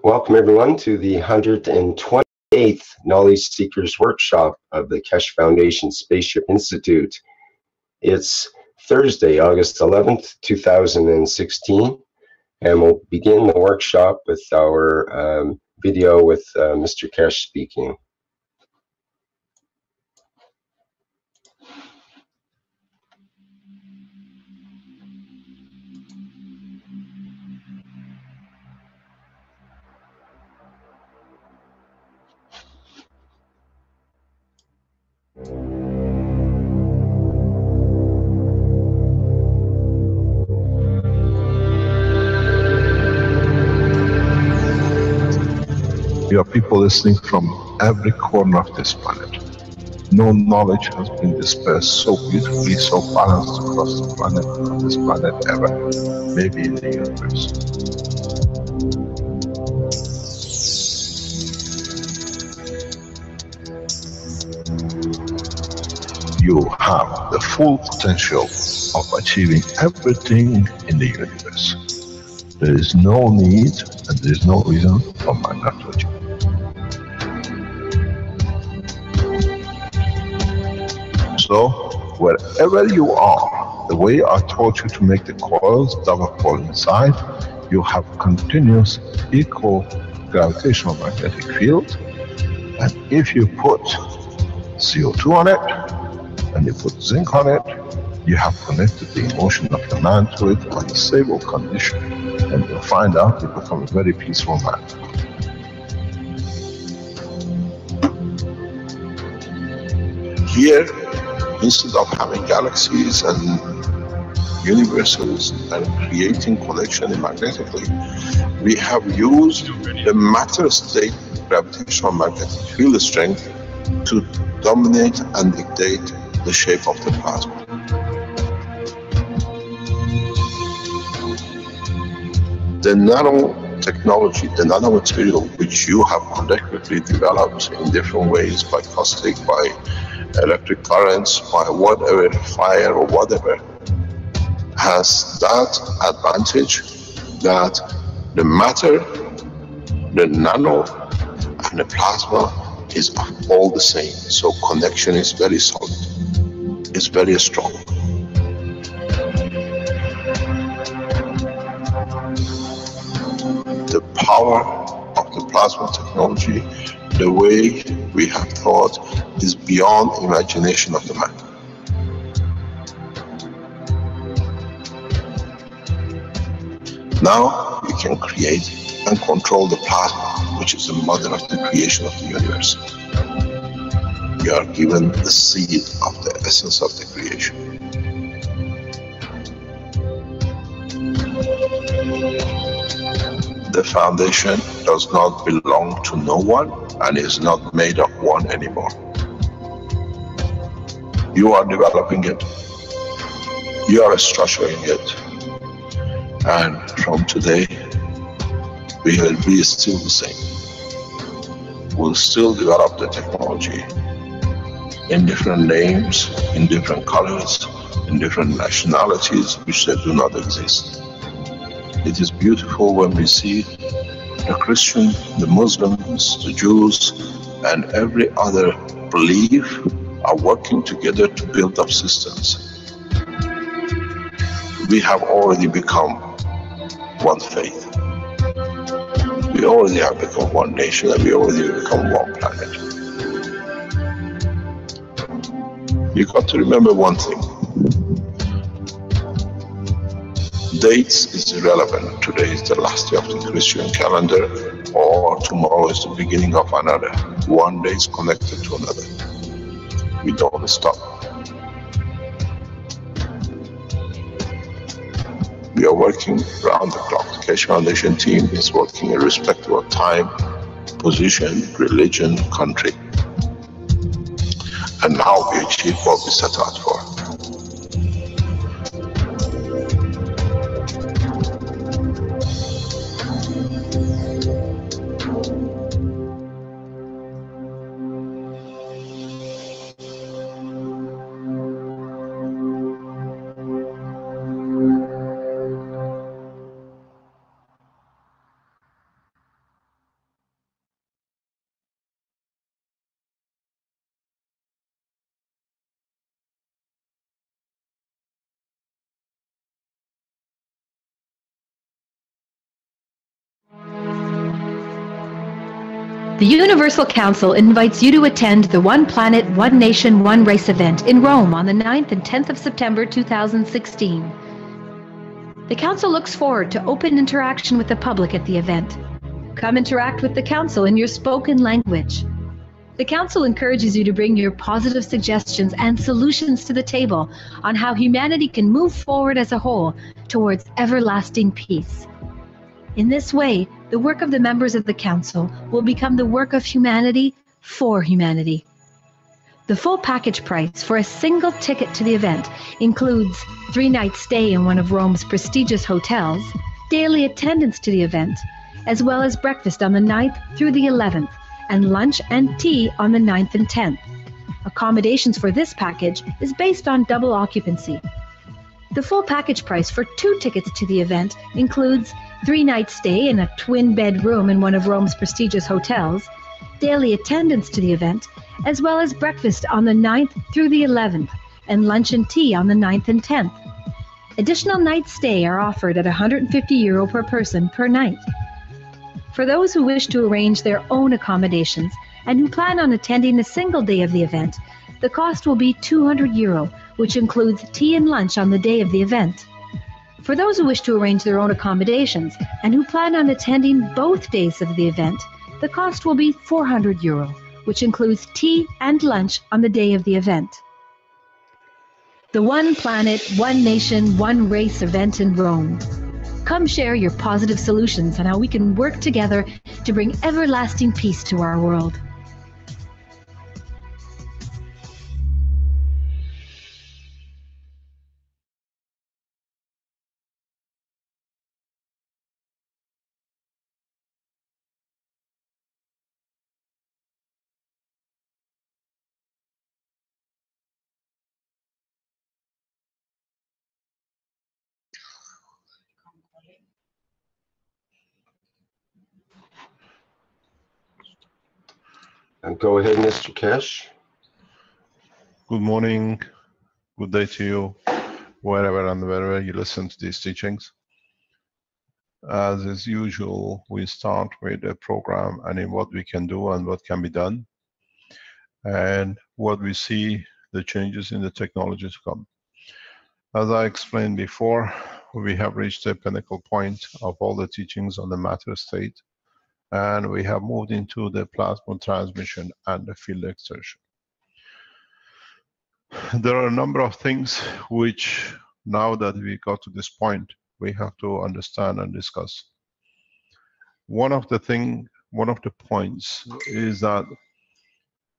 Welcome everyone to the 128th Knowledge Seekers Workshop of the Keshe Foundation Spaceship Institute. It's Thursday, August 11th, 2016, and we'll begin the workshop with our video with Mr. Keshe speaking. You are people listening from every corner of this planet. No knowledge has been dispersed so beautifully, so balanced across the planet, on this planet ever, maybe in the universe. You have the full potential of achieving everything in the universe. There is no need and there is no reason for man not to achieve. So, wherever you are, the way I taught you to make the coils double coil inside, you have continuous equal gravitational magnetic field, and if you put CO2 on it, and you put zinc on it, you have connected the emotion of the man to it on a stable condition, and you'll find out you become a very peaceful man. Here, instead of having galaxies and universes and creating connection magnetically, we have used the matter state gravitational magnetic field strength to dominate and dictate the shape of the plasma. The nanotechnology, the nanomaterial which you have collectively developed in different ways, by caustic, by electric currents, by whatever, fire or whatever, has that advantage that the matter, the nano and the plasma is all the same. So connection is very solid, it's very strong. The power of the plasma technology, the way we have thought, is beyond imagination of the man. Now we can create and control the plasma, which is the mother of the creation of the universe. We are given the seed of the essence of the creation. The foundation does not belong to no one and is not made of one anymore. You are developing it, you are structuring it, and from today we will be still the same. We'll still develop the technology in different names, in different colors, in different nationalities which they do not exist. It is beautiful when we see the Christian, the Muslims, the Jews, and every other belief are working together to build up systems. We have already become one faith. We already have become one nation, and we already become one planet. You got to remember one thing. Dates is irrelevant. Today is the last day of the Christian calendar, or tomorrow is the beginning of another. One day is connected to another. We don't stop. We are working round the clock. The Keshe Foundation team is working irrespective of time, position, religion, country. And now we achieve what we set out for. The Universal Council invites you to attend the One Planet, One Nation, One Race event in Rome on the 9th and 10th of September 2016. The Council looks forward to open interaction with the public at the event. Come interact with the Council in your spoken language. The Council encourages you to bring your positive suggestions and solutions to the table on how humanity can move forward as a whole towards everlasting peace. In this way, the work of the members of the Council will become the work of humanity for humanity. The full package price for a single ticket to the event includes 3-night stay in one of Rome's prestigious hotels, daily attendance to the event, as well as breakfast on the 9th through the 11th, and lunch and tea on the 9th and 10th. Accommodations for this package is based on double occupancy. The full package price for 2 tickets to the event includes 3-night stay in a twin-bed room in one of Rome's prestigious hotels, daily attendance to the event, as well as breakfast on the 9th through the 11th, and lunch and tea on the 9th and 10th. Additional night stay are offered at €150 per person per night. For those who wish to arrange their own accommodations and who plan on attending a single day of the event, the cost will be €200, which includes tea and lunch on the day of the event. For those who wish to arrange their own accommodations and who plan on attending both days of the event, the cost will be €400, which includes tea and lunch on the day of the event. The One Planet, One Nation, One Race event in Rome. Come share your positive solutions on how we can work together to bring everlasting peace to our world. And go ahead, Mr. Kesh. Good morning, good day to you, wherever and wherever you listen to these teachings. As is usual, we start with a program and in what we can do and what can be done, and what we see the changes in the technology to come. As I explained before, we have reached a pinnacle point of all the teachings on the matter state, and we have moved into the plasma transmission and the field exertion. There are a number of things which, now that we got to this point, we have to understand and discuss. One of the points is that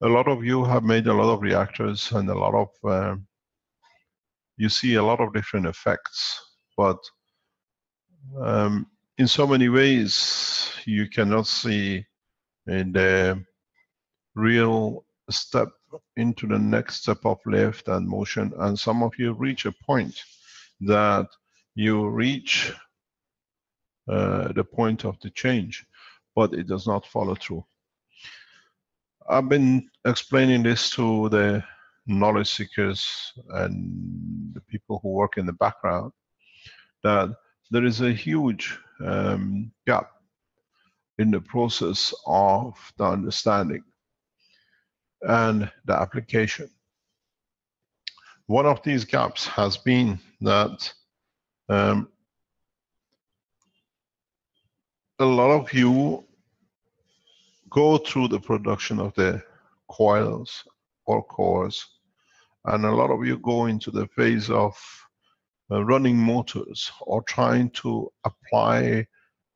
a lot of you have made a lot of reactors and a lot of, you see a lot of different effects, but in so many ways, you cannot see in the real step into the next step of lift and motion. And some of you reach a point that you reach the point of the change, but it does not follow through. I've been explaining this to the knowledge seekers and the people who work in the background, that there is a huge gap in the process of the understanding and the application. One of these gaps has been that a lot of you go through the production of the coils or cores, and a lot of you go into the phase of running motors or trying to apply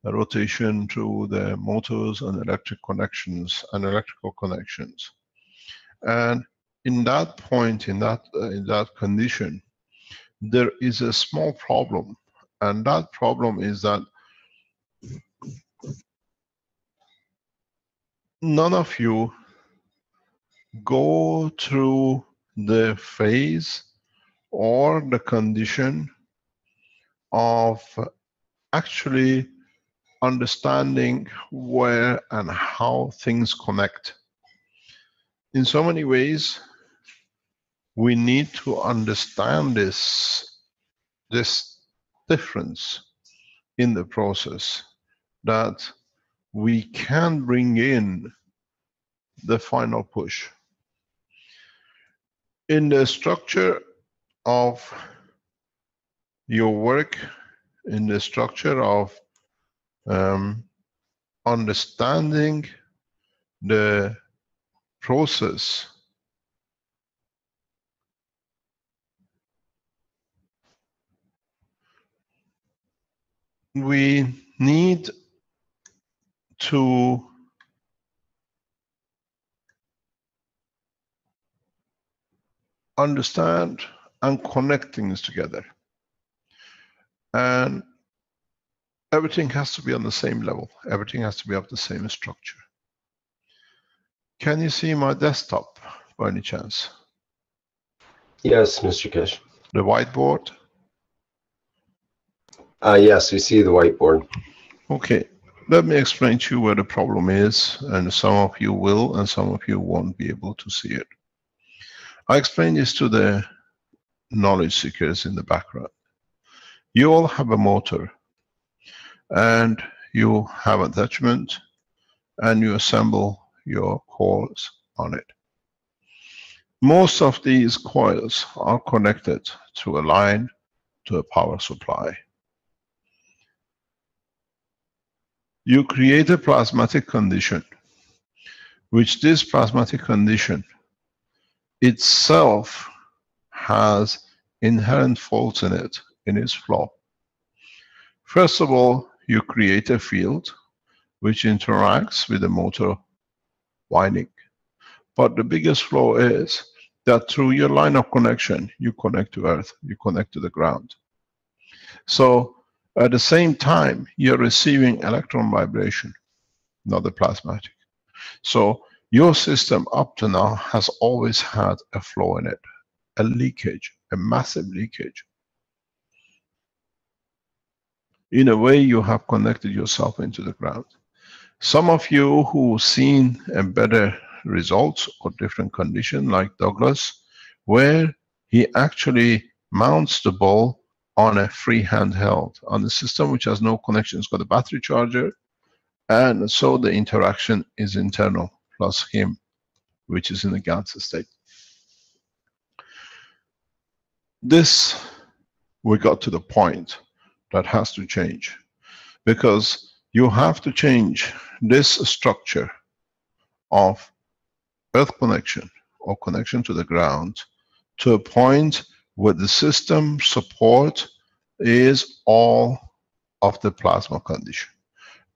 a rotation through the motors and electric connections and electrical connections. And in that point, in that condition, there is a small problem, and that problem is that none of you go through the phase or the condition of actually understanding where and how things connect. In so many ways, we need to understand this difference in the process, that we can bring in the final push. In the structure of your work, in the structure of understanding the process we need to understand and connect things together. And everything has to be on the same level. Everything has to be of the same structure. Can you see my desktop by any chance? Yes, Mr. Keshe. The whiteboard? Yes, we see the whiteboard. Okay, let me explain to you where the problem is, and some of you will and some of you won't be able to see it. I explained this to the knowledge seekers in the background. You all have a motor, and you have attachment, and you assemble your coils on it. Most of these coils are connected through a line to a power supply. You create a plasmatic condition, which this plasmatic condition itself has inherent faults in it, in its flow. First of all, you create a field which interacts with the motor winding. But the biggest flaw is that through your line of connection, you connect to Earth, you connect to the ground. So at the same time, you're receiving electron vibration, not the plasmatic. So your system up to now has always had a flaw in it, a leakage, a massive leakage. In a way, you have connected yourself into the ground. Some of you who've seen a better results or different condition, like Douglas, where he actually mounts the ball on a free handheld, on a system which has no connection. It's got a battery charger, and so the interaction is internal, plus him, which is in the GANS state. This, we got to the point that has to change, because you have to change this structure of Earth connection or connection to the ground to a point where the system support is all of the plasma condition.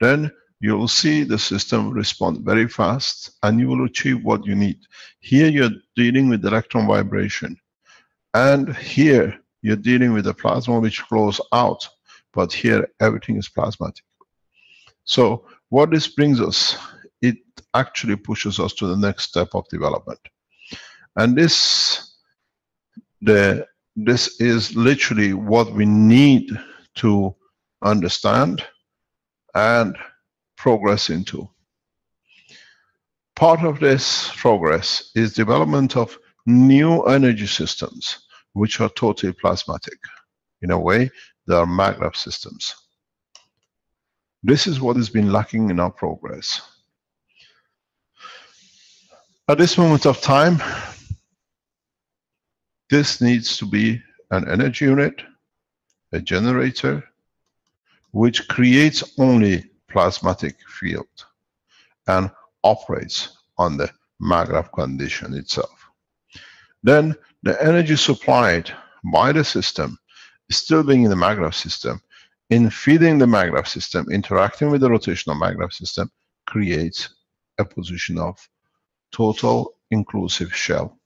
Then you will see the system respond very fast and you will achieve what you need. Here you're dealing with electron vibration, and here you're dealing with the plasma which flows out, but here everything is plasmatic. So what this brings us, it actually pushes us to the next step of development. And this is literally what we need to understand and progress into. Part of this progress is development of new energy systems which are totally plasmatic. In a way, they are maglev systems. This is what has been lacking in our progress. At this moment of time, this needs to be an energy unit, a generator, which creates only plasmatic field and operates on the maglev condition itself. Then the energy supplied by the system is still being in the maglev system. In feeding the maglev system, interacting with the rotational maglev system, creates a position of total inclusive shell.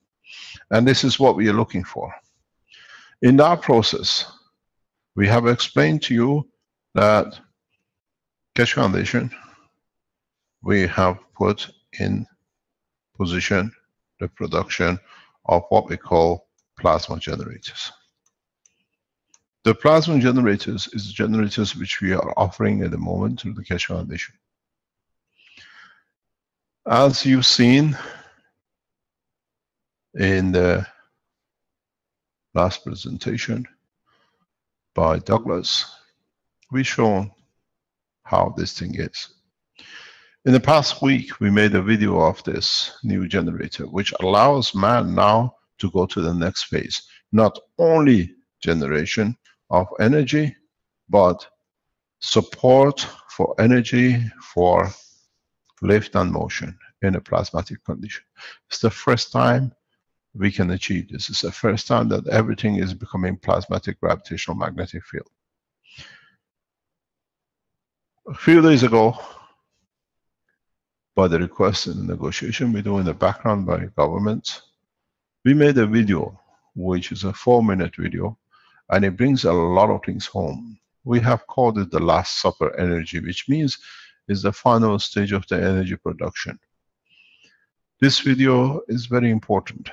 And this is what we are looking for. In that process, we have explained to you that Keshe Foundation, we have put in position the production of what we call plasma generators. The plasma generators is the generators which we are offering at the moment through the Keshe Foundation. As you've seen in the last presentation by Douglas, we've shown how this thing is. In the past week, we made a video of this new generator, which allows man now to go to the next phase. Not only generation of energy, but support for energy for lift and motion in a plasmatic condition. It's the first time we can achieve this. It's the first time that everything is becoming plasmatic gravitational magnetic field. A few days ago, by the request and the negotiation we do in the background by governments, we made a video, which is a 4-minute video, and it brings a lot of things home. We have called it the Last Supper energy, which means it's the final stage of the energy production. This video is very important.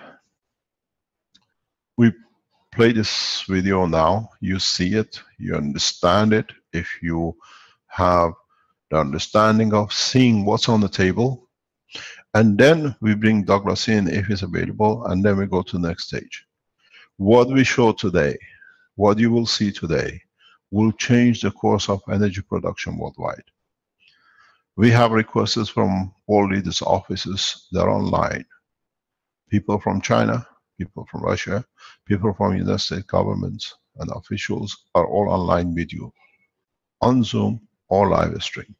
We play this video now, you see it, you understand it. If you have the understanding of seeing what's on the table, and then we bring Douglas in if he's available, and then we go to the next stage. What we show today, what you will see today, will change the course of energy production worldwide. We have requests from world leaders' offices that are online. People from China, people from Russia, people from United States governments and officials are all online video, on Zoom or live stream.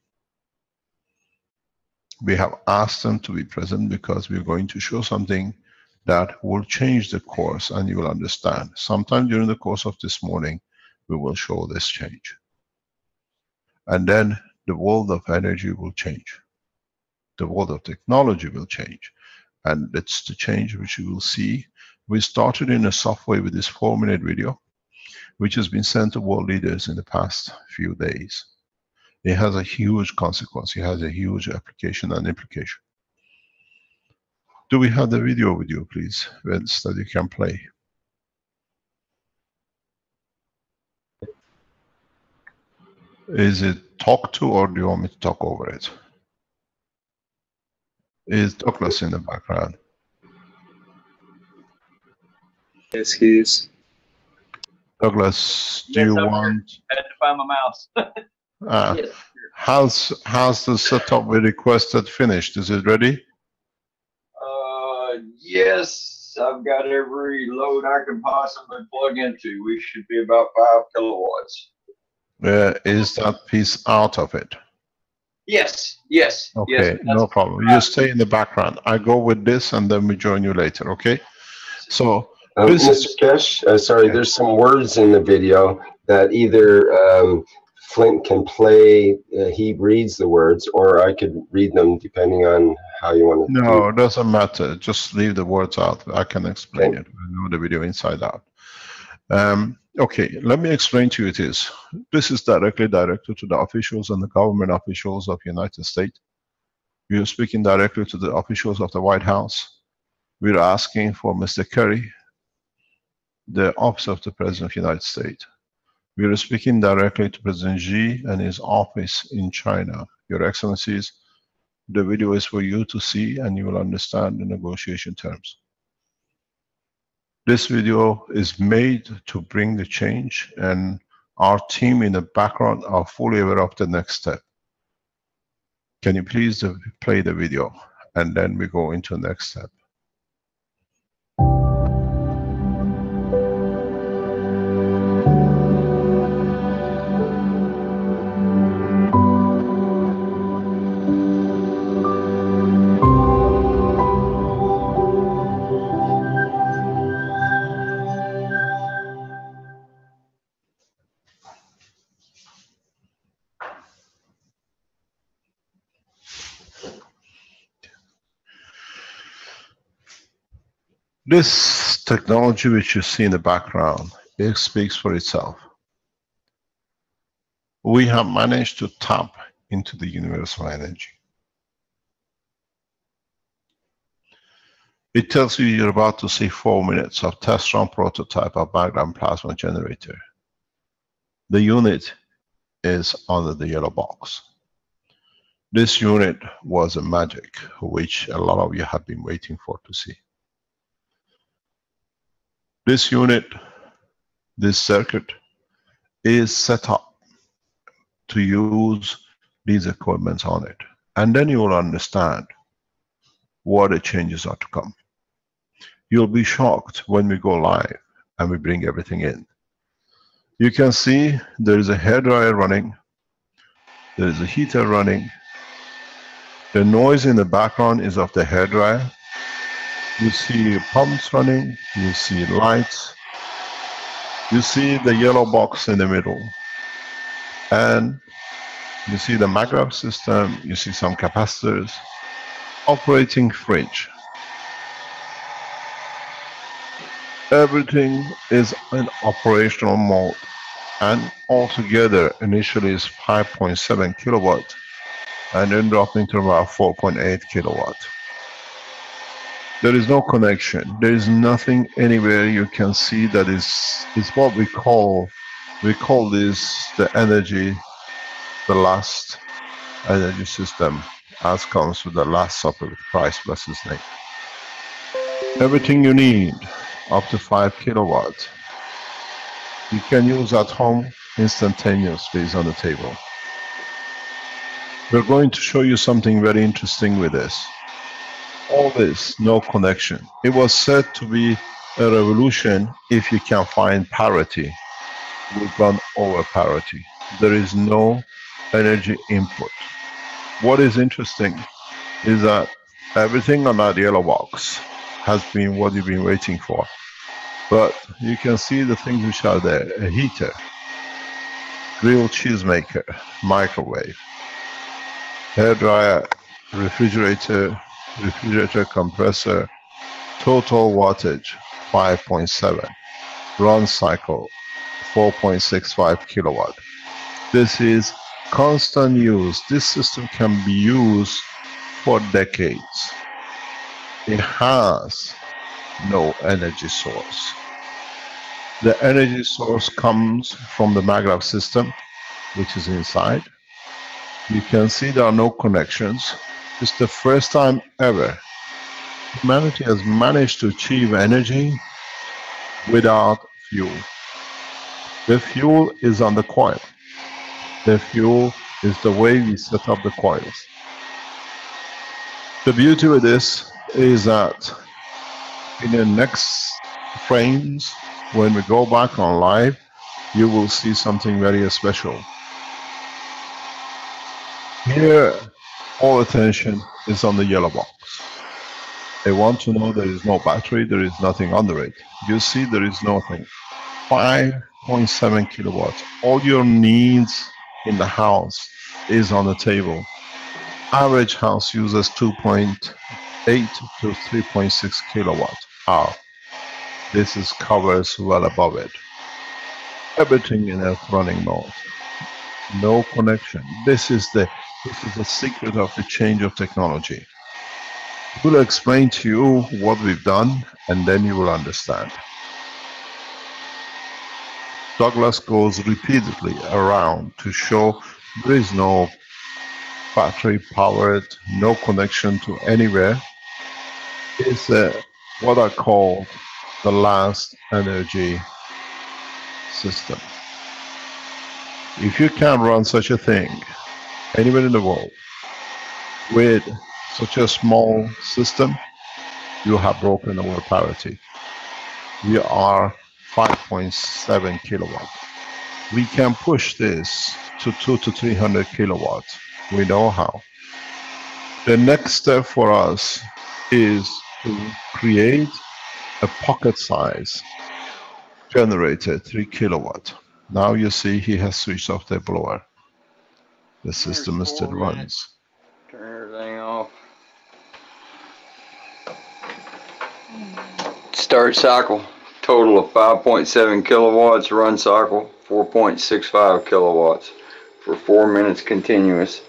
We have asked them to be present because we're going to show something that will change the course, and you will understand. Sometime during the course of this morning, we will show this change. And then the world of energy will change. The world of technology will change. And it's the change which you will see. We started in a soft way with this 4-minute video, which has been sent to world leaders in the past few days. It has a huge consequence. It has a huge application and implication. Do we have the video with you, please, Vince, that you can play? Is it talk to, or do you want me to talk over it? Is Douglas in the background? Yes, he is. Douglas, do you want... I had to find my mouse. Yes, how's the setup we requested finished? Is it ready? Yes, I've got every load I can possibly plug into. We should be about 5 kilowatts. Is that piece out of it? Yes, yes. Okay, yes, no problem. You stay in the background. I go with this and then we join you later, okay? So, Mr. Keshe, sorry, there's some words in the video that either Flint can play, he reads the words, or I could read them depending on how you want to do it. No, it doesn't matter. Just leave the words out. I can explain it. I know the video inside out. Okay, let me explain to you it is. This is directly directed to the officials and the government officials of the United States. We are speaking directly to the officials of the White House. We're asking for Mr. Kerry, the office of the President of the United States. We are speaking directly to President Xi and his office in China. Your Excellencies, the video is for you to see and you will understand the negotiation terms. This video is made to bring the change, and our team in the background are fully aware of the next step. Can you please play the video and then we go into the next step. This technology which you see in the background, it speaks for itself. We have managed to tap into the universal energy. It tells you you're about to see 4 minutes of test run prototype of background plasma generator. The unit is under the yellow box. This unit was a magic which a lot of you have been waiting for to see. This unit, this circuit, is set up to use these equipments on it. and then you will understand what the changes are to come. You'll be shocked when we go live and we bring everything in. You can see there is a hairdryer running, there is a heater running. The noise in the background is of the hairdryer. You see pumps running, you see lights, you see the yellow box in the middle, and you see the maggrav system, you see some capacitors, operating fridge. Everything is in operational mode, and altogether initially is 5.7 kilowatt and then dropping to about 4.8 kilowatt. There is no connection. There is nothing anywhere you can see that is what we call this the energy, the last energy system, as comes with the Last Supper with Christ, bless his name. Everything you need up to 5 kilowatt you can use at home instantaneously is on the table. We're going to show you something very interesting with this. All this, no connection. It was said to be a revolution if you can find parity. We've gone over parity. There is no energy input. What is interesting is that everything on that yellow box has been what you've been waiting for. But you can see the things which are there. A heater, grilled cheese maker, microwave, hairdryer, refrigerator compressor, total wattage 5.7, run cycle 4.65 kilowatt. This is constant use. This system can be used for decades. It has no energy source. The energy source comes from the maggrav system, which is inside. You can see there are no connections. It's the first time ever humanity has managed to achieve energy without fuel. The fuel is on the coil. The fuel is the way we set up the coils. The beauty with this is that in the next frames, when we go back on live, you will see something very special. Here, all attention is on the yellow box. They want to know there is no battery, there is nothing under it. You see there is nothing. 5.7 kilowatts. All your needs in the house is on the table. Average house uses 2.8 to 3.6 kilowatt hour. This is covers well above it. Everything in a running mode. No connection. This is the secret of the change of technology. We'll explain to you what we've done, and then you will understand. Douglas goes repeatedly around to show there is no battery powered, no connection to anywhere. It's what I call the last energy system. If you can run such a thing anywhere in the world with such a small system, you have broken our parity. We are 5.7 kilowatt. We can push this to 200 to 300 kilowatts. We know how. The next step for us is to create a pocket size generator, 3 kilowatt. Now you see he has switched off the blower. The system still runs. Turn everything off. Start cycle, total of 5.7 kilowatts, run cycle 4.65 kilowatts for 4 minutes continuous.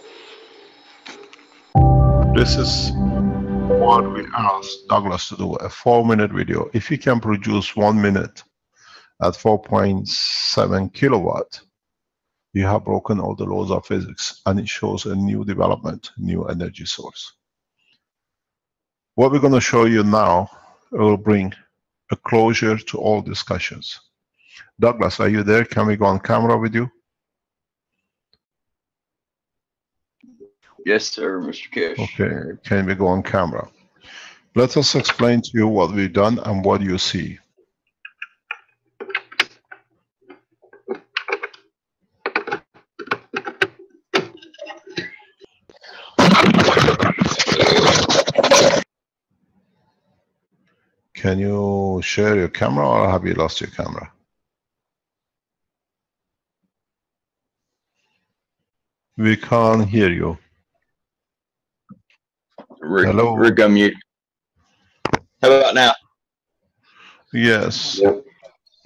This is what we asked Douglas to do, a 4-minute video. If he can produce 1 minute at 4.7 kilowatt, you have broken all the laws of physics, and it shows a new development, new energy source. What we're going to show you now will bring a closure to all discussions. Douglas, are you there? Can we go on camera with you? Yes, sir, Mr. Cash. Okay, can we go on camera? Let us explain to you what we've done and what you see. Can you share your camera, or have you lost your camera? We can't hear you. Hello? Rick, unmute. How about now? Yes. Yep.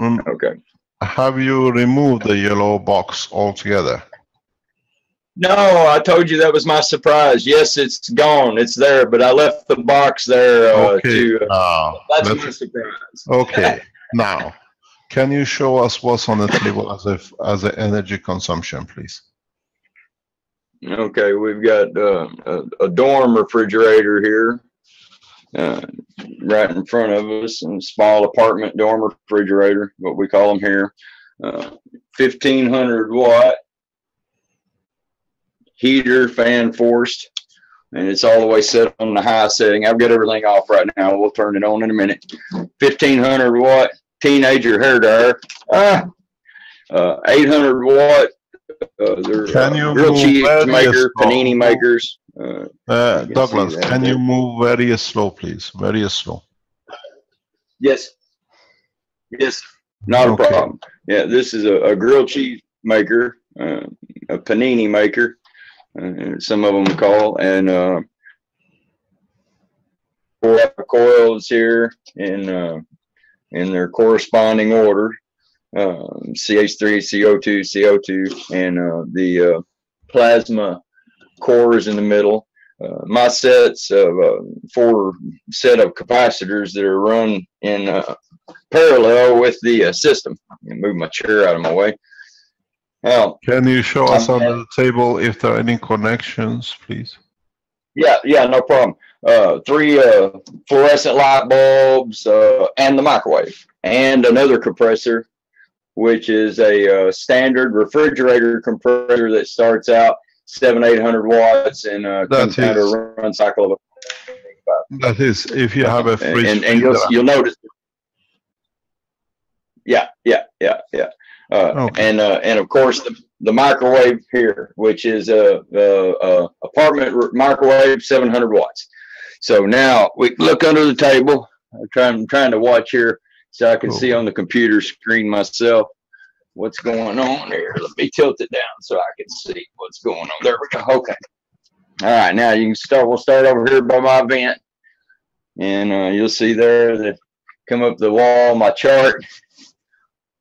Okay. Have you removed the yellow box altogether? No, I told you that was my surprise. Yes, it's gone. It's there, but I left the box there Okay. That's my surprise. Okay. Now, can you show us what's on the table as an energy consumption, please? Okay, we've got a dorm refrigerator here, right in front of us, and small apartment dorm refrigerator, what we call them here. 1500 watt heater, fan forced, and it's all the way set on the high setting. I've got everything off right now. We'll turn it on in a minute. 1500 watt teenager hair dryer. 800 watt. They're grilled cheese maker, panini makers. Douglas, can you move very slow, please? Very slow. Yes. Yes. Not a problem. Yeah, this is a grilled cheese maker, a panini maker, some of them call, and coils here in their corresponding order. CH3, CO2, CO2, and the plasma cores in the middle. My sets of 4 set of capacitors that are run in parallel with the system. Move my chair out of my way. Now, can you show us on the table if there are any connections, please? Yeah, no problem. 3 fluorescent light bulbs and the microwave, and another compressor, which is a standard refrigerator compressor that starts out 700-800 watts and comes down to a run cycle of. That is, if you have a fridge, and you'll notice. Yeah. Okay. And of course the microwave here, which is a apartment microwave, 700 watts. So now we look under the table. I'm trying to watch here so I can see on the computer screen myself what's going on here. Let me tilt it down so I can see what's going on. There we go. Okay. All right. Now you can start. We'll start over here by my vent, and you'll see there that come up the wall my chart.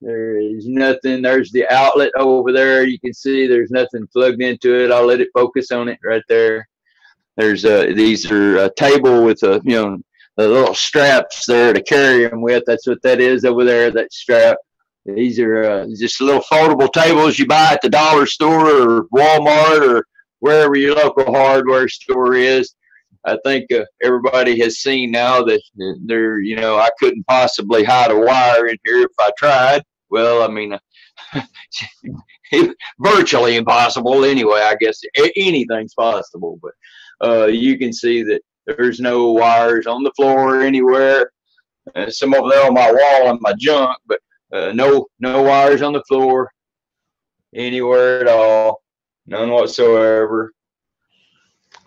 There is nothing. There's the outlet over there. You can see there's nothing plugged into it. I'll let it focus on it right there. There's these are a table with the little straps there to carry them with. That's what that is over there, that strap. These are just little foldable tables you buy at the dollar store or Walmart or wherever your local hardware store is. I think everybody has seen now that there, I couldn't possibly hide a wire in here if I tried. Well, I mean, virtually impossible anyway. I guess anything's possible, but you can see that there's no wires on the floor anywhere. Some over there on my wall and my junk, but no wires on the floor anywhere at all, none whatsoever.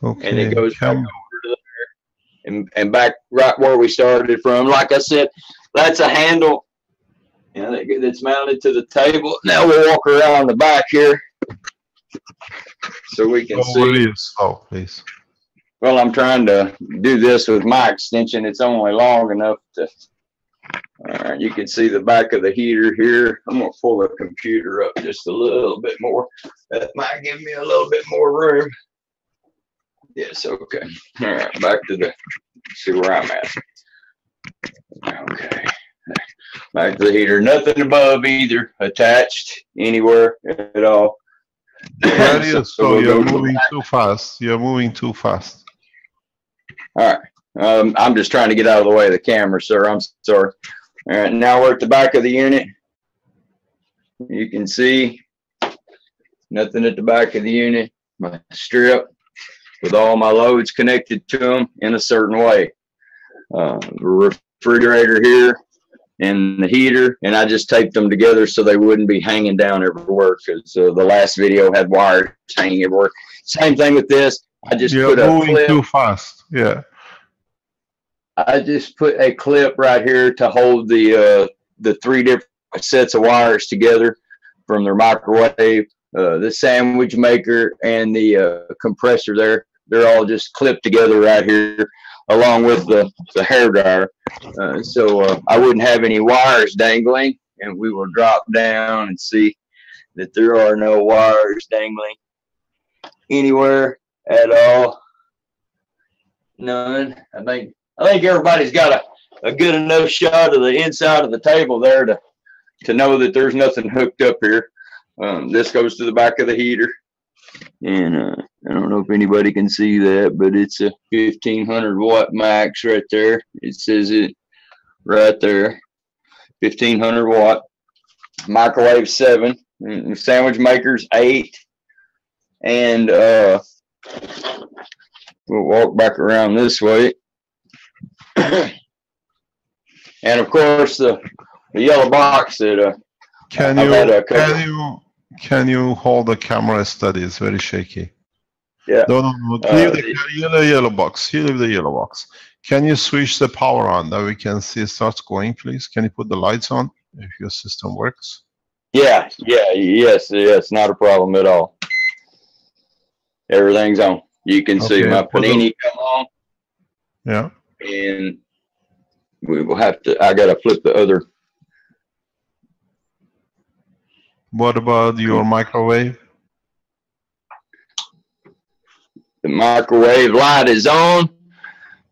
Okay. And it goes back over to there and back right where we started from. Like I said, that's a handle that's mounted to the table. Now we'll walk around the back here so we can see. Really slow, please. Well, I'm trying to do this with my extension. It's only long enough to. All right, you can see the back of the heater here. I'm going to pull the computer up just a little bit more. That might give me a little bit more room. Yes, okay. All right, back to see where I'm at. Okay. Back to the heater. Nothing above either, attached anywhere at all. So you're moving too fast. You're moving too fast. All right. I'm just trying to get out of the way of the camera, sir. I'm sorry. All right, now we're at the back of the unit. You can see nothing at the back of the unit. My strip. with all my loads connected to them in a certain way. The refrigerator here and the heater, and I just taped them together so they wouldn't be hanging down everywhere, because the last video had wires hanging everywhere. Same thing with this. I just put a moving clip. Too fast. Yeah. I just put a clip right here to hold the 3 different sets of wires together from their microwave, the sandwich maker, and the compressor there. They're all just clipped together right here, along with the hair dryer. So I wouldn't have any wires dangling, and we will drop down and see that there are no wires dangling anywhere at all. None. I think everybody's got a good enough shot of the inside of the table there to know that there's nothing hooked up here. This goes to the back of the heater, and I don't know if anybody can see that, but it's a 1500 watt max right there. It says it right there, 1500 watt. Microwave 7, and sandwich makers 8, and we'll walk back around this way. And of course the yellow box that can you hold the camera steady? It's very shaky. Yeah. No. Leave the yellow box. You leave the yellow box. Can you switch the power on that we can see it starts going, please? Can you put the lights on if your system works? Yes, not a problem at all. Everything's on. You can see my panini come on. Yeah. And we will have to, I gotta flip the other. What about your microwave? The microwave light is on.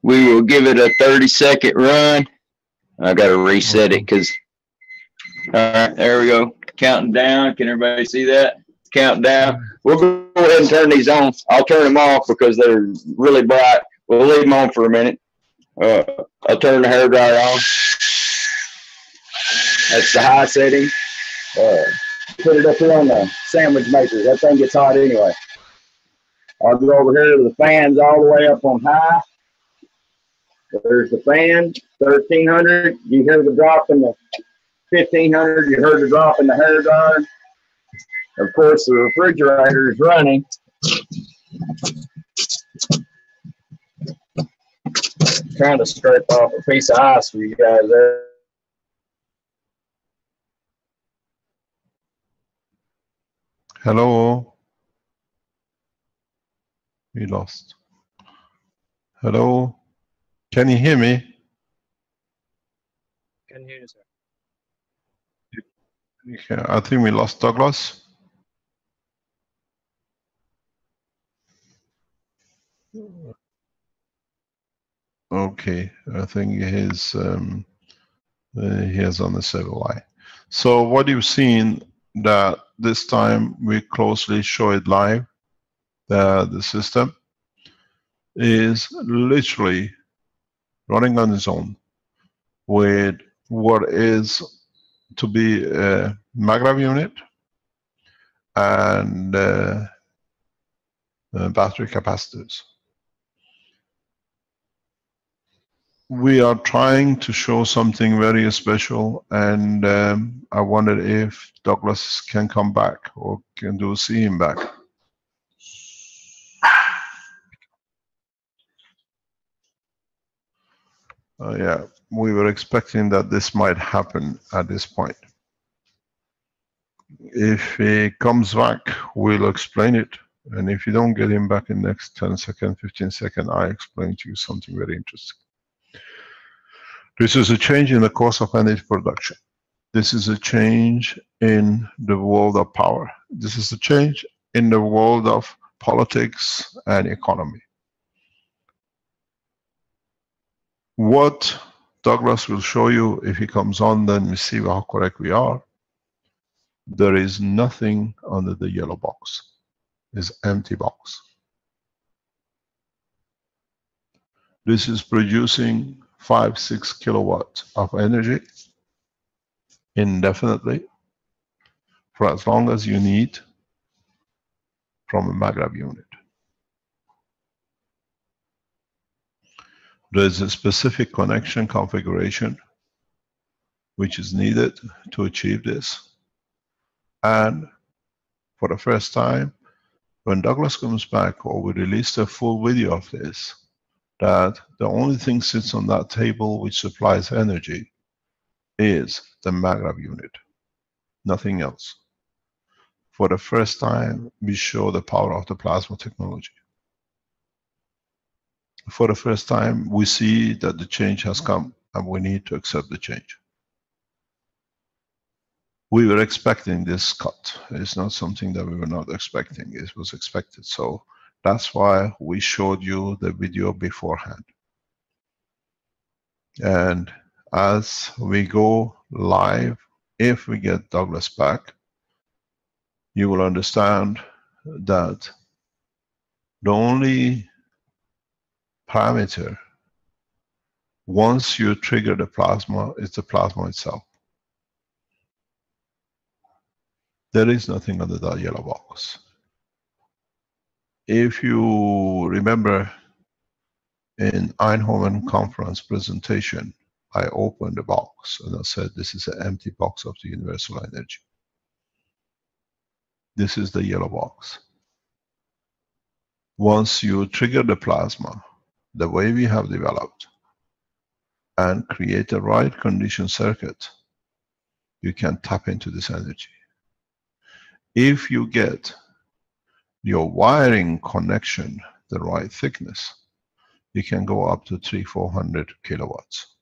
We will give it a 30-second run. I gotta reset it because, all right, there we go. Counting down. Can everybody see that? Counting down. We'll go ahead and turn these on. I'll turn them off because they're really bright. We'll leave them on for a minute. I'll turn the hair dryer on. That's the high setting. Put it up here on the sandwich maker. That thing gets hot anyway. I'll go over here to the fans all the way up on high. There's the fan, 1300. You hear the drop in the 1500. You heard the drop in the hair dryer. Of course, the refrigerator is running. Trying to scrape off a piece of ice for you guys there. Hello. We lost. Hello. Can you hear me? Can hear you, sir. Okay, I think we lost Douglas. Okay, I think he is on the server line. So what you've seen that this time we closely show it live, the system is literally running on its own with what is to be a maglev unit and battery capacitors. We are trying to show something very special, and I wondered if Douglas can come back or can see him back. Yeah, we were expecting that this might happen at this point. If he comes back, we'll explain it. And if you don't get him back in the next 10 seconds, 15 seconds, I explain to you something very interesting. This is a change in the course of energy production. This is a change in the world of power. This is a change in the world of politics and economy. What Douglas will show you if he comes on, then we see how correct we are. There is nothing under the yellow box. It's empty box. This is producing 5-6 kilowatts of energy indefinitely for as long as you need from a maglev unit. There is a specific connection configuration which is needed to achieve this. And for the first time, when Douglas comes back, or we release a full video of this, that the only thing sits on that table which supplies energy is the maggrav unit, nothing else. For the first time, we show the power of the plasma technology. For the first time, we see that the change has come and we need to accept the change. We were expecting this cut. It's not something that we were not expecting. It was expected. So that's why we showed you the video beforehand. And as we go live, if we get Douglas back, you will understand that the only parameter, once you trigger the plasma, is the plasma itself. There is nothing under that yellow box. If you remember in Eindhoven conference presentation, I opened the box and I said, this is an empty box of the universal energy. This is the yellow box. Once you trigger the plasma, the way we have developed, and create a right condition circuit, you can tap into this energy. If you get your wiring connection the right thickness, you can go up to 300-400 kilowatts.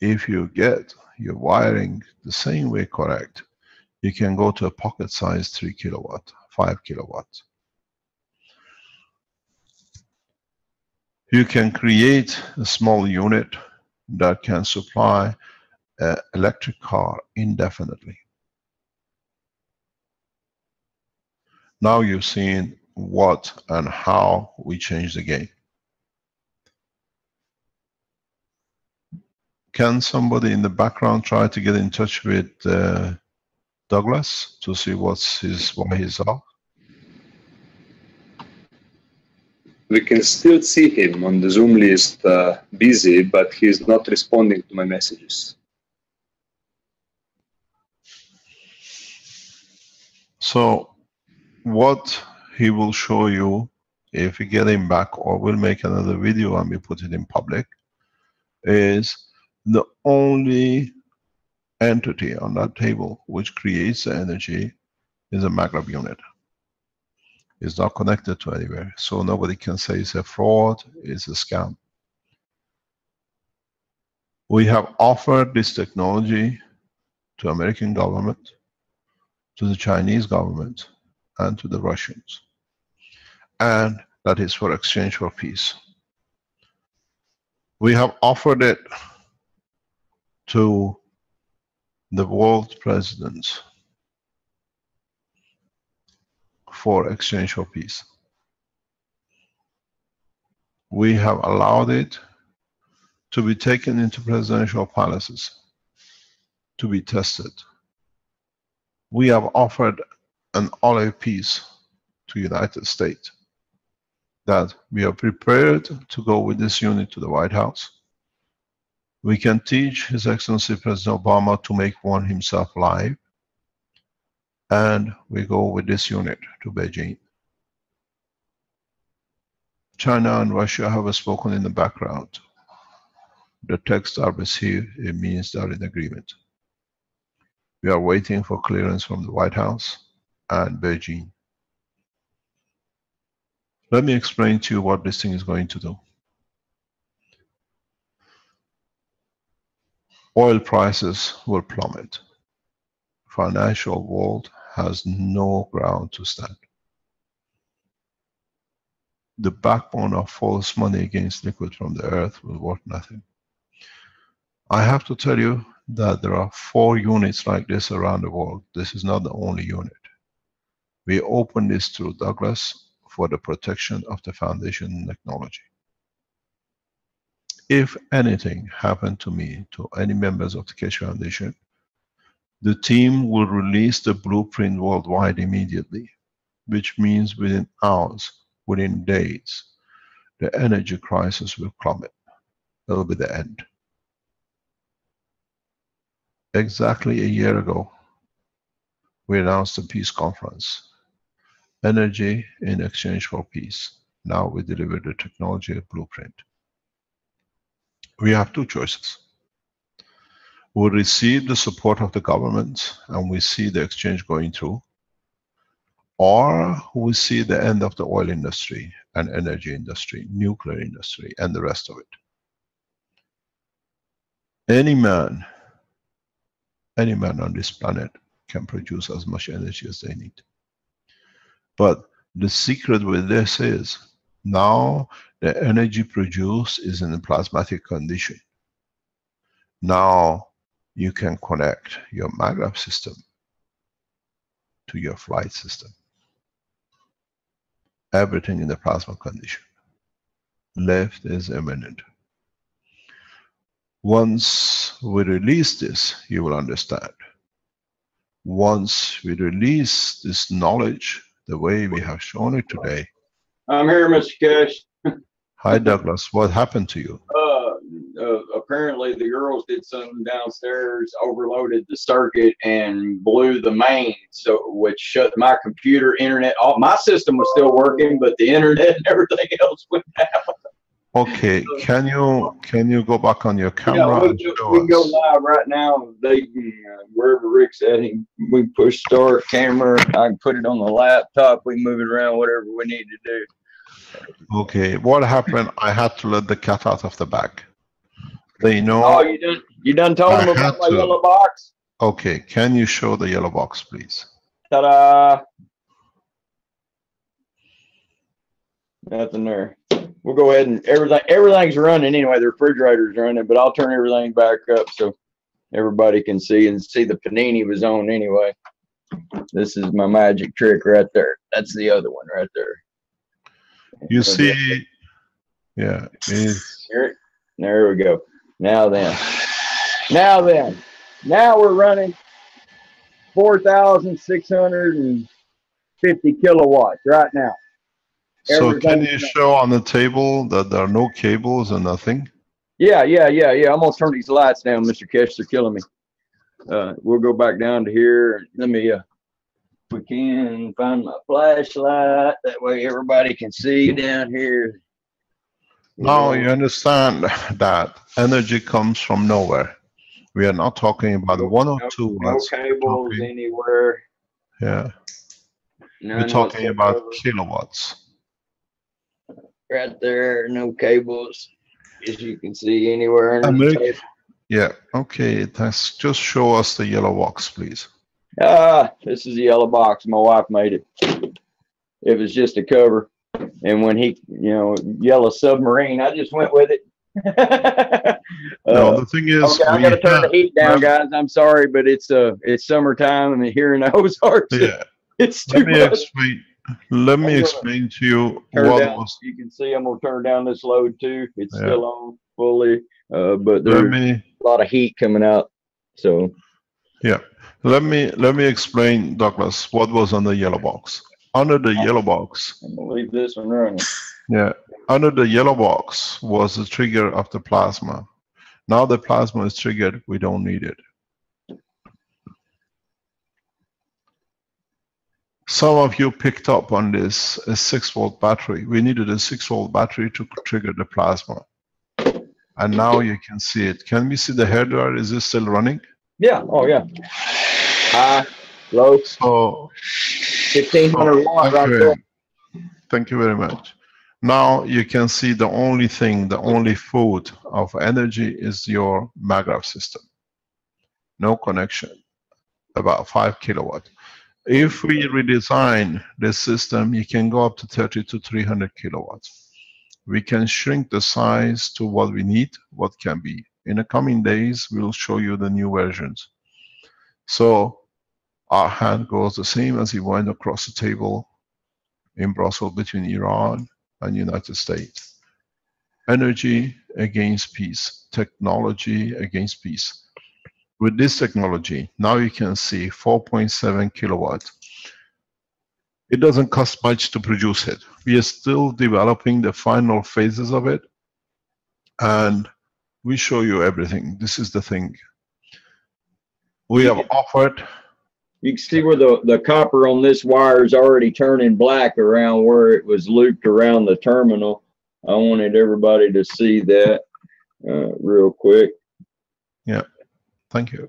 If you get your wiring the same way correct, you can go to a pocket size 3 kilowatt, 5 kilowatts. You can create a small unit that can supply an electric car indefinitely. Now you've seen what and how we change the game. Can somebody in the background try to get in touch with Douglas to see why he's off? We can still see him on the Zoom list, busy, but he's not responding to my messages. So what he will show you, if we get him back, or we'll make another video and we put it in public, is the only entity on that table which creates the energy is a maggrav unit. It's not connected to anywhere, so nobody can say it's a fraud, it's a scam. We have offered this technology to American government, to the Chinese government, and to the Russians. And that is for exchange for peace. We have offered it to the world presidents for exchange for peace. We have allowed it to be taken into presidential palaces to be tested. We have offered an olive piece to United States that we are prepared to go with this unit to the White House. We can teach His Excellency President Obama to make one himself live, and we go with this unit to Beijing. China and Russia have spoken in the background. The texts are received, it means they are in agreement. We are waiting for clearance from the White House and Beijing. Let me explain to you what this thing is going to do. Oil prices will plummet. Financial world has no ground to stand. The backbone of false money against liquid from the earth will worth nothing. I have to tell you that there are 4 units like this around the world. This is not the only unit. We opened this through Douglas for the protection of the foundation technology. If anything happened to me, to any members of the Keshe Foundation, the team will release the blueprint worldwide immediately, which means within hours, within days. the energy crisis will plummet. It'll be the end. Exactly a year ago, we announced a peace conference. Energy in exchange for peace. Now we deliver the technology blueprint. We have two choices. We receive the support of the government and we see the exchange going through, or we see the end of the oil industry and energy industry, nuclear industry, and the rest of it. Any man on this planet can produce as much energy as they need. But the secret with this is, now the energy produced is in a plasmatic condition. Now you can connect your maglev system to your flight system. Everything in the plasma condition. Lift is imminent. Once we release this, you will understand. Once we release this knowledge, the way we have shown it today. I'm here, Mr. Keshe. Hi, Douglas. What happened to you? Apparently the girls did something downstairs, overloaded the circuit and blew the main, so which shut my computer, internet off. My system was still working, but the internet and everything else went down. Okay, can you go back on your camera? Yeah, we can go live right now. They wherever Rick's at, we can push start camera. I can put it on the laptop. We can move it around, whatever we need to do. Okay, what happened? I had to let the cat out of the bag. They know. Oh, you done told them about my yellow box? Okay, can you show the yellow box, please? Ta-da! Nothing there. We'll go ahead and everything's running anyway. The refrigerator's running, but I'll turn everything back up so everybody can see the panini was on anyway. This is my magic trick right there. That's the other one right there. You see, yeah. Here, there we go. Now we're running 4,650 kilowatts right now. So can you show on the table that there are no cables and nothing? Yeah. I'm gonna turn these lights down, Mr. Keshe. They're killing me. We'll go back down to here. Let me, if we can find my flashlight. That way everybody can see down here. Now you understand that energy comes from nowhere. We are not talking about one or two watts. No cables anywhere. Yeah. We're talking about kilowatts. Right there, no cables, as you can see anywhere. Yeah, okay, just show us the yellow box, please. This is the yellow box. My wife made it. It was just a cover. And when he, yellow submarine, I just went with it. No, the thing is, okay, I gotta turn the heat down, guys. I'm sorry, but it's summertime and here in the Ozarks. Yeah. It's too much. Let me explain to you what was. You can see I'm gonna turn down this load too. It's still on fully, but there's a lot of heat coming out. So yeah, let me explain, Douglas, what was on the yellow box. Under the yellow box, I'm gonna leave this one running. Yeah, under the yellow box was the trigger of the plasma. Now the plasma is triggered, we don't need it. Some of you picked up on this, a 6-volt battery. We needed a 6-volt battery to trigger the plasma. And now you can see it. Can we see the hairdryer? Is it still running? Yeah, oh yeah. High, low. So 1,500 watts right there. Thank you very much. Now you can see the only food of energy is your maglev system. No connection, about 5 kilowatt. If we redesign this system, you can go up to 30 to 300 kilowatts. We can shrink the size to what we need, what can be. In the coming days, we'll show you the new versions. So our hand goes the same as it went across the table in Brussels between Iran and United States. Energy against peace, technology against peace. With this technology, now you can see 4.7 kilowatt. It doesn't cost much to produce it. We are still developing the final phases of it, and we show you everything. This is the thing. We have offered. You can see where the copper on this wire is already turning black around where it was looped around the terminal. I wanted everybody to see that real quick. Yeah, thank you.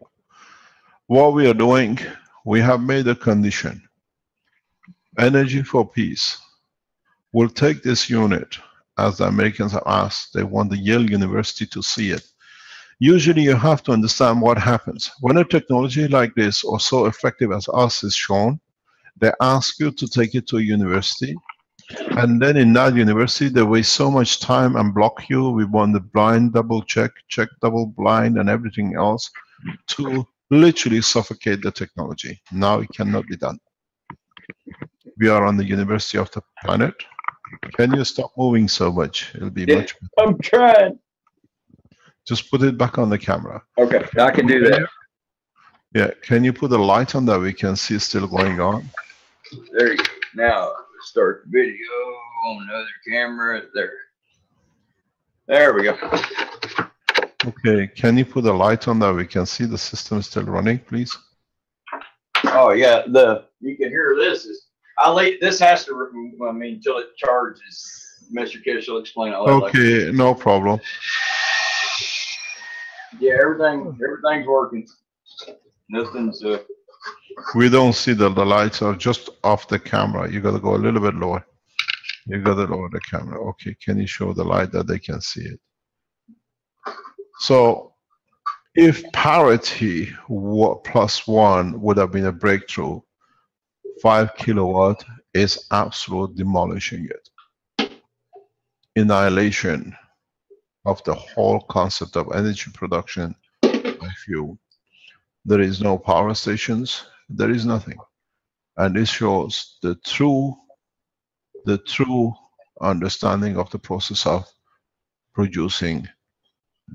What we are doing, we have made a condition. Energy for Peace will take this unit, as the Americans have asked. They want the Yale University to see it. Usually you have to understand what happens. When a technology like this, or so effective as us, is shown, they ask you to take it to a university. And then in that university, they waste so much time and block you. We want the blind double check, check double blind, and everything else to literally suffocate the technology. Now it cannot be done. We are on the University of the Planet. Can you stop moving so much? It'll be much better. I'm trying. Just put it back on the camera. Okay, I can do that. Yeah, can you put a light on that we can see still going on? There you go. Now start the video on another camera. There we go. Okay, can you put a light on that we can see the system is still running, please? Oh yeah, you can hear this is. This has to. I mean, until it charges. Mr. Kish will explain all that. Okay, no problem. Yeah, everything's working. Nothing's. We don't see the lights are just off the camera. You got to go a little bit lower. You got to lower the camera. Okay, can you show the light that they can see it? So, if parity +1 would have been a breakthrough, 5 kilowatt is absolute demolishing it. Annihilation of the whole concept of energy production by fuel. There is no power stations, there is nothing. And this shows the true understanding of the process of producing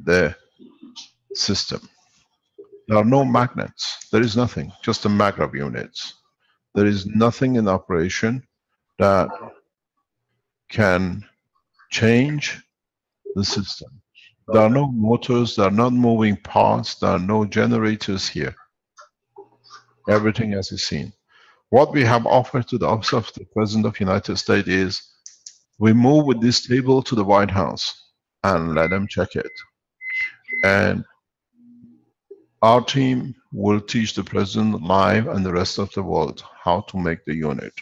the system. There are no magnets, there is nothing, just the maggrav units. There is nothing in operation that can change the system. There are no motors, there are not moving parts, there are no generators here. Everything as is seen. What we have offered to the Office of the President of the United States is, we move with this table to the White House and let them check it. And our team will teach the President live and the rest of the world how to make the unit.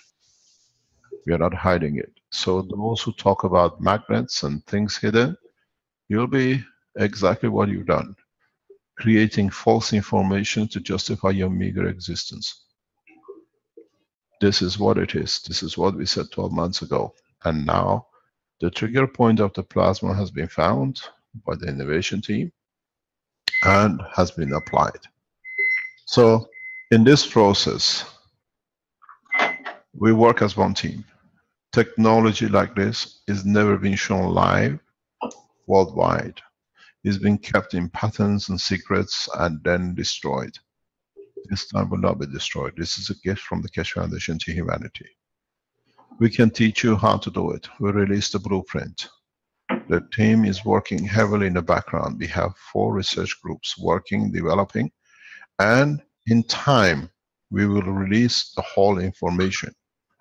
We are not hiding it. So those who talk about magnets and things hidden, you'll be exactly what you've done. Creating false information to justify your meager existence. This is what it is. This is what we said 12 months ago. And now the trigger point of the plasma has been found by the innovation team and has been applied. So in this process, we work as one team. Technology like this is never been shown live worldwide. It's been kept in patents and secrets and then destroyed. This time will not be destroyed. This is a gift from the Keshe Foundation to humanity. We can teach you how to do it. We released the blueprint. The team is working heavily in the background. We have 4 research groups working, developing, and in time, we will release the whole information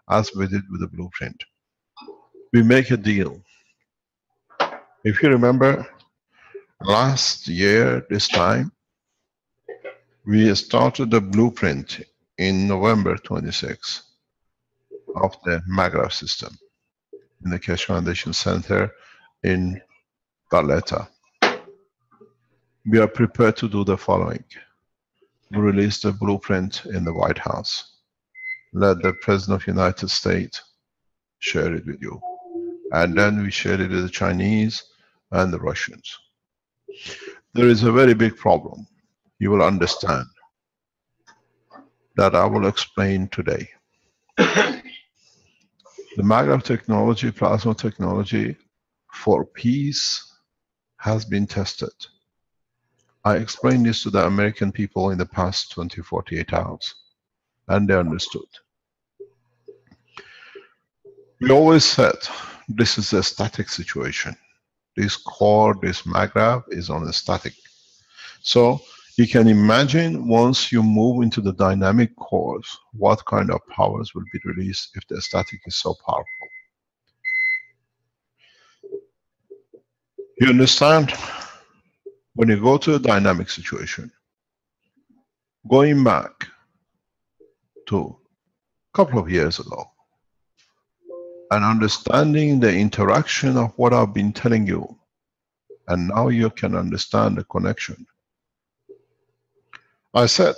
as we did with the blueprint. We make a deal. If you remember, last year, this time, we started the blueprint in November 26 of the maggrav system in the Keshe Foundation Center in Barletta. We are prepared to do the following. We release the blueprint in the White House. Let the President of the United States share it with you. And then we share it with the Chinese and the Russians. There is a very big problem. You will understand that I will explain today. The maggrav technology, plasma technology for peace has been tested. I explained this to the American people in the past 48 hours, and they understood. We always said this is a static situation. This core, this maggrav is on a static. So you can imagine once you move into the dynamic cores, what kind of powers will be released if the static is so powerful. You understand? When you go to a dynamic situation, going back to a couple of years ago, and understanding the interaction of what I've been telling you, and now you can understand the connection. I said,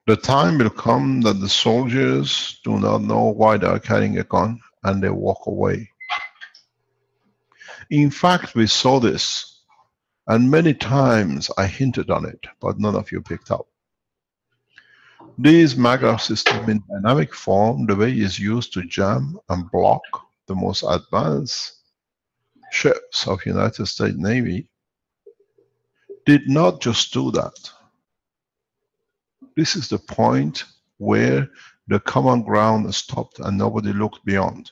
the time will come that the soldiers do not know why they are carrying a gun and they walk away. In fact, we saw this, and many times I hinted on it, but none of you picked up. This maggrav system in dynamic form, the way it's used to jam and block the most advanced ships of United States Navy, did not just do that. This is the point where the common ground stopped and nobody looked beyond.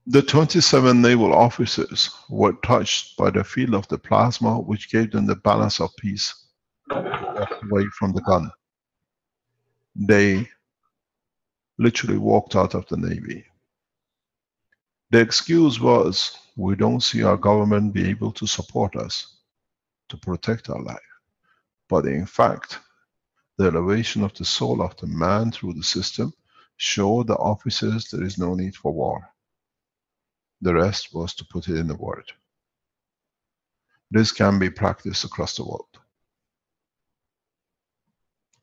The 27 naval officers were touched by the field of the plasma, which gave them the balance of peace. Walked away from the gun. They literally walked out of the Navy. The excuse was, we don't see our government be able to support us to protect our life. But in fact, the elevation of the soul of the man through the system showed the officers there is no need for war. The rest was to put it in the word. This can be practiced across the world.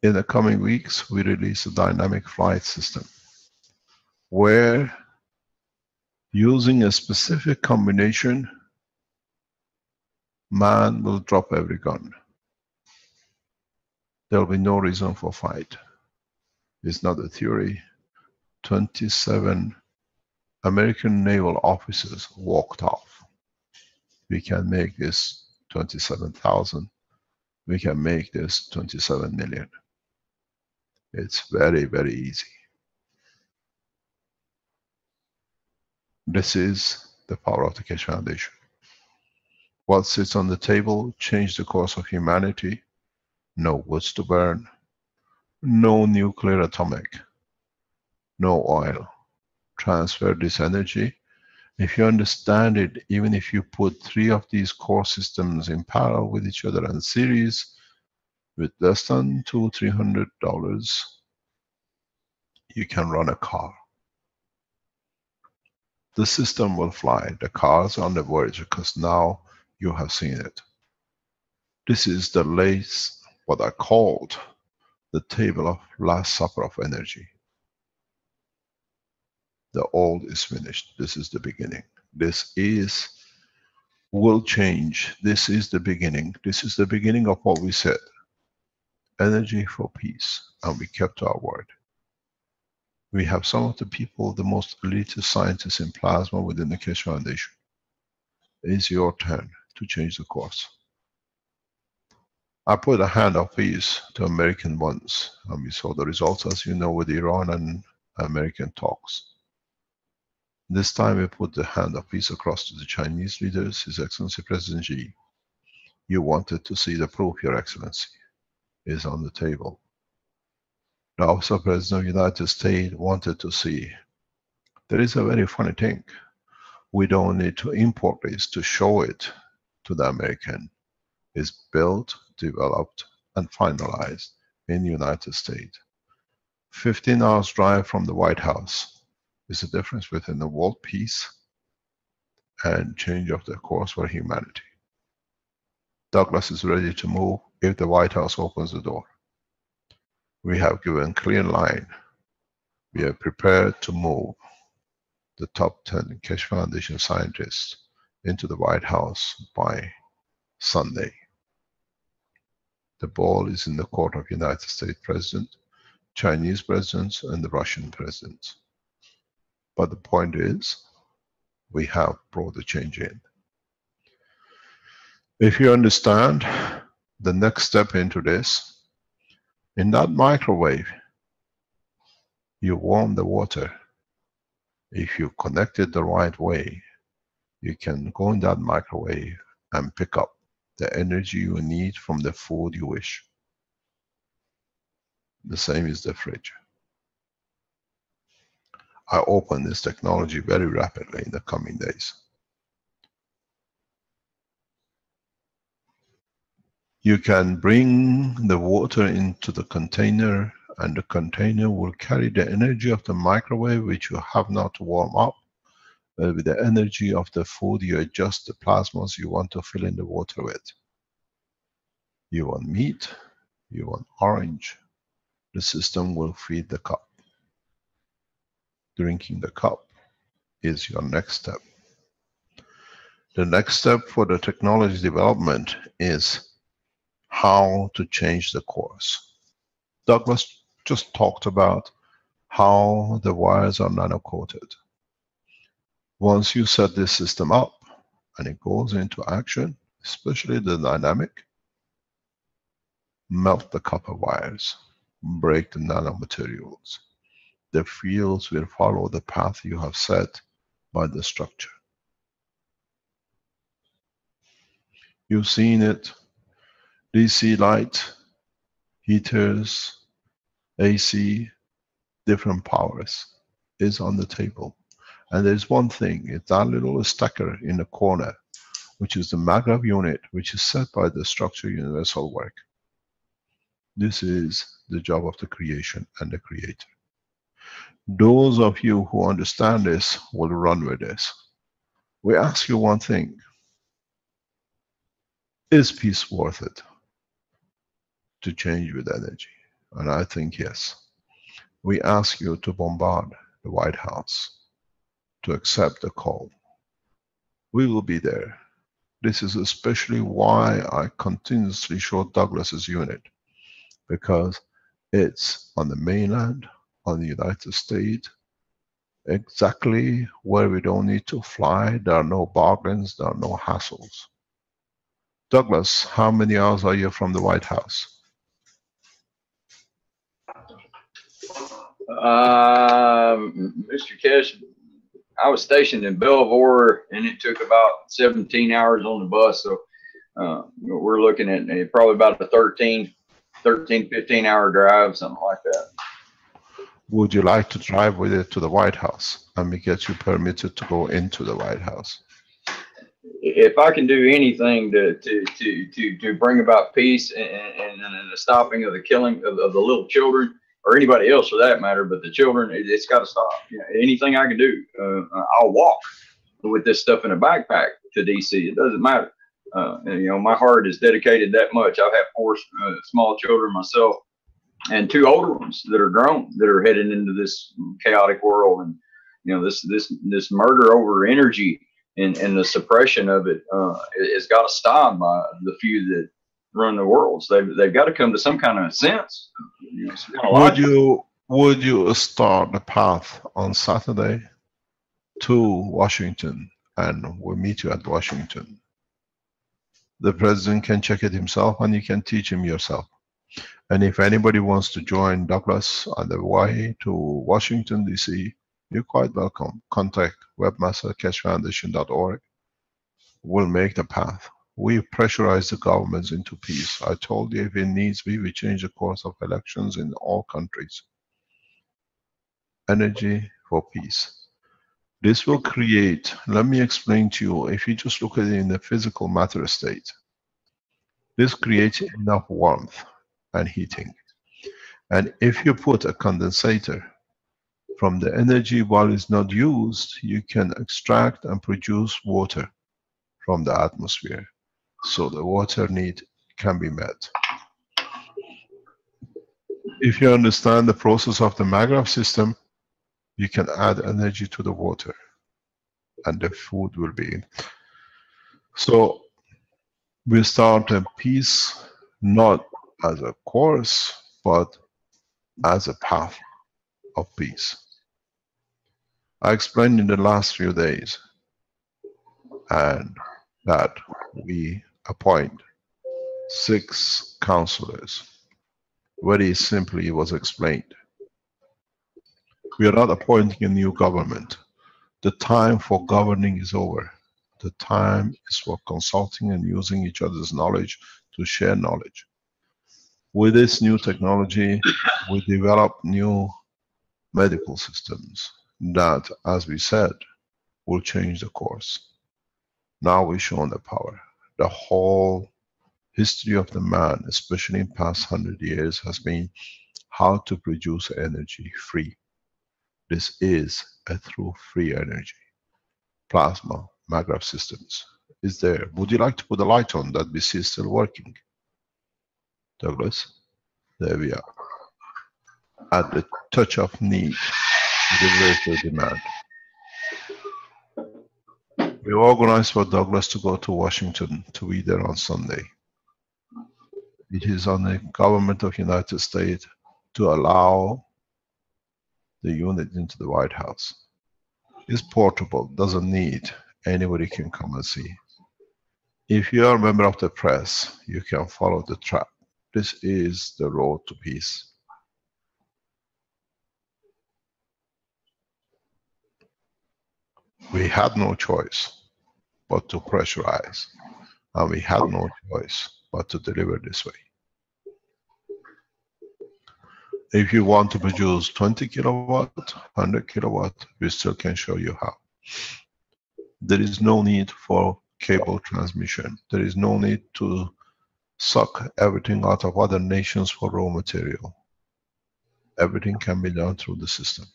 In the coming weeks, we release a dynamic flight system where, using a specific combination, man will drop every gun. There will be no reason for fight. It's not a theory. 27 American naval officers walked off. We can make this 27,000. We can make this 27 million. It's very, very easy. This is the power of the Keshe Foundation. What sits on the table changed the course of humanity. No woods to burn, no nuclear atomic, no oil. Transfer this energy. If you understand it, even if you put 3 of these core systems in parallel with each other in series, with less than $200-300, you can run a car. The system will fly. The cars are on the verge because now you have seen it. This is the latest, what I called the table of last supper of energy. The old is finished. This is the beginning. This will change. This is the beginning. This is the beginning of what we said. Energy for peace. And we kept our word. We have some of the people, the most elite scientists in plasma within the Keshe Foundation. It is your turn to change the course. I put a hand of peace to American ones, and we saw the results, as you know, with Iran and American talks. This time we put the hand of peace across to the Chinese leaders, His Excellency President Xi. You wanted to see the proof, Your Excellency, is on the table. The Office of President of the United States wanted to see. There is a very funny thing. We don't need to import this to show it to the American. It's built, developed, and finalized in the United States. 15 hours drive from the White House is the difference between the world peace and change of the course for humanity. Douglas is ready to move if the White House opens the door. We have given clear line. We are prepared to move the top 10 Keshe Foundation scientists into the White House by Sunday. The ball is in the court of United States President, Chinese presidents, and the Russian presidents. But the point is, we have brought the change in. If you understand the next step into this, in that microwave, You warm the water. If you connect it the right way, you can go in that microwave and pick up the energy you need from the food you wish. The same is the fridge. I open this technology very rapidly in the coming days. You can bring the water into the container, and the container will carry the energy of the microwave, which you have not to warm up. With the energy of the food, you adjust the plasmas you want to fill in the water with. You want meat, you want orange, the system will feed the cup. Drinking the cup is your next step. The next step for the technology development is how to change the course. Douglas just talked about how the wires are nano-coated. Once you set this system up and it goes into action, especially the dynamic, melt the copper wires, break the nanomaterials. The fields will follow the path you have set by the structure. You've seen it. DC light, heaters, AC, different powers is on the table. And there's one thing, it's that little stacker in the corner, which is the MagRav unit, which is set by the Structure Universal Work. This is the job of the creation and the creator. Those of you who understand this will run with this. We ask you one thing. Is peace worth it to change with energy? And I think yes. We ask you to bombard the White House, to accept the call. We will be there. This is especially why I continuously show Douglas's unit, because it's on the mainland, on the United States, exactly where we don't need to fly. There are no bargains, there are no hassles. Douglas, how many hours are you from the White House? Mr. Keshe, I was stationed in Belvoir, and it took about 17 hours on the bus. So we're looking at probably about a 13, 15 hour drive, something like that. Would you like to drive with it to the White House and we get you permitted to go into the White House? If I can do anything to bring about peace and the stopping of the killing of the little children, or anybody else for that matter, but the children, it's got to stop. You know, anything I can do, I'll walk with this stuff in a backpack to DC. It doesn't matter. And, you know, my heart is dedicated that much. I've had 4 small children myself, and 2 older ones that are grown, that are heading into this chaotic world. And, you know, this murder over energy and the suppression of it has got to stop by the few that run the world. So they've got to come to some kind of sense. You know, kind of would you start the path on Saturday to Washington, and we'll meet you at Washington? The president can check it himself, and you can teach him yourself. And if anybody wants to join Douglas on the way to Washington, DC, you're quite welcome. Contact webmasterkeshefoundation.org. We'll make the path. We pressurize the governments into peace. I told you, if it needs be, we change the course of elections in all countries. Energy for peace. This will create, let me explain to you, if you just look at it in the physical matter state, this creates enough warmth and heating. And if you put a condensator from the energy while it's not used, you can extract and produce water from the atmosphere. So the water need can be met. If you understand the process of the MagRav system, you can add energy to the water and the food will be in. So we start a peace not as a course, but as a path of peace. I explained in the last few days, and that we appoint 6 counselors. Very simply, it was explained. We are not appointing a new government. The time for governing is over. The time is for consulting and using each other's knowledge to share knowledge. With this new technology, we develop new medical systems that, as we said, will change the course. Now we've shown the power. The whole history of the man, especially in past 100 years, has been how to produce energy free. This is a true free energy. Plasma, maglev systems is there. Would you like to put a light on that we see still working? Douglas, there we are. At the touch of need, there is the demand. We organized for Douglas to go to Washington to be there on Sunday. It is on the government of the United States to allow the unit into the White House. It's portable, doesn't need, anybody can come and see. If you are a member of the press, you can follow the track. This is the road to peace. We had no choice but to pressurize, and we had no choice but to deliver this way. If you want to produce 20 kilowatt, 100 kilowatt, we still can show you how. There is no need for cable transmission. There is no need to suck everything out of other nations for raw material. Everything can be done through the system.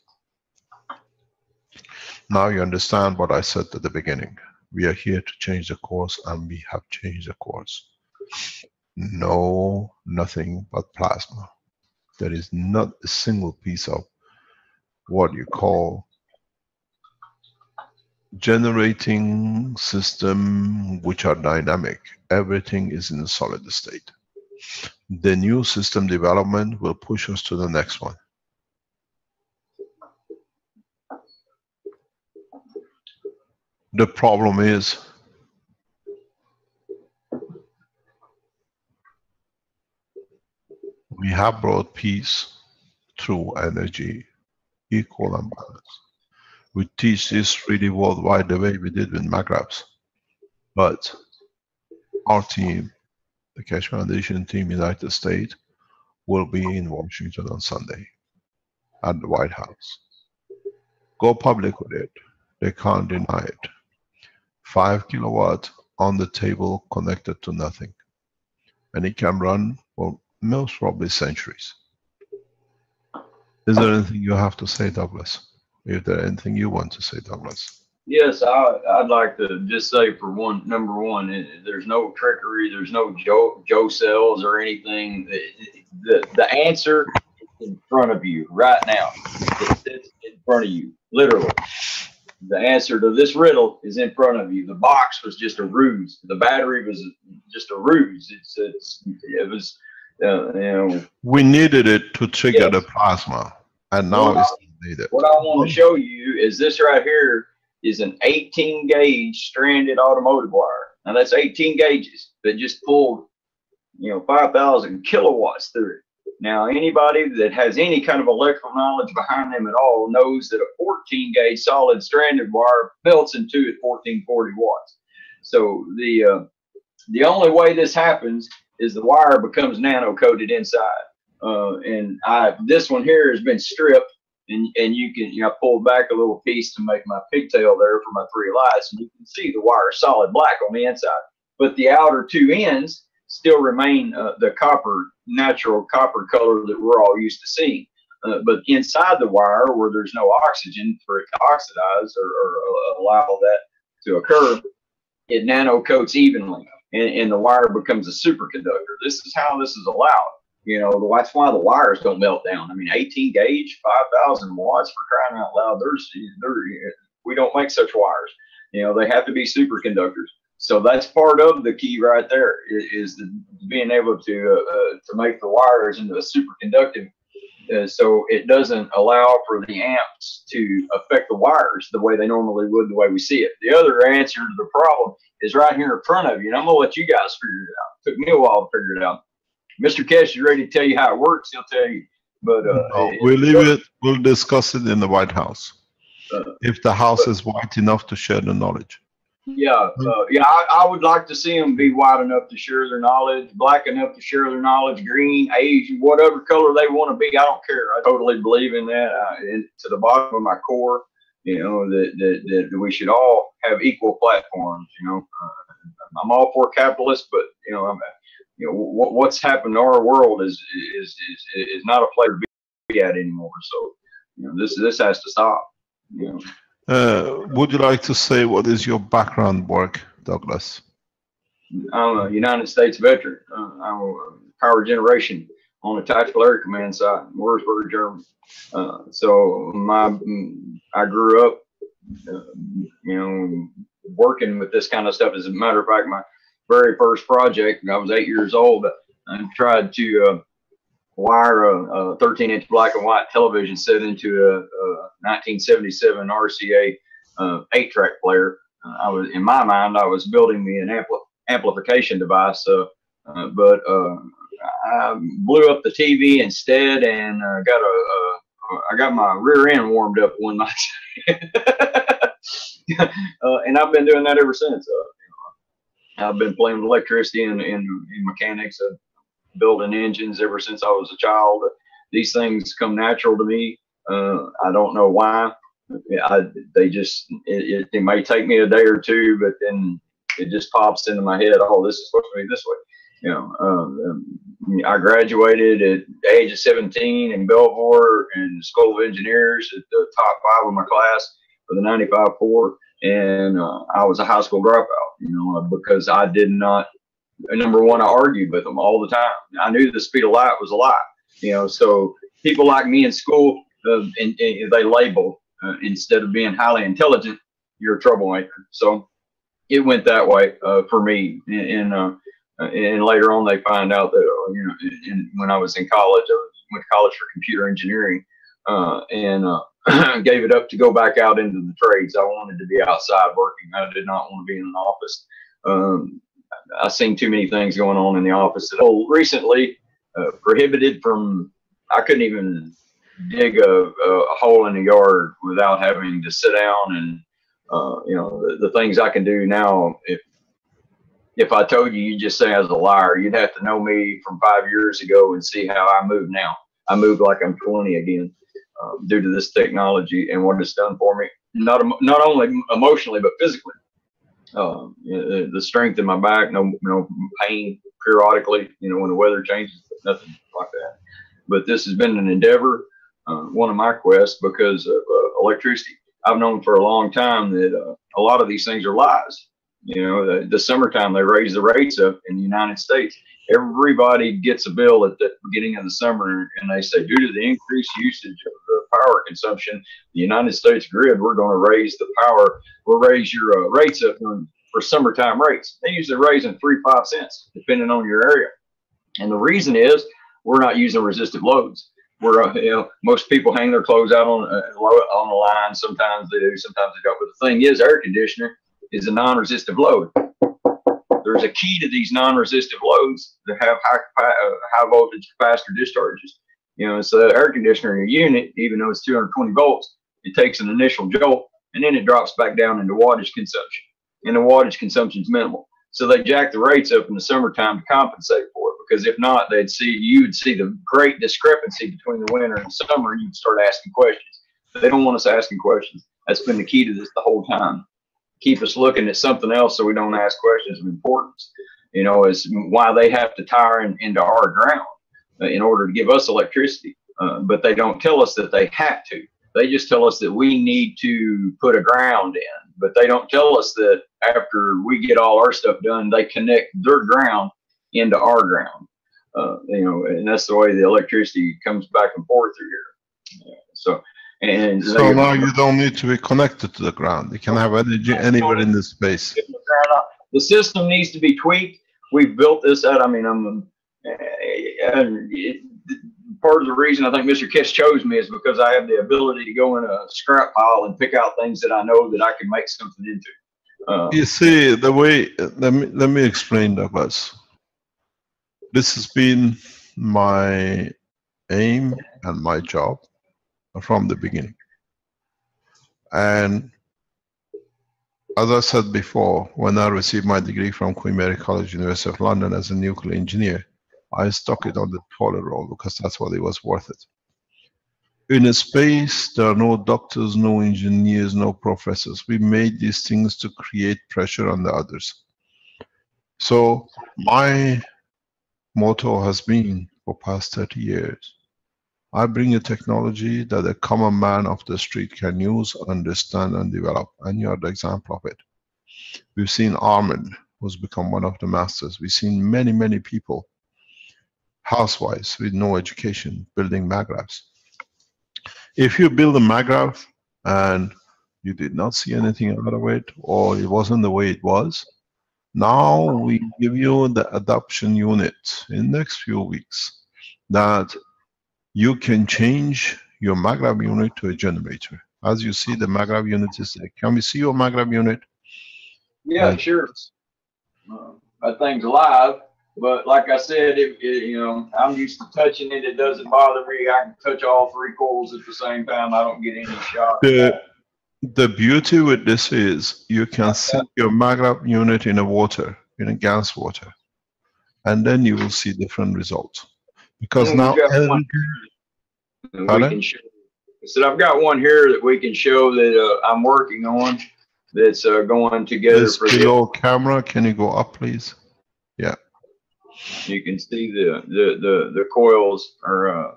Now you understand what I said at the beginning. We are here to change the course, and we have changed the course. No, nothing but plasma. There is not a single piece of what you call generating system which are dynamic. Everything is in a solid state. The new system development will push us to the next one. The problem is we have brought peace through energy, equal and balance. We teach this really worldwide the way we did with maglevs. But our team, the Keshe Foundation team, United States, will be in Washington on Sunday at the White House. Go public with it. They can't deny it. 5 kilowatt on the table, connected to nothing. And it can run for most probably centuries. Is there anything you have to say, Douglas? Is there anything you want to say, Douglas? Yes, I'd like to just say for number one, there's no trickery, there's no Joe cells or anything. The answer is in front of you right now. It's in front of you, literally. The answer to this riddle is in front of you. The box was just a ruse. The battery was just a ruse. It was, you know. We needed it to trigger the plasma, and now it's needed. What I want to show you is this right here is an 18 gauge stranded automotive wire. Now that's 18 gauges that just pulled, 5,000 kilowatts through it. Now, anybody that has any kind of electrical knowledge behind them at all knows that a 14 gauge solid stranded wire melts into at 1440 watts. So the only way this happens is the wire becomes nano coated inside. This one here has been stripped, and you can, I pulled back a little piece to make my pigtail there for my 3 lights, and you can see the wire solid black on the inside. But the outer 2 ends still remain the natural copper color that we're all used to seeing. But inside the wire, where there's no oxygen for it to oxidize or allow that to occur, it nano coats evenly, and the wire becomes a superconductor. This is how this is allowed. That's why the wires don't melt down. I mean, 18 gauge, 5,000 watts, for crying out loud. We don't make such wires. They have to be superconductors. So that's part of the key right there, is being able to make the wires into a superconductive, so it doesn't allow for the amps to affect the wires the way they normally would, the way we see it. The other answer to the problem is right here in front of you, and I'm going to let you guys figure it out. It took me a while to figure it out. Mr. Keshe is ready to tell you how it works. He'll tell you But no, we'll leave it. We'll discuss it in the White House. If the House is white enough to share the knowledge. Yeah, I would like to see them be white enough to share their knowledge, black enough to share their knowledge, green, Asian, whatever color they want to be. I don't care. I totally believe in that. To the bottom of my core, you know, that we should all have equal platforms. You know, I'm all for capitalists, but you know, what's happened to our world is not a place to be at anymore. So, you know, this has to stop. You know. Would you like to say what is your background work, Douglas? I'm a United States veteran. I'm a power generation on the Tactical Air Command site in Würzburg, Germany. So I grew up, you know, working with this kind of stuff. As a matter of fact, my very first project, I was 8 years old. I tried to wire a 13-inch black and white television set into a 1977 RCA 8-track player. In my mind, I was building me an amplification device, but I blew up the TV instead, and I got my rear end warmed up one night, and I've been doing that ever since. I've been playing with electricity and mechanics. Building engines ever since I was a child. These things come natural to me. I don't know why. It may take me a day or two, but then it just pops into my head. Oh, this is supposed to be this way. You know, I graduated at the age of 17 in Belvoir in the School of Engineers at the top 5 of my class for the 95-4, and I was a high school dropout. You know, because I did not. Number one, I argued with them all the time. I knew the speed of light was a lie, you know. So people like me in school, and they label instead of being highly intelligent, you're a troublemaker. So it went that way for me. And later on, they find out that you know, when I was in college, I went to college for computer engineering, and gave it up to go back out into the trades. I wanted to be outside working. I did not want to be in an office. I've seen too many things going on in the office. Recently, prohibited from, I couldn't even dig a hole in the yard without having to sit down and, you know, the things I can do now. If I told you, you'd just say I was a liar. You'd have to know me from 5 years ago and see how I move now. I move like I'm 20 again, due to this technology and what it's done for me. Not only emotionally, but physically. The strength in my back, no pain periodically, you know, when the weather changes, nothing like that. But this has been an endeavor, one of my quests, because of electricity. I've known for a long time that a lot of these things are lies. You know, the summertime, they raise the rates up in the United States. Everybody gets a bill at the beginning of the summer, and they say, due to the increased usage of the power consumption, the United States grid, we're going to raise the power. We'll raise your rates up for summertime rates. They usually raise in 3-5 cents, depending on your area. And the reason is we're not using resistive loads. We're, you know, most people hang their clothes out on the line. Sometimes they do, sometimes they don't. But the thing is, air conditioner is a non-resistive load. There's a key to these non-resistive loads that have high voltage capacitor discharges. You know, so the air conditioner in your unit, even though it's 220 volts, it takes an initial jolt and then it drops back down into wattage consumption. And the wattage consumption is minimal. So they jack the rates up in the summertime to compensate for it, because if not, you would see the great discrepancy between the winter and the summer, and you'd start asking questions. They don't want us asking questions. That's been the key to this the whole time. Keep us looking at something else so we don't ask questions of importance. You know, is why they have to tie into our ground in order to give us electricity. But they don't tell us that they have to. They just tell us that we need to put a ground in. But they don't tell us that after we get all our stuff done, they connect their ground into our ground. You know, and that's the way the electricity comes back and forth through here. So now you don't need to be connected to the ground. You can have energy anywhere in the space. The system needs to be tweaked. We've built this out. I mean, part of the reason I think Mr. Kiss chose me is because I have the ability to go in a scrap pile and pick out things that I know that I can make something into. You see, the way, let me explain, Douglas. This has been my aim and my job from the beginning. And as I said before, when I received my degree from Queen Mary College, University of London as a nuclear engineer, I stuck it on the toilet roll because that's what it was worth it. In a space, there are no doctors, no engineers, no professors. We made these things to create pressure on the others. So my motto has been for past 30 years, I bring a technology that a common man off the street can use, understand, and develop, and you are the example of it. We've seen Armin, who's become one of the masters. We've seen many, many people, housewives with no education, building magravs. If you build a magrav and you did not see anything out of it, or it wasn't the way it was, now we give you the adoption unit in the next few weeks that you can change your magrav unit to a generator. As you see, the magrav unit is there. Can we see your magrav unit? Yeah, sure. That thing's alive, but like I said, you know, I'm used to touching it. It doesn't bother me. I can touch all 3 coils at the same time. I don't get any shock. The beauty with this is you can set your magrav unit in a water, in a gas water, and then you will see different results. Because now we can show. So I've got one here that we can show that I'm working on. That's going together. This for below camera. Can you go up, please? Yeah. You can see the coils are.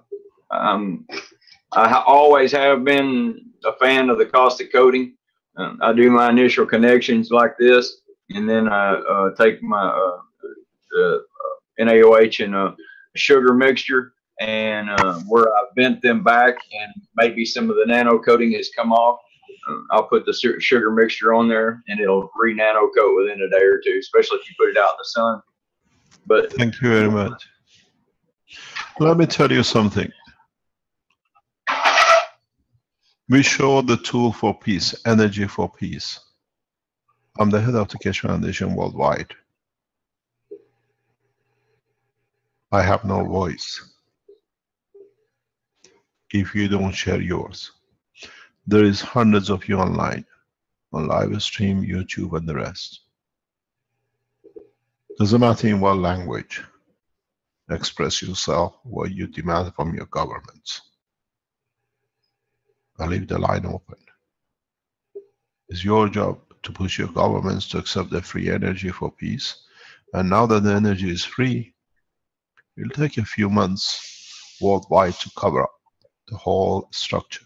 I always have been a fan of the caustic coating. I do my initial connections like this, and then I take my NaOH and a sugar mixture, and where I bent them back and maybe some of the nano coating has come off, I'll put the sugar mixture on there and it'll re-nano coat within a day or two, especially if you put it out in the sun. But thank you very much. Let me tell you something. We show the tool for peace, energy for peace. I'm the head of the Keshe Foundation worldwide. I have no voice if you don't share yours. There is hundreds of you online, on live stream, YouTube, and the rest. Doesn't matter in what language. Express yourself what you demand from your governments. I leave the line open. It's your job to push your governments to accept the free energy for peace. And now that the energy is free, it'll take a few months worldwide to cover up the whole structure.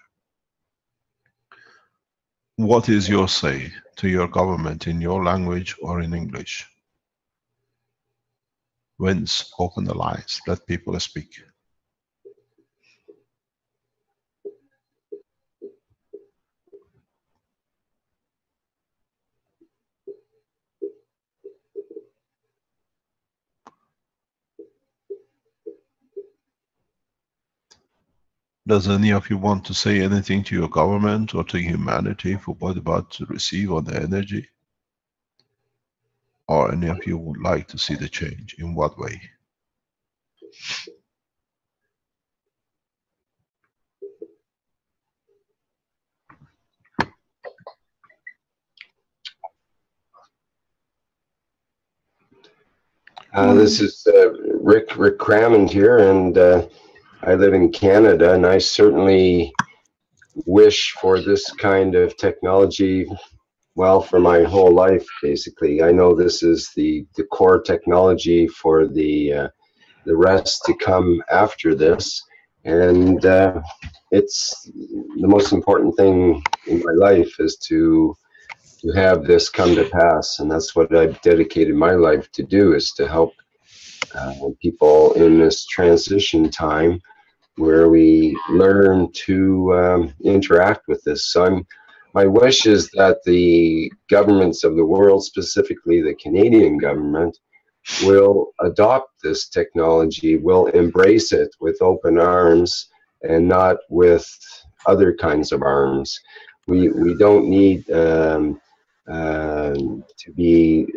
What is your say to your government in your language or in English? Vince, open the lines, let people speak. Does any of you want to say anything to your government or to humanity for what about to receive on the energy? Or any of you would like to see the change? In what way? This is Rick Crammond here, and I live in Canada, and I certainly wish for this kind of technology, well, for my whole life, basically. I know this is the core technology for the rest to come after this, and it's the most important thing in my life is to have this come to pass, and that's what I've dedicated my life to do, is to help people in this transition time where we learn to interact with this. So my wish is that the governments of the world, specifically the Canadian government, will adopt this technology, will embrace it with open arms and not with other kinds of arms. We don't need to be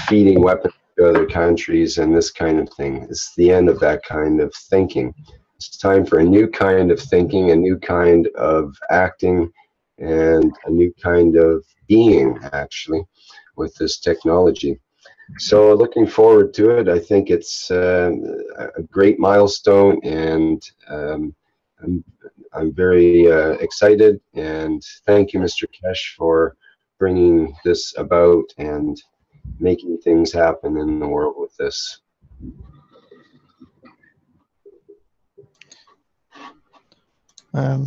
feeding weapons to other countries and this kind of thing. It's the end of that kind of thinking. It's time for a new kind of thinking, a new kind of acting, and a new kind of being, actually, with this technology. So looking forward to it. I think it's a great milestone, and I'm very excited. And thank you, Mr. Keshe, for bringing this about and making things happen in the world with this.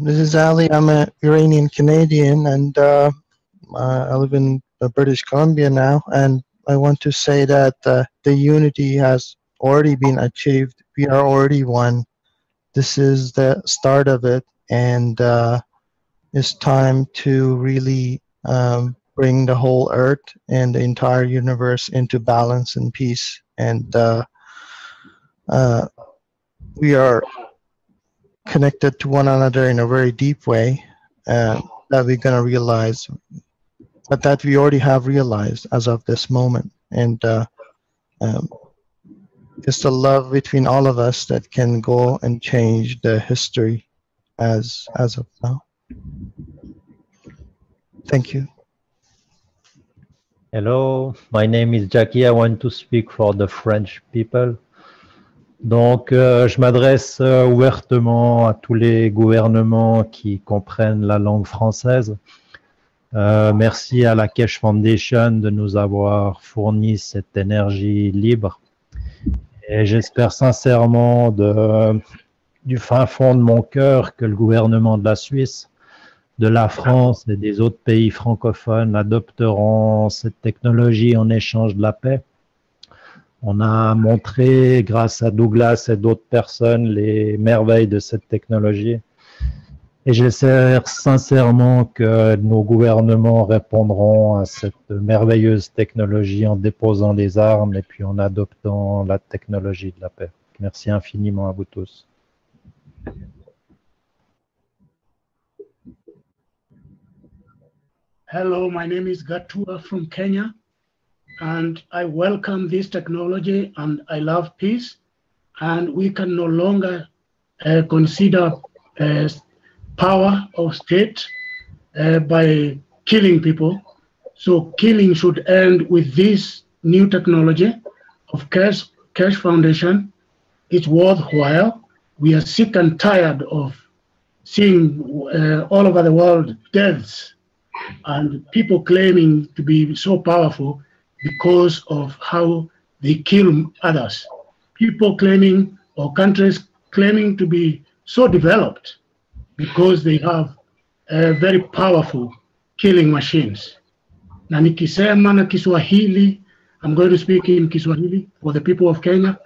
This is Ali. I'm an Iranian Canadian, and I live in British Columbia now. And I want to say that the unity has already been achieved. We are already one. This is the start of it, and it's time to really bring the whole Earth and the entire universe into balance and peace. And we are connected to one another in a very deep way that we're going to realize, but that we already have realized as of this moment. And it's the love between all of us that can go and change the history as of now. Thank you. Hello, my name is Jackie. I want to speak for the French people. Donc, je m'adresse ouvertement à tous les gouvernements qui comprennent la langue française. Merci à la Keshe Foundation de nous avoir fourni cette énergie libre. Et j'espère sincèrement du fin fond de mon cœur que le gouvernement de la Suisse, de la France et des autres pays francophones adopteront cette technologie en échange de la paix. On a montré, grâce à Douglas et d'autres personnes, les merveilles de cette technologie. Et j'espère sincèrement que nos gouvernements répondront à cette merveilleuse technologie en déposant les armes et puis en adoptant la technologie de la paix. Merci infiniment à vous tous. Hello, my name is Gatua from Kenya. And I welcome this technology, and I love peace. And we can no longer consider power of state by killing people. So killing should end with this new technology of Keshe Foundation. It's worthwhile. We are sick and tired of seeing all over the world deaths and people claiming to be so powerful because of how they kill others. People claiming, or countries claiming to be so developed because they have very powerful killing machines. Na nikisema na Kiswahili, I'm going to speak in Kiswahili for the people of Kenya.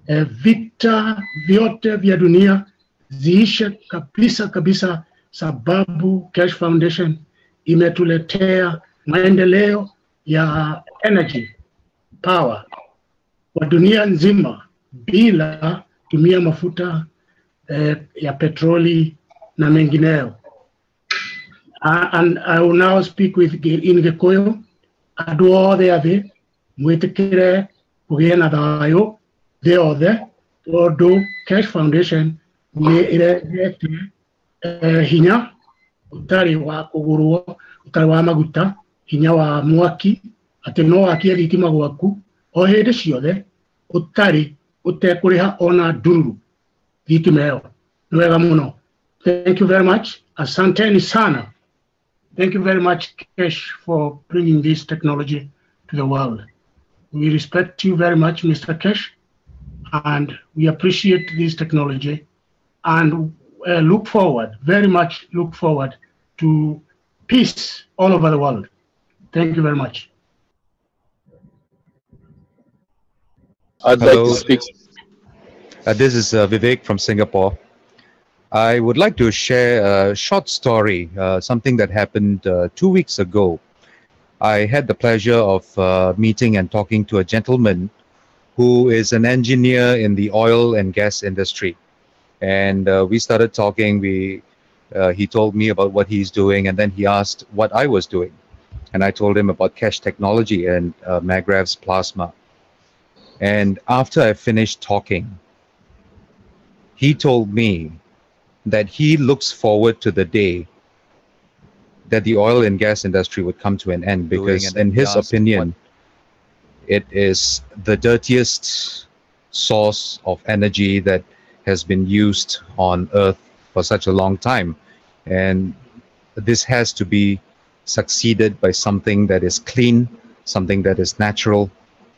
Vita vyote vya dunia ziishe kabisa kabisa, sababu Keshe Foundation imetuletea maendeleo ya energy power kwa dunia nzima bila tumia mafuta ya petroli na mengineyo. And I will now speak in Gikuyu. Andũ othe athĩ mwĩtĩkĩre kũgĩa na thayũ thĩ yothe, tondũ Keshe Foundation nĩ ĩrehete hinya ũtarĩ wa kũgũrwo, ũtarĩ wa maguta, hinya wa mwaki, atĩ no wakie thitima gwaku o hĩndĩ ciothe ũtekũrĩha ona ndururu thitima ĩyo. Nĩ wega mũno. Thank you very much. Asanteni sana. Thank you very much, Keshe, for bringing this technology to the world. We respect you very much, Mr. Keshe, and we appreciate this technology and look forward, very much look forward to peace all over the world. Thank you very much. I'd like to speak. This is Vivek from Singapore. I would like to share a short story, something that happened 2 weeks ago. I had the pleasure of meeting and talking to a gentleman who is an engineer in the oil and gas industry. And we started talking. He told me about what he's doing, and then he asked what I was doing. And I told him about Keshe technology and Magrav's plasma. And after I finished talking, he told me that he looks forward to the day that the oil and gas industry would come to an end, because in his opinion, it is the dirtiest source of energy that has been used on Earth for such a long time. And this has to be succeeded by something that is clean, something that is natural,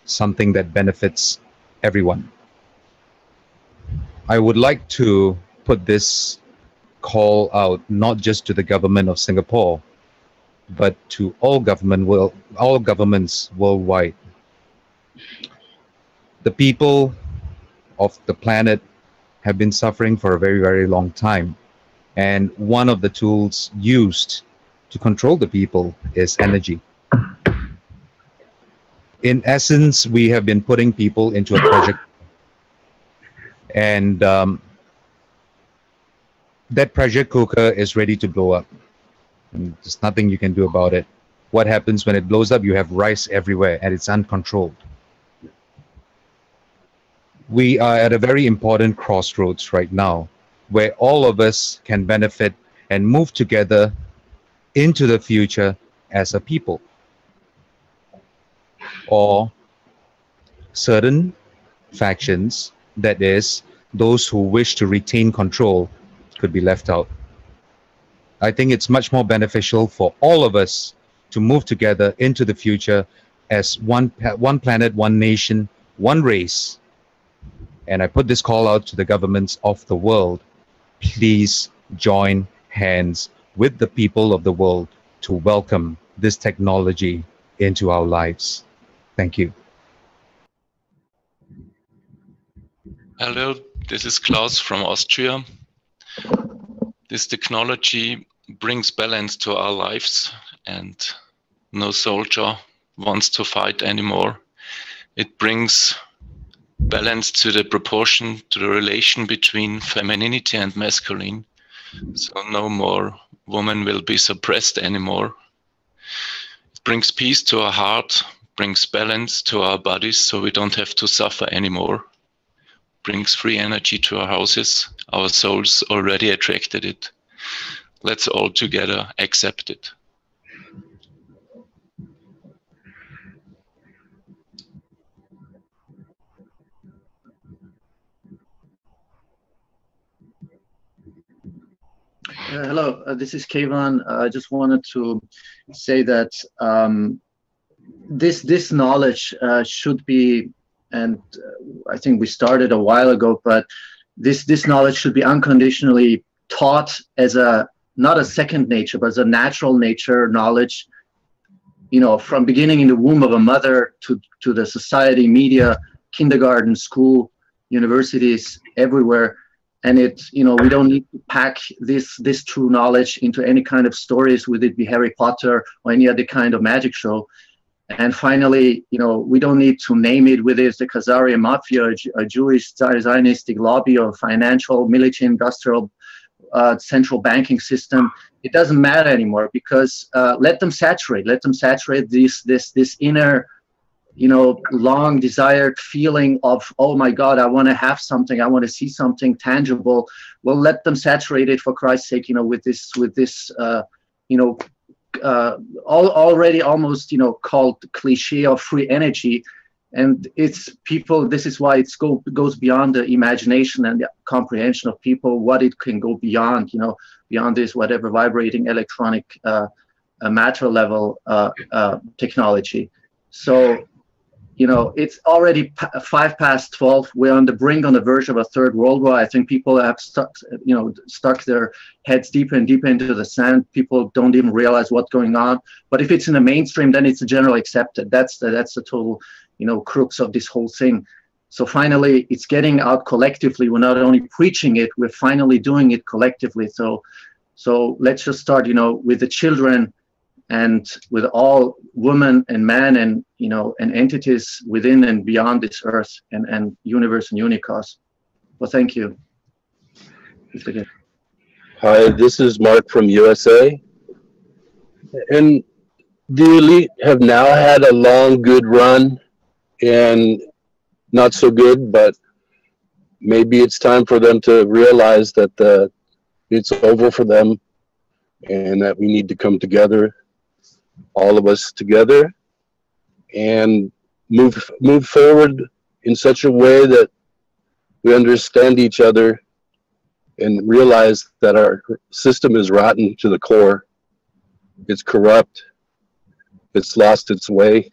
something that benefits everyone. I would like to put this call out not just to the government of Singapore, but to all governments worldwide. The people of the planet have been suffering for a very, very long time. And one of the tools used to control the people is energy. In essence, we have been putting people into a project, and that pressure cooker is ready to blow up. And there's nothing you can do about it. What happens when it blows up? You have rice everywhere, and it's uncontrolled. We are at a very important crossroads right now, where all of us can benefit and move together into the future as a people. Or certain factions, that is, those who wish to retain control, could be left out. I think it's much more beneficial for all of us to move together into the future as one planet, one nation, one race. And I put this call out to the governments of the world. Please join hands with the people of the world to welcome this technology into our lives. Thank you. Hello, this is Klaus from Austria. This technology brings balance to our lives, and no soldier wants to fight anymore. It brings balance to the proportion, to the relation between femininity and masculine. So no more women will be suppressed anymore. It brings peace to our heart, brings balance to our bodies, so we don't have to suffer anymore. Brings free energy to our houses. Our souls already attracted it. Let's all together accept it. Hello, this is Kayvan. I just wanted to say that this knowledge should be, and I think we started a while ago, but this knowledge should be unconditionally taught as not a second nature, but as a natural nature knowledge, you know, from beginning in the womb of a mother to the society, media, kindergarten, school, universities, everywhere. And you know, we don't need to pack this true knowledge into any kind of stories, whether it be Harry Potter or any other kind of magic show. And finally, you know, we don't need to name it, whether it's the Khazarian Mafia, a Jewish Zionistic lobby, or financial, military, industrial, central banking system. It doesn't matter anymore, because let them saturate this inner, you know, long desired feeling of, oh my God, I want to have something, I want to see something tangible. Well, let them saturate it, for Christ's sake, you know, with this, you know, already almost, you know, called cliche of free energy. And it's people, this is why it goes beyond the imagination and the comprehension of people, what it can go beyond, you know, beyond this, whatever vibrating electronic matter level technology. So, you know, it's already 12:05. We're on the verge of a third world war. I think people have stuck their heads deeper and deeper into the sand. People don't even realize what's going on. But if it's in the mainstream, then it's generally accepted. That's the total, you know, crux of this whole thing. So finally, it's getting out collectively. We're not only preaching it, we're finally doing it collectively. So let's just start, you know, with the children, and with all women and men, and, you know, and entities within and beyond this earth and universe and unicos. Well, thank you. Hi, this is Mark from USA. And the elite have now had a long, good run, and not so good, but maybe it's time for them to realize that it's over for them, and that we need to come together, all of us together, and move forward in such a way that we understand each other and realize that our system is rotten to the core. It's corrupt. It's lost its way.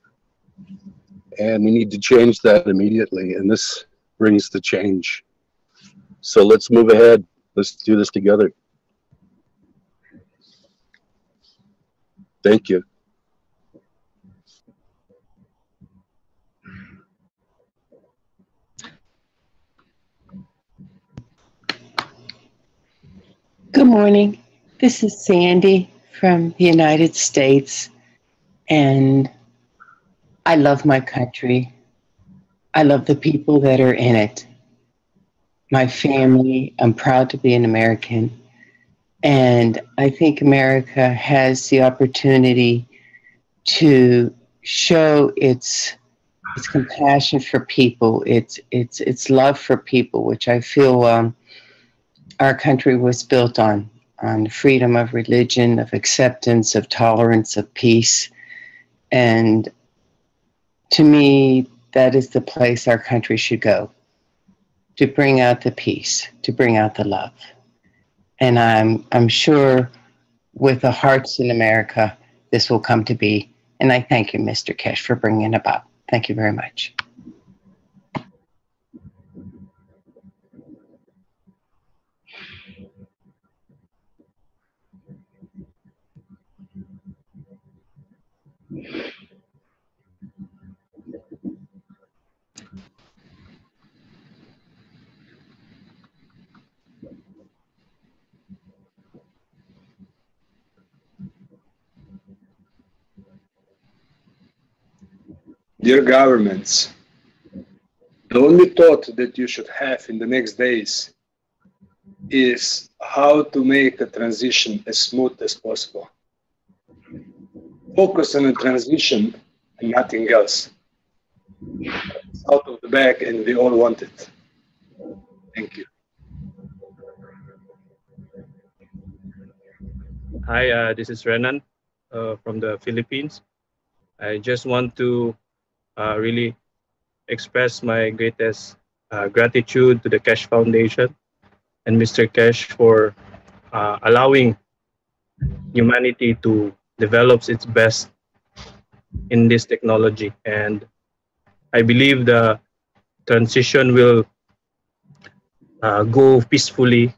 And we need to change that immediately. And this brings the change. So let's move ahead. Let's do this together. Thank you. Good morning. This is Sandy from the United States, and I love my country. I love the people that are in it. My family, I'm proud to be an American, and I think America has the opportunity to show its compassion for people, its love for people, which I feel our country was built on freedom of religion, of acceptance, of tolerance, of peace. And to me, that is the place our country should go, to bring out the peace, to bring out the love. And I'm sure with the hearts in America, this will come to be. And I thank you, Mr. Keshe, for bringing it about. Thank you very much. Dear governments, the only thought that you should have in the next days is how to make a transition as smooth as possible. Focus on the transition and nothing else. It's out of the bag and we all want it. Thank you. Hi, this is Renan from the Philippines. I just want to really express my greatest gratitude to the Keshe Foundation and Mr. Keshe for allowing humanity to develop its best in this technology. And I believe the transition will go peacefully,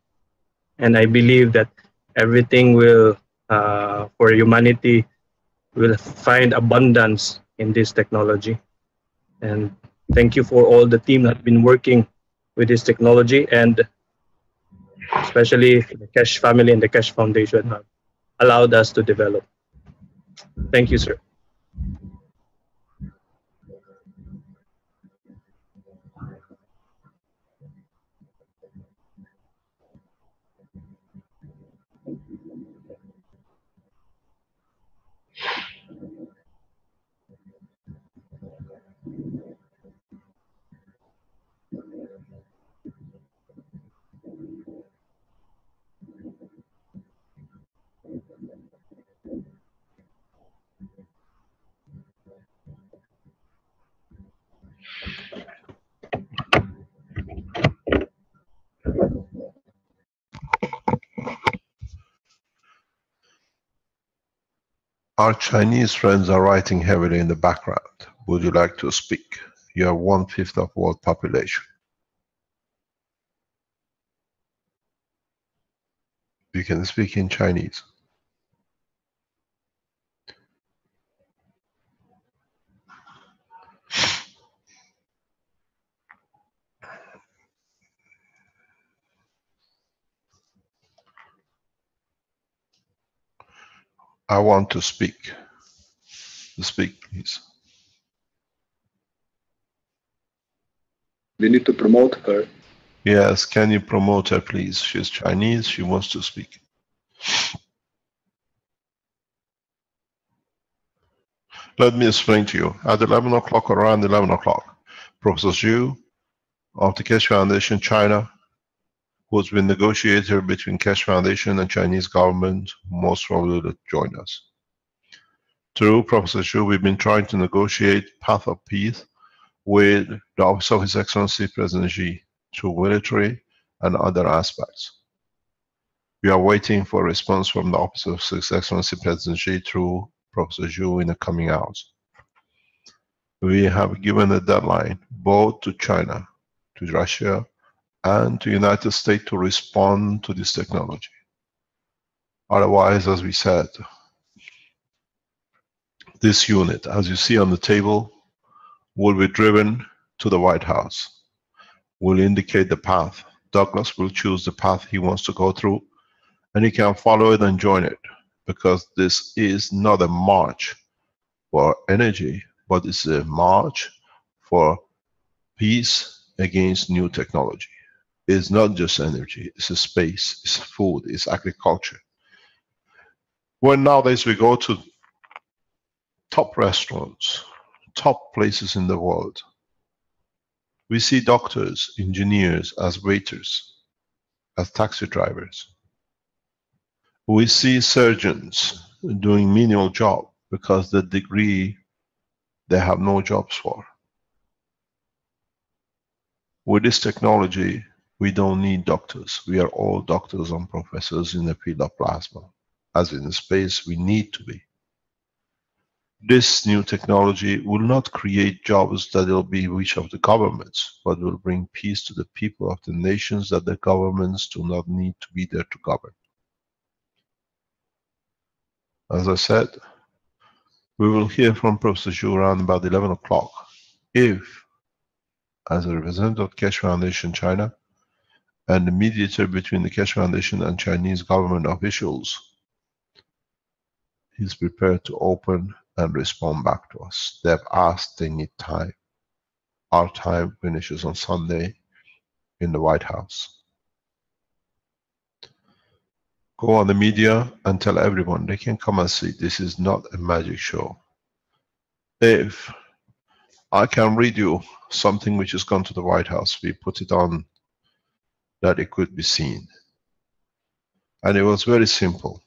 and I believe that everything will, for humanity, will find abundance in this technology. And thank you for all the team that have been working with this technology, and especially the Keshe family and the Keshe Foundation have allowed us to develop. Thank you, sir. Our Chinese friends are writing heavily in the background. Would you like to speak? You have 1/5 of world population. You can speak in Chinese. I want to speak. Speak, please. We need to promote her. Yes, can you promote her, please? She's Chinese, she wants to speak. Let me explain to you. At 11 o'clock, around 11 o'clock, Professor Zhu of the Keshe Foundation China, who's been negotiator between Keshe Foundation and Chinese government, most probably will join us. Through Professor Xu, we've been trying to negotiate path of peace with the Office of His Excellency President Xi through military and other aspects. We are waiting for a response from the Office of His Excellency President Xi through Professor Xu in the coming hours. We have given a deadline both to China, to Russia, and to the United States to respond to this technology. Otherwise, as we said, this unit, as you see on the table, will be driven to the White House, will indicate the path. Douglas will choose the path he wants to go through, and he can follow it and join it, because this is not a march for energy, but it's a march for peace against new technology. It's not just energy, it's a space, it's food, it's agriculture. When nowadays we go to top restaurants, top places in the world, we see doctors, engineers as waiters, as taxi drivers. We see surgeons doing menial job because the degree they have no jobs for. With this technology, we don't need doctors. We are all doctors and professors in the field of plasma. As in space, we need to be. This new technology will not create jobs that will be wish of the governments, but will bring peace to the people of the nations that the governments do not need to be there to govern. As I said, we will hear from Professor Xu around about 11 o'clock. If, as a representative of Keshe Foundation China, and the mediator between the Keshe Foundation and Chinese government officials, he's prepared to open and respond back to us. They've asked, they need time. Our time finishes on Sunday in the White House. Go on the media and tell everyone they can come and see. This is not a magic show. If I can read you something which has gone to the White House, we put it on that it could be seen. And it was very simple.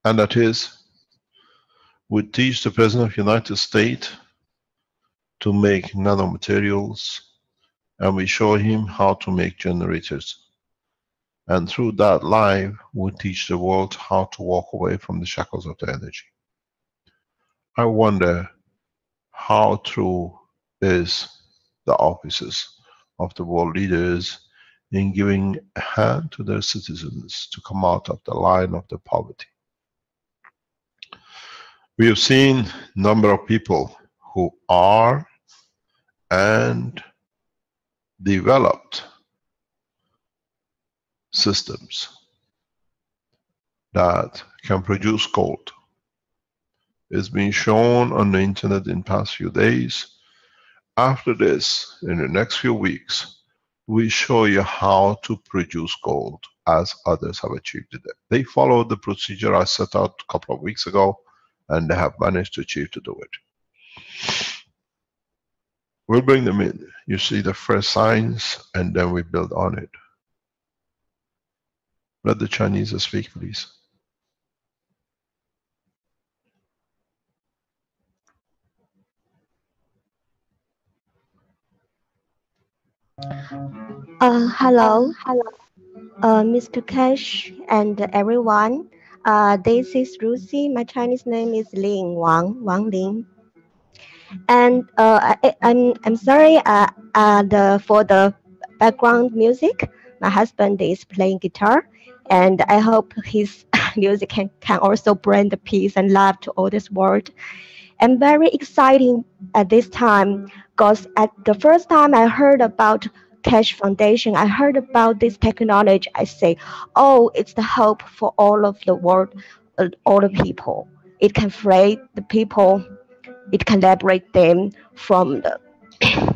And that is, we teach the President of the United States to make nanomaterials, and we show him how to make generators. And through that live, we teach the world how to walk away from the shackles of the energy. I wonder how true is the offices of the world leaders in giving a hand to their citizens to come out of the line of the poverty. We have seen a number of people who are and developed systems that can produce gold. It's been shown on the internet in the past few days. After this, in the next few weeks, we show you how to produce gold as others have achieved it. They followed the procedure I set out a couple of weeks ago, and they have managed to achieve to do it. We'll bring them in. You see the first signs, and then we build on it. Let the Chinese speak, please. Hello, Mr. Keshe and everyone. This is Lucy. My Chinese name is Ling Wang Ling. And I'm sorry for the background music. My husband is playing guitar, and I hope his music can also bring the peace and love to all this world. I'm very exciting at this time because at the first time I heard about Keshe Foundation, I heard about this technology. I say, oh, it's the hope for all of the world, all the people. It can free the people. It can liberate them from the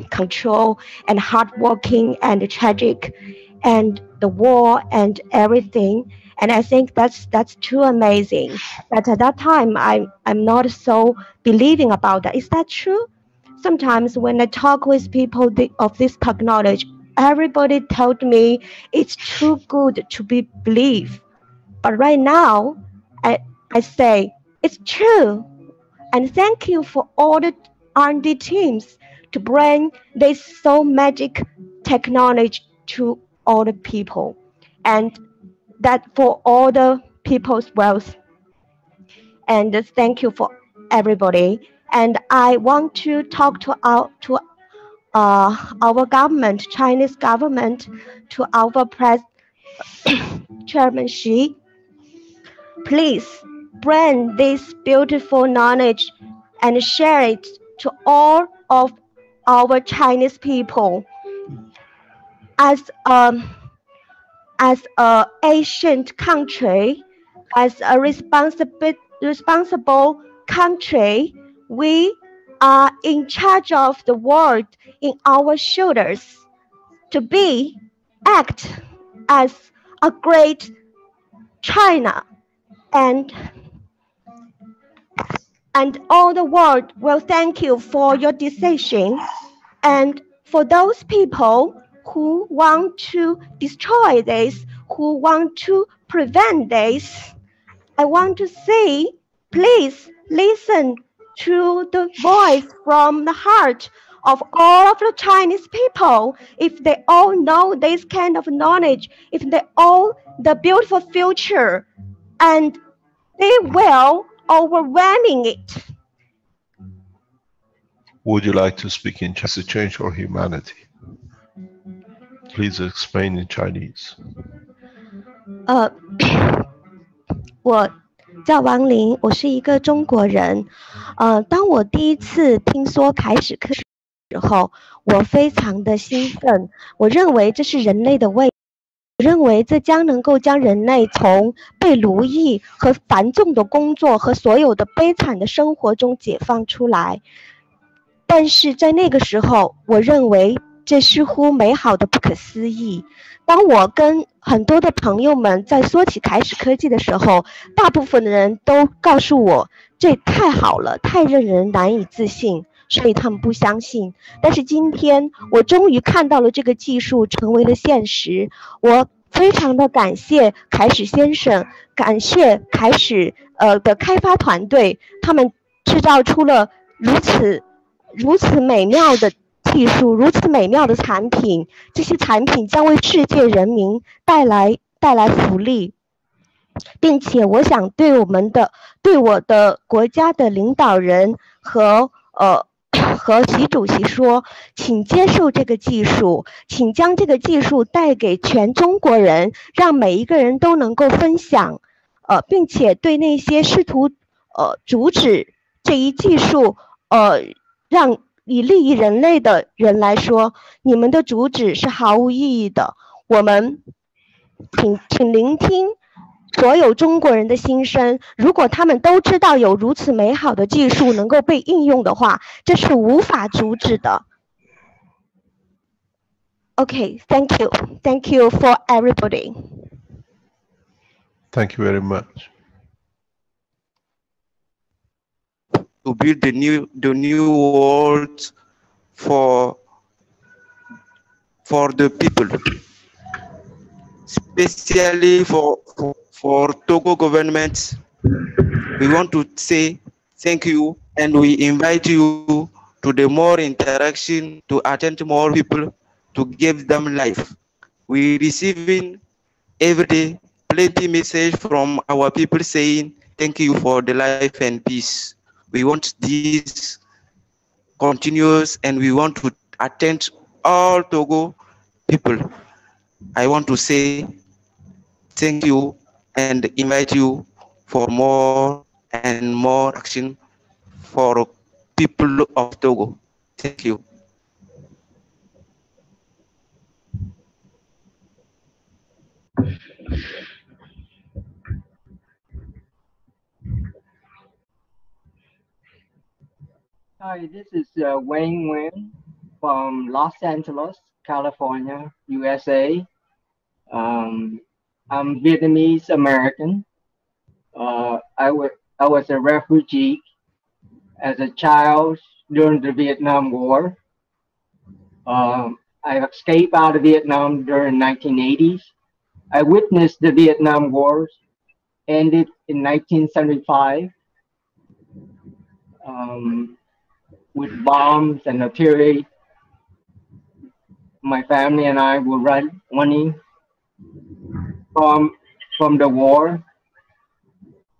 control and hardworking and tragic and the war and everything. And I think that's too amazing. But at that time, I'm not so believing about that. Is that true? sometimes when I talk with people of this technology, everybody told me it's too good to be believed. But right now, I say it's true. And thank you for all the R&D teams to bring this so magic technology to all the people, and that for all the people's wealth. And thank you for everybody. And I want to talk to our government, Chinese government, to our Chairman Xi. Please bring this beautiful knowledge and share it to all of our Chinese people. As an Asian country, as a responsible country, we are in charge of the world in our shoulders to act as a great China, and all the world will thank you for your decision. And for those people who want to destroy this, who want to prevent this, I want to say, please listen to the voice from the heart of all of the Chinese people. If they all know this kind of knowledge, if they all the beautiful future, and they will overwhelming it. Would you like to speak in Chinese to change for humanity? Please explain in Chinese. 我叫王林，我是一个中国人。当我第一次听说开始课的时候，我非常的兴奋。我认为这是人类的未来，我认为这将能够将人类从被奴役和繁重的工作和所有的悲惨的生活中解放出来。但是在那个时候，我认为这似乎美好的不可思议。当我跟很多的朋友们在说起开始科技的时候，大部分的人都告诉我，这太好了，太令人难以置信，所以他们不相信。但是今天，我终于看到了这个技术成为了现实。我非常的感谢凯始先生，感谢凯始的开发团队，他们制造出了如此美妙的技术，如此美妙的产品，这些产品将为世界人民带来福利，并且我想对我的国家的领导人和习主席说，请接受这个技术，请将这个技术带给全中国人，让每一个人都能够分享，并且对那些试图阻止这一技术让以利益人类的人来说，你们的阻止是毫无意义的。我们请聆听所有中国人的心声。如果他们都知道有如此美好的技术能够被应用的话，这是无法阻止的。Okay, thank you for everybody. Thank you very much. To build the new world for the people, especially for Togo government. We want to say thank you, and we invite you to the more interaction, to attend more people, to give them life. We receiving every day plenty message from our people saying thank you for the life and peace. We want this continuous, and we want to attend all Togo people. I want to say thank you and invite you for more and more action for people of Togo. Thank you. Hi, this is Wayne Nguyen from Los Angeles, California, USA. I'm Vietnamese American. I was a refugee as a child during the Vietnam War. I escaped out of Vietnam during 1980s. I witnessed the Vietnam War ended in 1975 with bombs and artillery. My family and I were running from the war,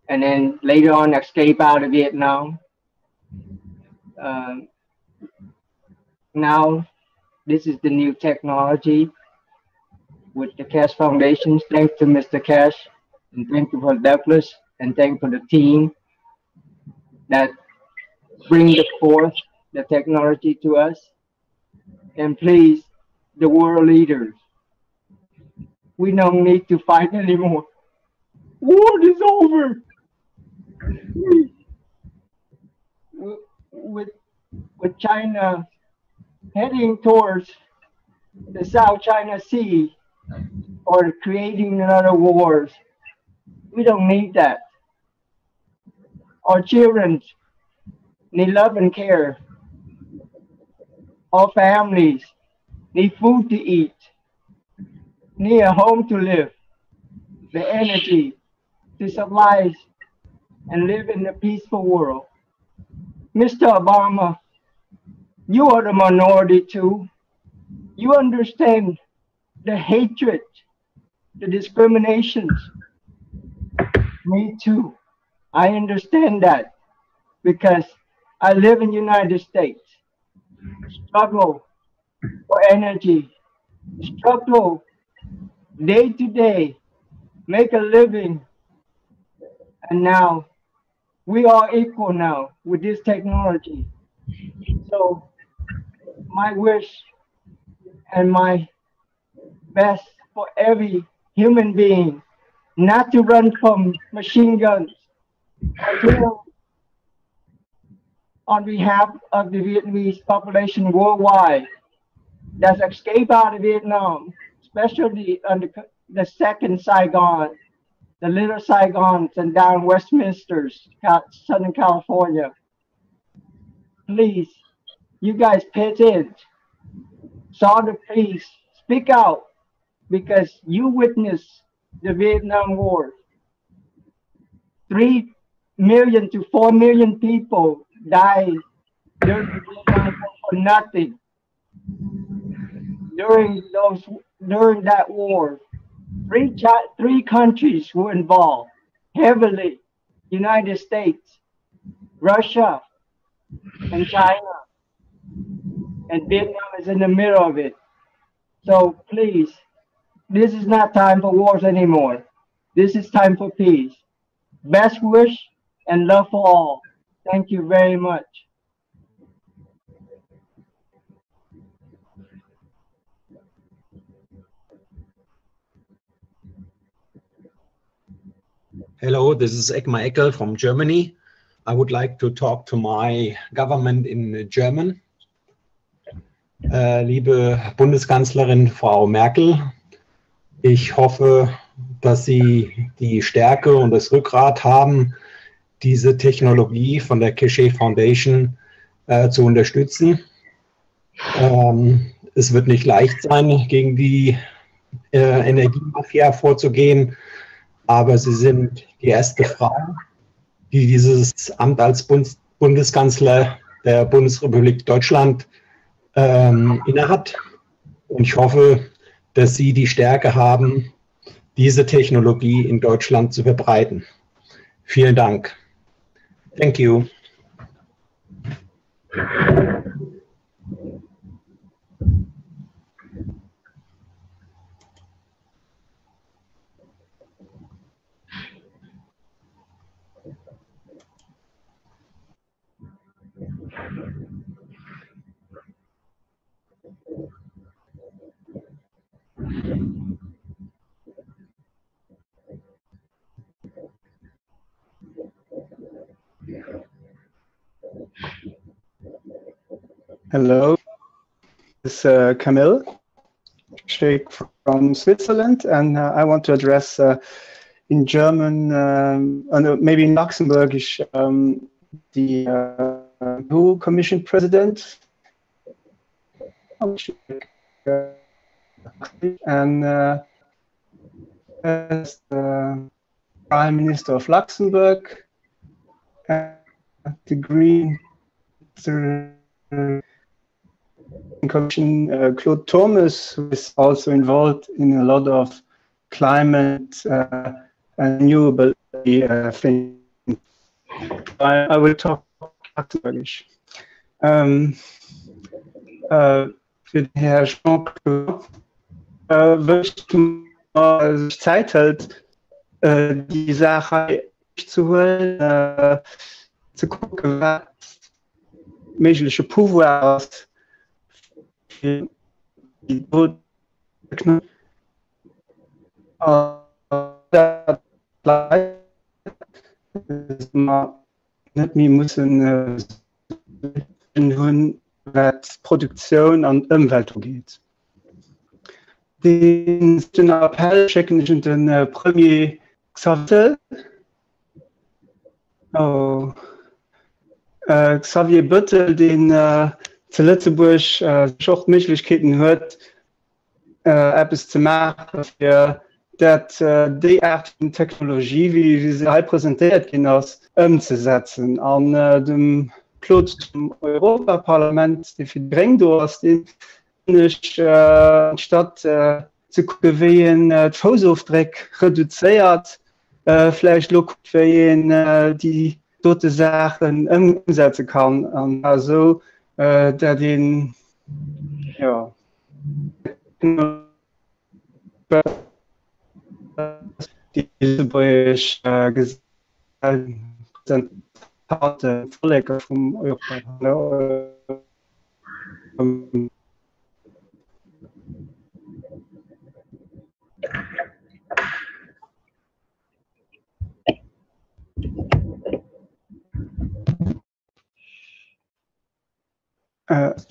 and then later on escape out of Vietnam. Now this is the new technology with the Keshe Foundation. Thanks to Mr. Keshe, and thank you for Douglas, and thank you for the team that bring forth the technology to us. And please, the world leaders, we don't need to fight anymore. War is over. With China heading towards the South China Sea or creating another wars, we don't need that. Our children need love and care. Our families need food to eat, need a home to live, the energy to supply and live in a peaceful world. Mr. Obama, you are the minority too. You understand the hatred, the discriminations. Me too. I understand that because I live in the United States. Struggle for energy, struggle day to day, make a living. And now we are equal now with this technology. So my wish and my best for every human being not to run from machine guns. On behalf of the Vietnamese population worldwide that's escaped out of Vietnam, especially under the second Saigon, the little Saigons and down Westminster, Southern California. Please, you guys pay attention. Saw the police, speak out, because you witnessed the Vietnam War. 3 million to 4 million people died during the Vietnam War for nothing. During that war, three countries were involved heavily: United States, Russia, and China. And Vietnam is in the middle of it. So please, this is not time for wars anymore. This is time for peace. Best wish and love for all. Thank you very much. Hello, this is Egmar Eckel from Germany. I would like to talk to my government in German. Liebe Bundeskanzlerin Frau Merkel, ich hoffe, dass Sie die Stärke und das Rückgrat haben, diese Technologie von der Keshe Foundation zu unterstützen. Es wird nicht leicht sein, gegen die Energiemafia vorzugehen, aber Sie sind die erste Frau, die dieses Amt als Bundeskanzler der Bundesrepublik Deutschland innehat. Und ich hoffe, dass Sie die Stärke haben, diese Technologie in Deutschland zu verbreiten. Vielen Dank. Thank you. Hello, this is Camille Schick from Switzerland, and I want to address in German, maybe in Luxembourgish, the WHO Commission President, and as the Prime Minister of Luxembourg, and the Green Commission, Claude Thomas, who is also involved in a lot of climate and renewable things. I will talk Luxembourgisch. Für den Herrn Jean-Claude würde ich mal Zeit halt, die Sache zu holen, zu gucken, was mögliche Pouvoir für die Boden nicht mehr müssen was Produktion an Umwelt geht. Den Appell schicken ich den Premier Xavier. Xavier Büttel, den zu Lützeburg schon Möglichkeiten hat, etwas zu machen, für die Art von Technologie, wie sie halt präsentiert werden, umzusetzen. An dem Plot zum Europaparlament, die verdrängt aus den nicht statt zu gewählen, die Hausauftrag reduziert, vielleicht für die dort Sachen umsetzen kann. Und also, der den, ja, die Vorleger vom Europaparlament.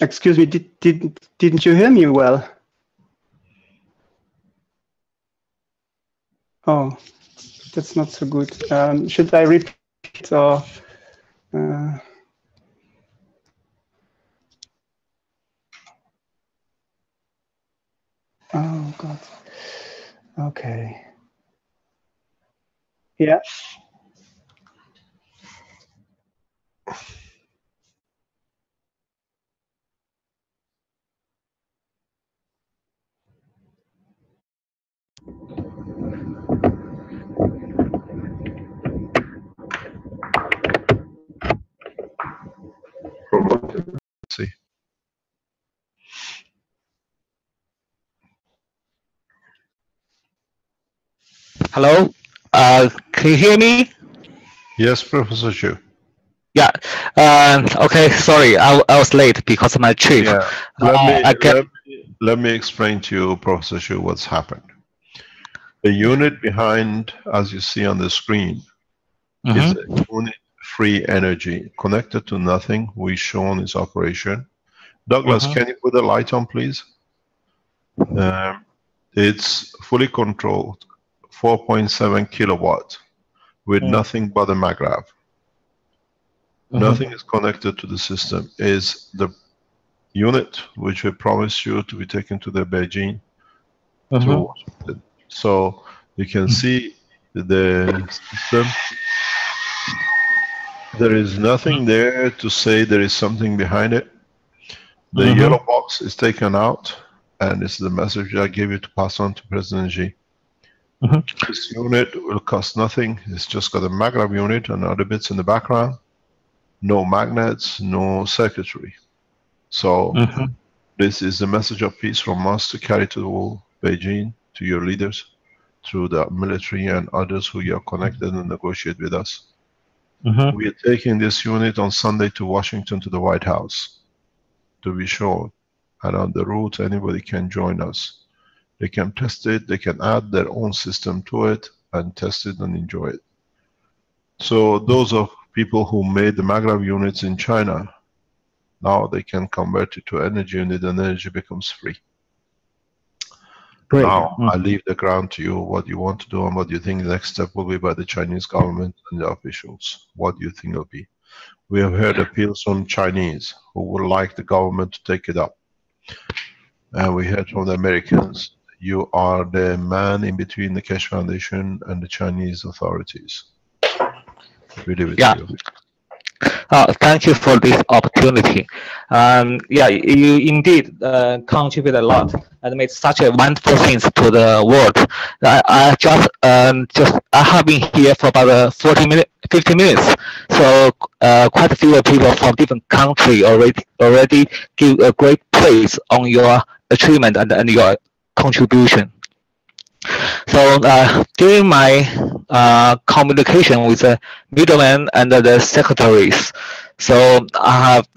Excuse me, didn't you hear me well? Oh, that's not so good. Should I repeat or? Oh God. Okay. Yeah. See. Hello, can you hear me? Yes, Professor Xu. Yeah. Okay. Sorry, I was late because of my trip. Yeah. Let me explain to you, Professor Xu, what's happened. The unit behind, as you see on the screen, is a unit free energy connected to nothing. We shown its operation. Douglas, can you put the light on, please? It's fully controlled, 4.7 kilowatt, with nothing but a maglev. Nothing is connected to the system. Is the unit which we promised you to be taken to the Beijing to Washington. So you can see the system. There is nothing there to say there is something behind it. The yellow box is taken out, and this is the message I gave you to pass on to President Xi. This unit will cost nothing. It's just got a maglev unit and other bits in the background. No magnets, no circuitry. So this is the message of peace from us to carry to Beijing, to your leaders, through the military and others who are connected and negotiate with us. We are taking this unit on Sunday to Washington, to the White House, to be sure. And on the route, anybody can join us. They can test it, they can add their own system to it and test it and enjoy it. So those of people who made the maglev units in China, now they can convert it to energy unit and energy becomes free. Great. Now I leave the ground to you, what you want to do and what you think the next step will be by the Chinese government and the officials. What do you think will be? We have heard appeals from Chinese who would like the government to take it up. And we heard from the Americans, you are the man in between the Keshe Foundation and the Chinese authorities. We leave it to you. Thank you for this opportunity. Yeah, you indeed contribute a lot and made such a wonderful things to the world. I have been here for about 50 minutes. So quite a few people from different countries already give a great praise on your achievement and your contribution. So during my communication with the middlemen and the secretaries, so I have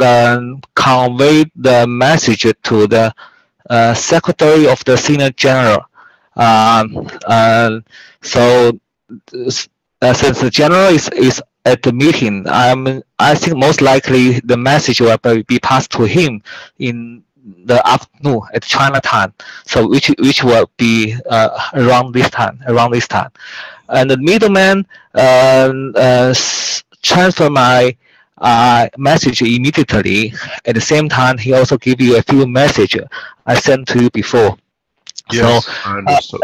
conveyed the message to the Secretary of the Senior General. So since the General is at the meeting, I think most likely the message will be passed to him in the afternoon at China time, so which will be around this time. And the middleman transfer my message immediately. At the same time, he also give you a few messages I sent to you before. Yes, so, I understood.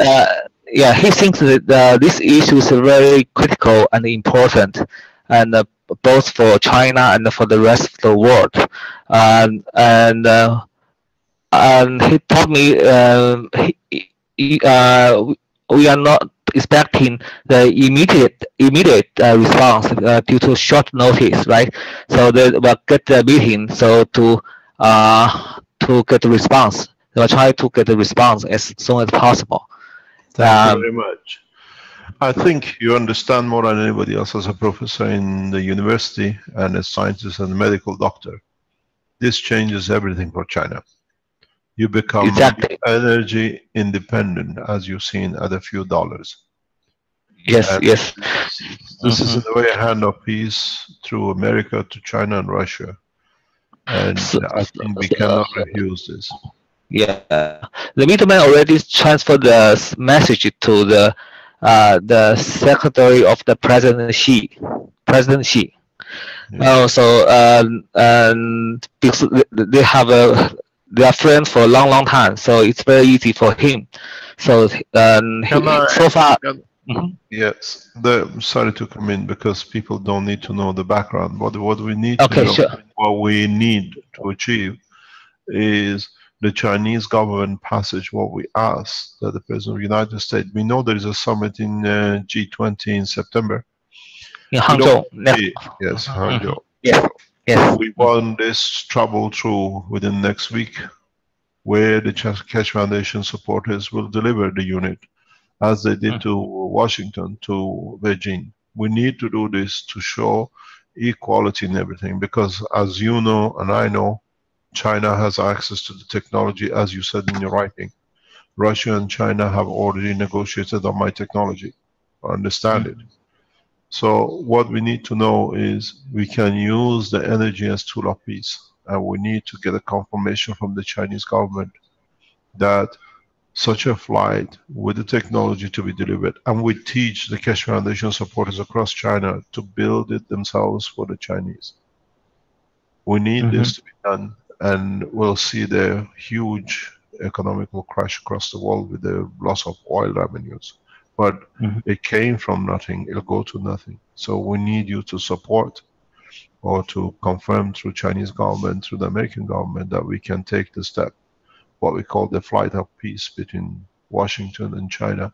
Yeah, he thinks that this issue is very critical and important, and both for China and for the rest of the world. And he told me we are not expecting the immediate response due to short notice, right? So they will get the meeting. So to get the response, they will try to get the response as soon as possible. Thank you very much. I think you understand more than anybody else as a professor in the university and a scientist and a medical doctor. This changes everything for China. You become energy independent, as you've seen, at a few dollars. Yes, and yes. This is in a way a hand of peace through America to China and Russia. And I think we cannot refuse this. Yeah, the middleman already transferred the message to the secretary of the President Xi. So because they are friends for a long time, so it's very easy for him. So so far. Yes, sorry to come in because people don't need to know the background. What we need to know, what we need to achieve is the Chinese government passage what we asked that the President of the United States. We know there is a summit in G20 in September. In Hangzhou. Yes, Hangzhou. Yes. We want this trouble through within next week, where the Keshe Foundation supporters will deliver the unit, as they did to Washington, to Beijing. We need to do this to show equality in everything, because as you know and I know, China has access to the technology, as you said in your writing. Russia and China have already negotiated on my technology. I understand it. So what we need to know is we can use the energy as tool of peace, and we need to get a confirmation from the Chinese government that such a flight with the technology to be delivered, and we teach the Keshe Foundation supporters across China to build it themselves for the Chinese. We need this to be done, and we'll see the huge economical crash across the world with the loss of oil revenues. But it came from nothing, it'll go to nothing. So we need you to support or to confirm through Chinese government, through the American government, that we can take the step, what we call the flight of peace between Washington and China,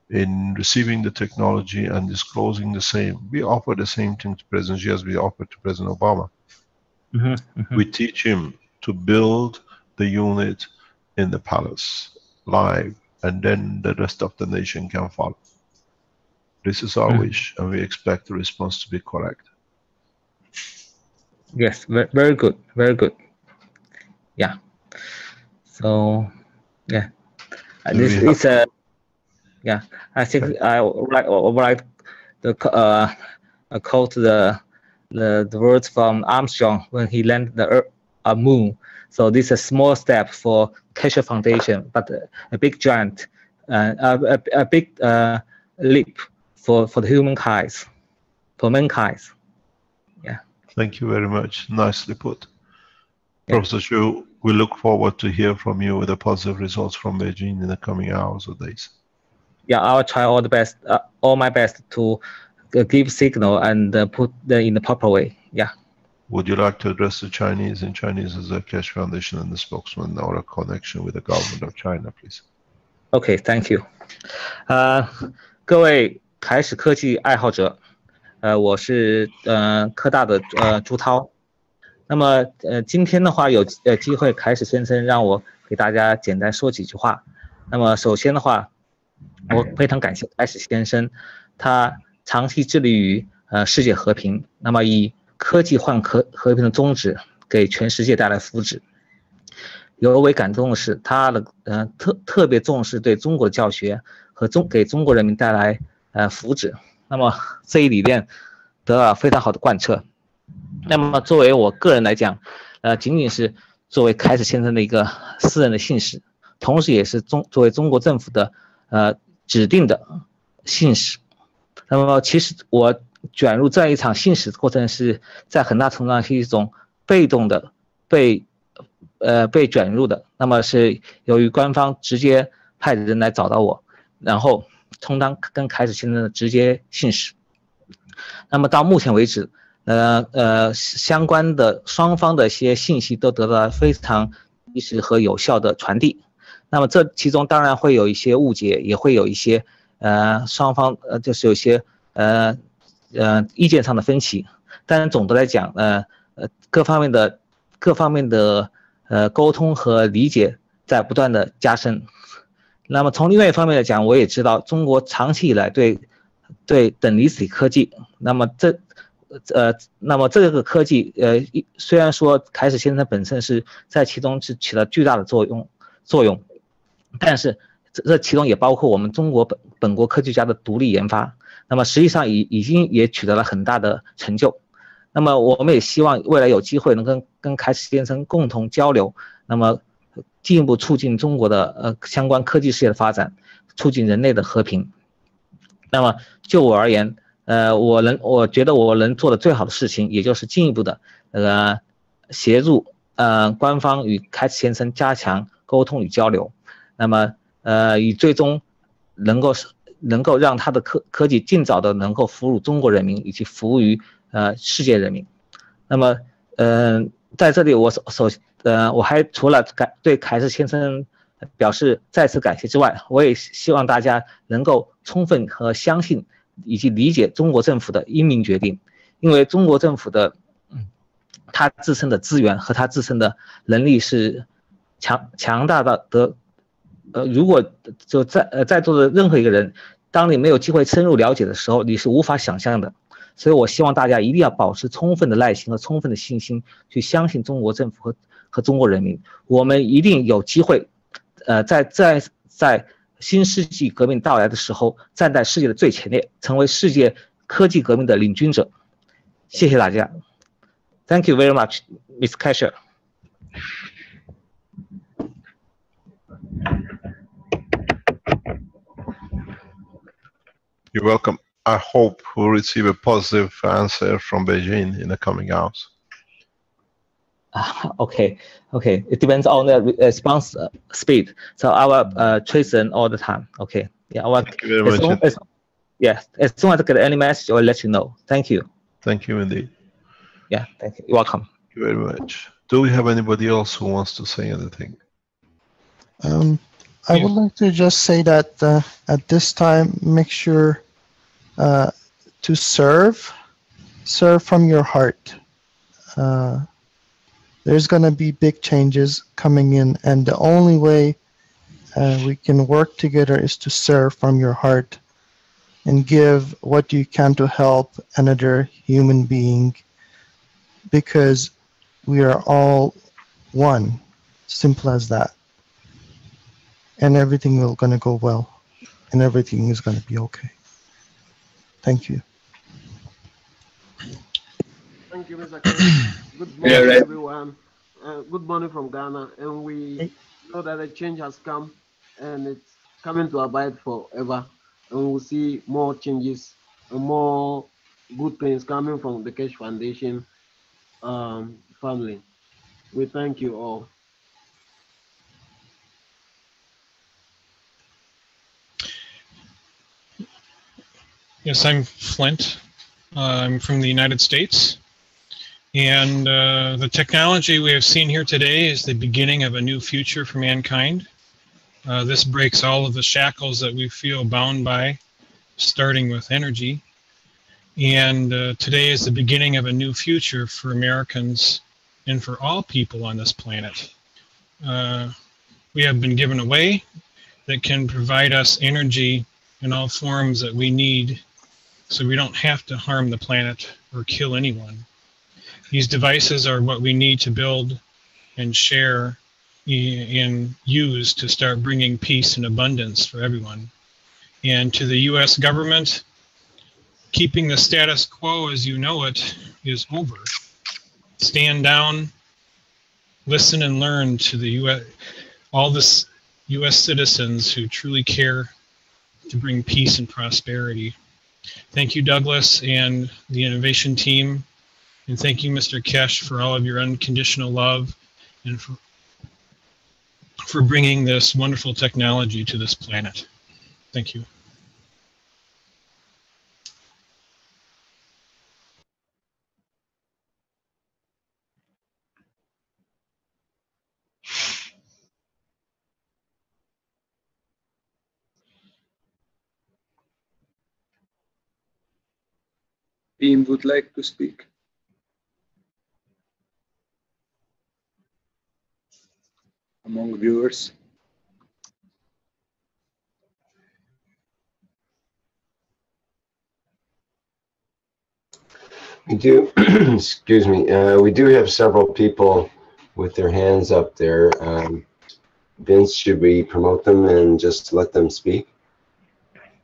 in receiving the technology and disclosing the same. We offer the same thing to President Xi as we offered to President Obama. We teach him to build the unit in the palace live, and then the rest of the nation can follow. This is our wish, and we expect the response to be correct. Yes, very good, very good. Yeah. So, yeah, this is a I think I would like to quote the words from Armstrong when he landed the moon. So this is a small step for Keshe Foundation, but a big giant, a big leap for the humankind, for mankind. Yeah. Thank you very much. Nicely put. Professor Xu, we look forward to hear from you with the positive results from Beijing in the coming hours or days. Yeah, I'll try all my best to give signal and put them in the proper way. Yeah. Would you like to address the Chinese in Chinese as a Keshe Foundation and the spokesman or a connection with the government of China, please? Okay, thank you. 各位凯史科技爱好者，我是科大的朱涛。那么今天的话有机会，凯史先生让我给大家简单说几句话。那么首先的话，我非常感谢凯史先生，他长期致力于世界和平，那么以科技换和平的宗旨，给全世界带来福祉。尤为感动的是，他的特别重视对中国的教学和给中国人民带来福祉。那么这一理念得到非常好的贯彻。那么作为我个人来讲，仅仅是作为凯史先生的一个私人的信使，同时也是作为中国政府的指定的信使。那么其实我卷入这样一场信使的过程，是在很大程度上是一种被动的被卷入的。那么是由于官方直接派人来找到我，然后充当跟凯史先生的直接信使。那么到目前为止，相关的双方的一些信息都得到了非常及时和有效的传递。那么这其中当然会有一些误解，也会有一些双方就是有些意见上的分歧，但总的来讲，各方面的沟通和理解在不断的加深。那么从另外一方面来讲，我也知道中国长期以来对等离子体科技，那么这个科技虽然说凯史先生本身是在其中是起了巨大的作用，但是这其中也包括我们中国本国科学家的独立研发，那么实际上已经也取得了很大的成就。那么我们也希望未来有机会能跟凯史先生共同交流，那么进一步促进中国的相关科技事业的发展，促进人类的和平。那么就我而言，我觉得我能做的最好的事情，也就是进一步的协助官方与凯史先生加强沟通与交流，那么以最终能够让他的科技尽早的能够服务中国人民以及服务于世界人民。那么在这里我还除了对凯史先生表示再次感谢之外，我也希望大家能够充分和相信以及理解中国政府的英明决定，因为中国政府的他自身的资源和他自身的能力是强大的如果就在座的任何一个人，当你没有机会深入了解的时候，你是无法想象的。所以我希望大家一定要保持充分的耐心和充分的信心，去相信中国政府和中国人民。我们一定有机会，在新世纪革命到来的时候，站在世界的最前列，成为世界科技革命的领军者。谢谢大家。Thank you very much, Ms. Kasher. You're welcome. I hope we'll receive a positive answer from Beijing in the coming hours. Okay. It depends on the response speed. So I will trace them all the time. Okay. Yeah. Thank you very much. As soon as I get any message, I will let you know. Thank you. Thank you indeed. Yeah. Thank you. You're welcome. Thank you very much. Do we have anybody else who wants to say anything? I would like to just say that at this time, make sure to serve from your heart. There's going to be big changes coming in, and the only way we can work together is to serve from your heart and give what you can to help another human being, because we are all one. Simple as that. And everything is going to go well, and everything is going to be okay. Thank you. Thank you, Mr. Ken. Good morning, everyone. Good morning from Ghana. And we know that a change has come, and it's coming to abide forever. And we'll see more changes and more good things coming from the Keshe Foundation family. We thank you all. Yes, I'm Flint. I'm from the United States. And the technology we have seen here today is the beginning of a new future for mankind. This breaks all of the shackles that we feel bound by, starting with energy. And today is the beginning of a new future for Americans and for all people on this planet. We have been given a way that can provide us energy in all forms that we need, so we don't have to harm the planet or kill anyone. These devices are what we need to build and share and use to start bringing peace and abundance for everyone. And to the US government, keeping the status quo as you know it is over. Stand down, listen and learn to the US, all the US citizens who truly care to bring peace and prosperity. Thank you, Douglas, and the innovation team. And thank you, Mr. Keshe, for all of your unconditional love and for bringing this wonderful technology to this planet. Thank you. Beam would like to speak. Among viewers. We do, excuse me, we do have several people with their hands up there. Vince, should we promote them and just let them speak?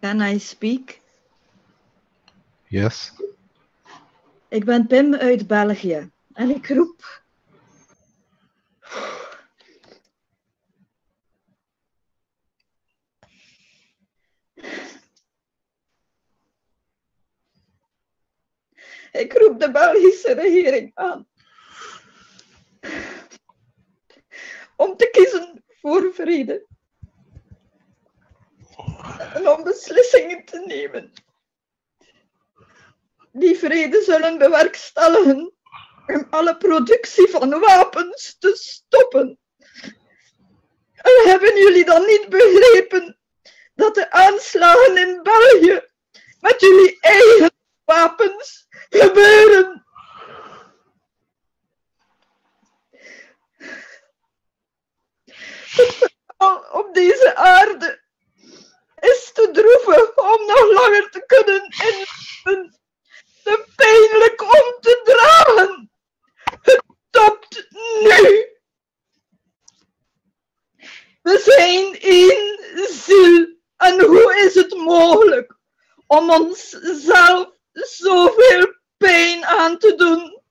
Can I speak? Yes. Ik ben Pim uit België en ik roep. Ik roep de Belgische regering aan om te kiezen voor vrede en om beslissingen te nemen die vrede zullen bewerkstelligen om alle productie van wapens te stoppen. En hebben jullie dan niet begrepen dat de aanslagen in België met jullie eigen wapens gebeuren? Het verhaal op deze aarde is te droevig om nog langer te kunnen inleven, te pijnlijk om te dragen. Het stopt nu. We zijn één ziel. En hoe is het mogelijk om onszelf zoveel pijn aan te doen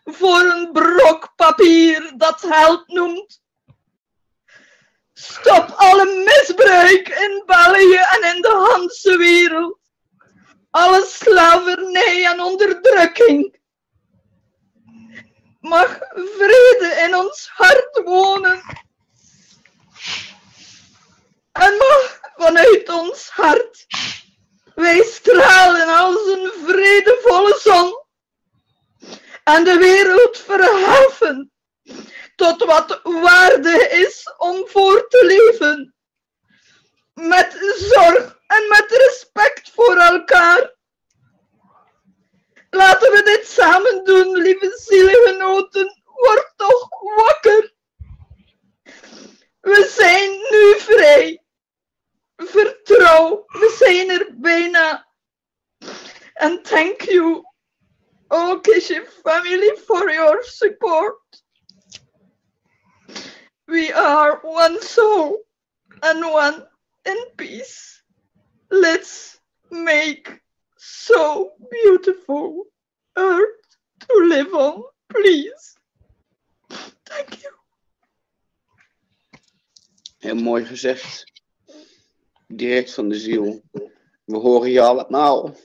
voor een brok papier dat geld noemt? Stop alle misbruik in België en in de hele wereld. Alle slavernij en onderdrukking. Mag vrede in ons hart wonen. En mag vanuit ons hart wij stralen als een vredevolle zon. En de wereld verheffen tot wat waarde is om voor te leven. Met zorg en met respect voor elkaar. Laten we dit samen doen, lieve zielgenoten. Word toch wakker. We zijn nu vrij. Vertrouw, we zijn er bijna. And thank you, all Keshe family, for your support. We are one soul and one in peace. Let's make so beautiful earth to live on, please. Thank you. Heel mooi gezegd. Direct van de ziel. We horen je allemaal.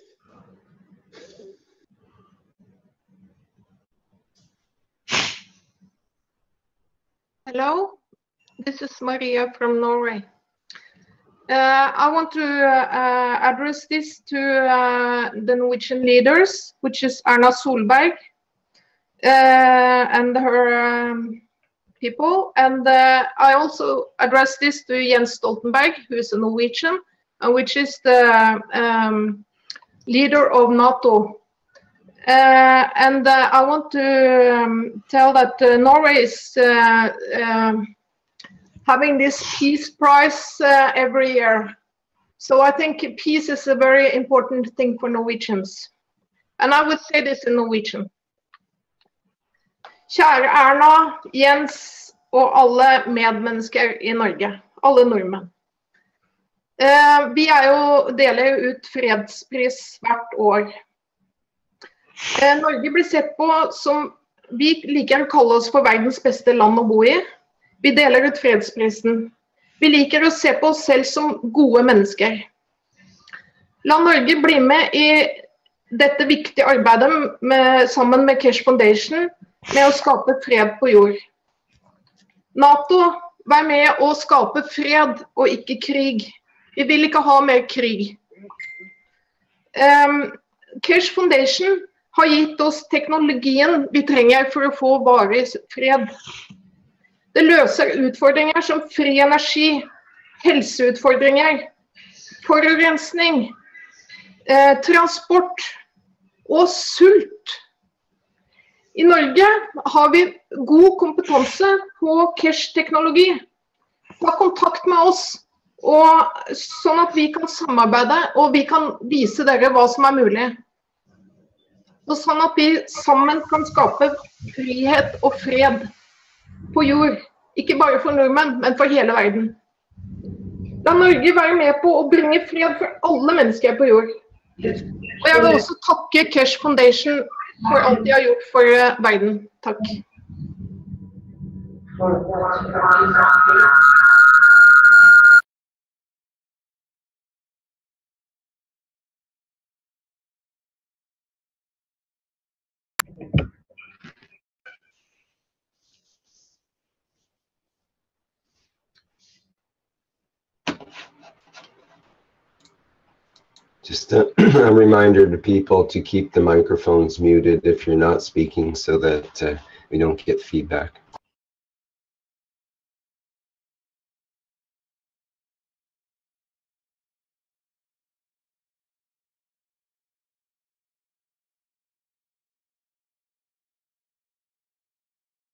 Hello, this is Maria from Norway. I want to address this to the Norwegian leaders, which is Erna Solberg and her people. And I also address this to Jens Stoltenberg, who is a Norwegian, which is the leader of NATO. And I want to tell that Norway is having this peace prize every year. So I think peace is a very important thing for Norwegians. And I would say this in Norwegian. Kjære Erna, Jens og alle medmennesker i Norge, alle nordmenn. Vi deler ut fredspris hvert år. Norge blir sett på som, vi liker å kalle oss for verdens beste land å bo i. Vi deler ut fredsprisen. Vi liker å se på oss selv som gode mennesker. La Norge bli med i dette viktige arbeidet sammen med Keshe Foundation med å skape fred på jord. NATO, vær med å skape fred og ikke krig. Vi vil ikke ha mer krig. Keshe Foundation har gitt oss teknologien vi trenger for å få varig fred. Det løser utfordringer som fri energi, helseutfordringer, forurensning, transport og sult. I Norge har vi god kompetanse på Keshe-teknologi. Ta kontakt med oss, sånn at vi kan samarbeide og vi kan vise dere hva som er mulig. Og sånn at vi sammen kan skape frihet og fred på jord, ikke bare for nordmenn, men for hele verden. La Norge være med på å bringe fred for alle mennesker på jord. Og jeg vil også takke Keshe Foundation for alt de har gjort for verden. Takk. Just a reminder to people to keep the microphones muted if you're not speaking so that we don't get feedback.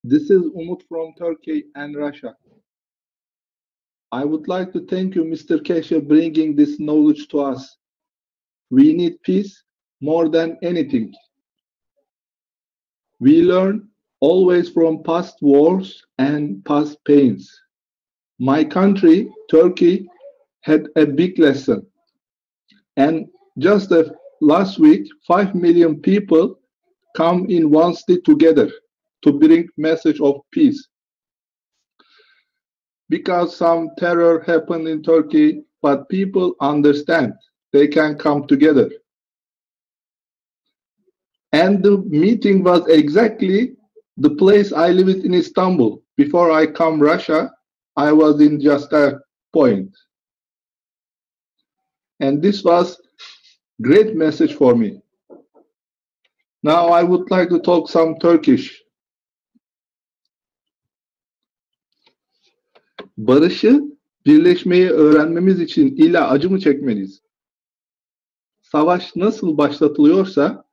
This is Umut from Turkey and Russia. I would like to thank you, Mr. Keshe, bringing this knowledge to us. We need peace more than anything. We learn always from past wars and past pains. My country, Turkey, had a big lesson. And just last week, 5 million people come in one city together to bring message of peace. Because some terror happened in Turkey, but people understand. They can come together. And the meeting was exactly the place I lived in Istanbul. Before I come Russia, I was in just that point. And this was great message for me. Now I would like to talk some Turkish. Barışı, birleşmeyi öğrenmemiz için illa acı mı çekmeliyiz? Savaş nasıl başlatılıyorsa,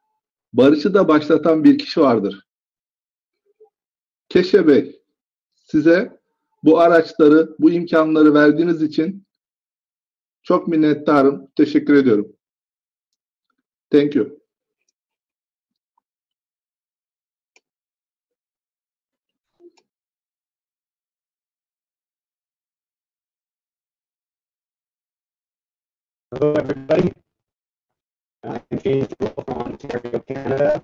barışı da başlatan bir kişi vardır. Keshe Bey, size bu araçları, bu imkanları verdiğiniz için çok minnettarım. Teşekkür ediyorum. Thank you. Hello, everybody. I'm James Wolf from Ontario, Canada.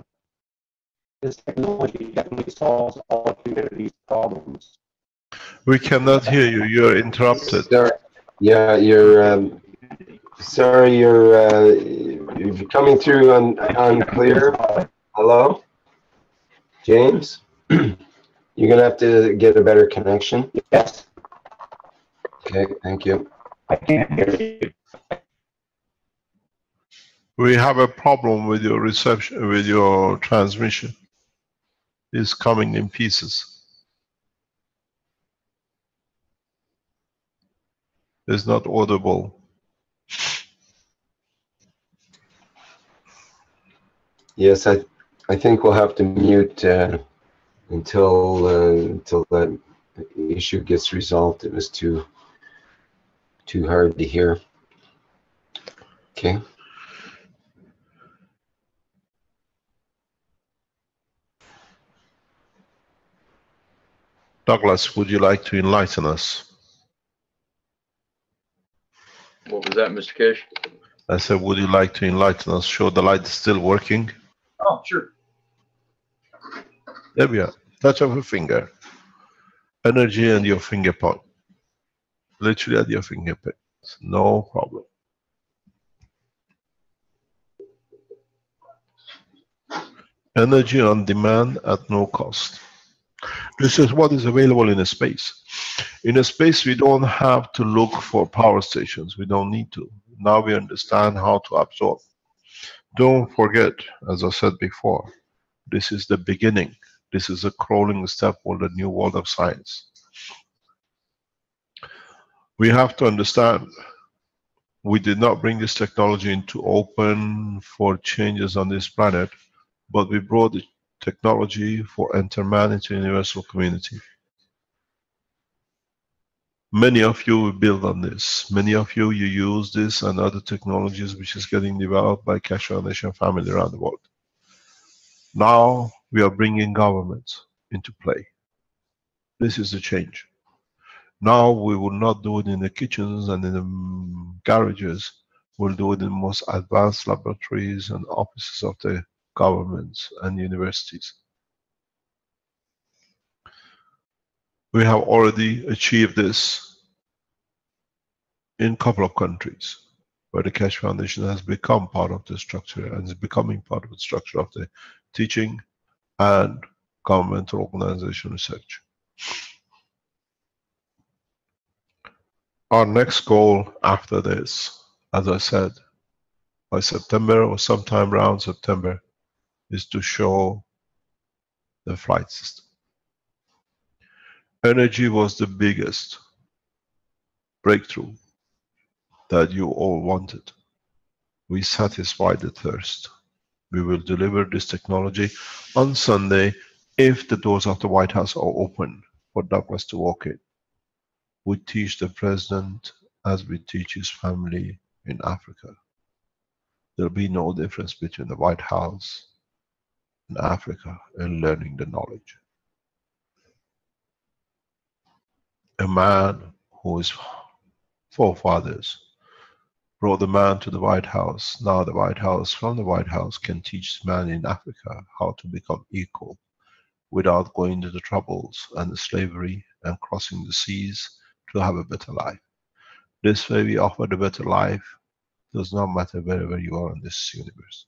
This technology definitely solves all of humanity's problems. We cannot hear you. You're interrupted. Yeah, you're. Sorry, you're coming through unclear. Hello, James. You're gonna have to get a better connection. Yes. Okay, thank you. I can't hear you. We have a problem with your reception, with your transmission. It's coming in pieces. It's not audible. Yes, I think we'll have to mute until that issue gets resolved. It was too hard to hear. Okay. Douglas, would you like to enlighten us? What was that, Mr. Cash? I said, would you like to enlighten us? Show the light is still working. Oh, sure. There we are. Touch of a finger. Energy and your finger point. Literally at your fingertips. No problem. Energy on demand at no cost. This is what is available in a space. In a space, we don't have to look for power stations. We don't need to. Now we understand how to absorb. Don't forget, as I said before, this is the beginning. This is a crawling step for the new world of science. We have to understand, we did not bring this technology into open for changes on this planet, but we brought the technology for enter man into universal community. Many of you will build on this. Many of you use this and other technologies which is getting developed by Keshe Foundation family around the world. Now we are bringing governments into play. This is the change. Now we will not do it in the kitchens and in the garages. We'll do it in the most advanced laboratories and offices of the governments and universities. We have already achieved this in a couple of countries where the Keshe Foundation has become part of the structure and is becoming part of the structure of the teaching and governmental organization research. Our next goal after this, as I said, by September or sometime around September, is to show the flight system. Energy was the biggest breakthrough that you all wanted. We satisfied the thirst. We will deliver this technology on Sunday if the doors of the White House are open for Douglas to walk in. We teach the president as we teach his family in Africa. There'll be no difference between the White House and Africa in learning the knowledge. A man whose forefathers brought the man to the White House, now the White House, from the White House, can teach the man in Africa how to become equal without going to the troubles and the slavery and crossing the seas to have a better life. This way we offer the better life. Does not matter wherever you are in this universe.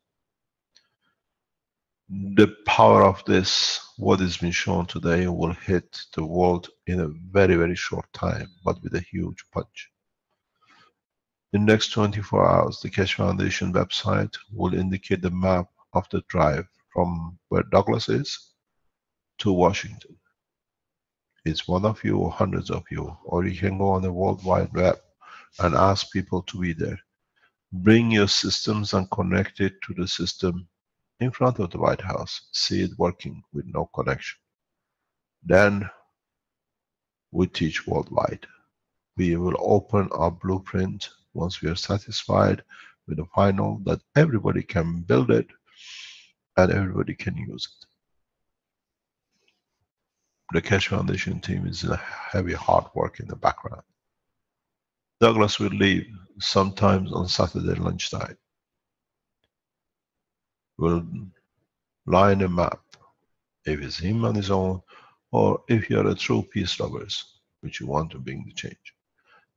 The power of this, what has been shown today, will hit the world in a very, very short time, but with a huge punch. In the next 24 hours, the Keshe Foundation website will indicate the map of the drive from where Douglas is to Washington. It's one of you or hundreds of you, or you can go on the World Wide Web and ask people to be there. Bring your systems and connect it to the system in front of the White House. See it working with no connection. Then we teach worldwide. We will open our blueprint once we are satisfied with the final, that everybody can build it and everybody can use it. The Keshe Foundation team is in a heavy hard work in the background. Douglas will leave sometimes on Saturday lunchtime. We'll line a map, if it's him on his own, or if you're a true peace lovers, which you want to bring the change.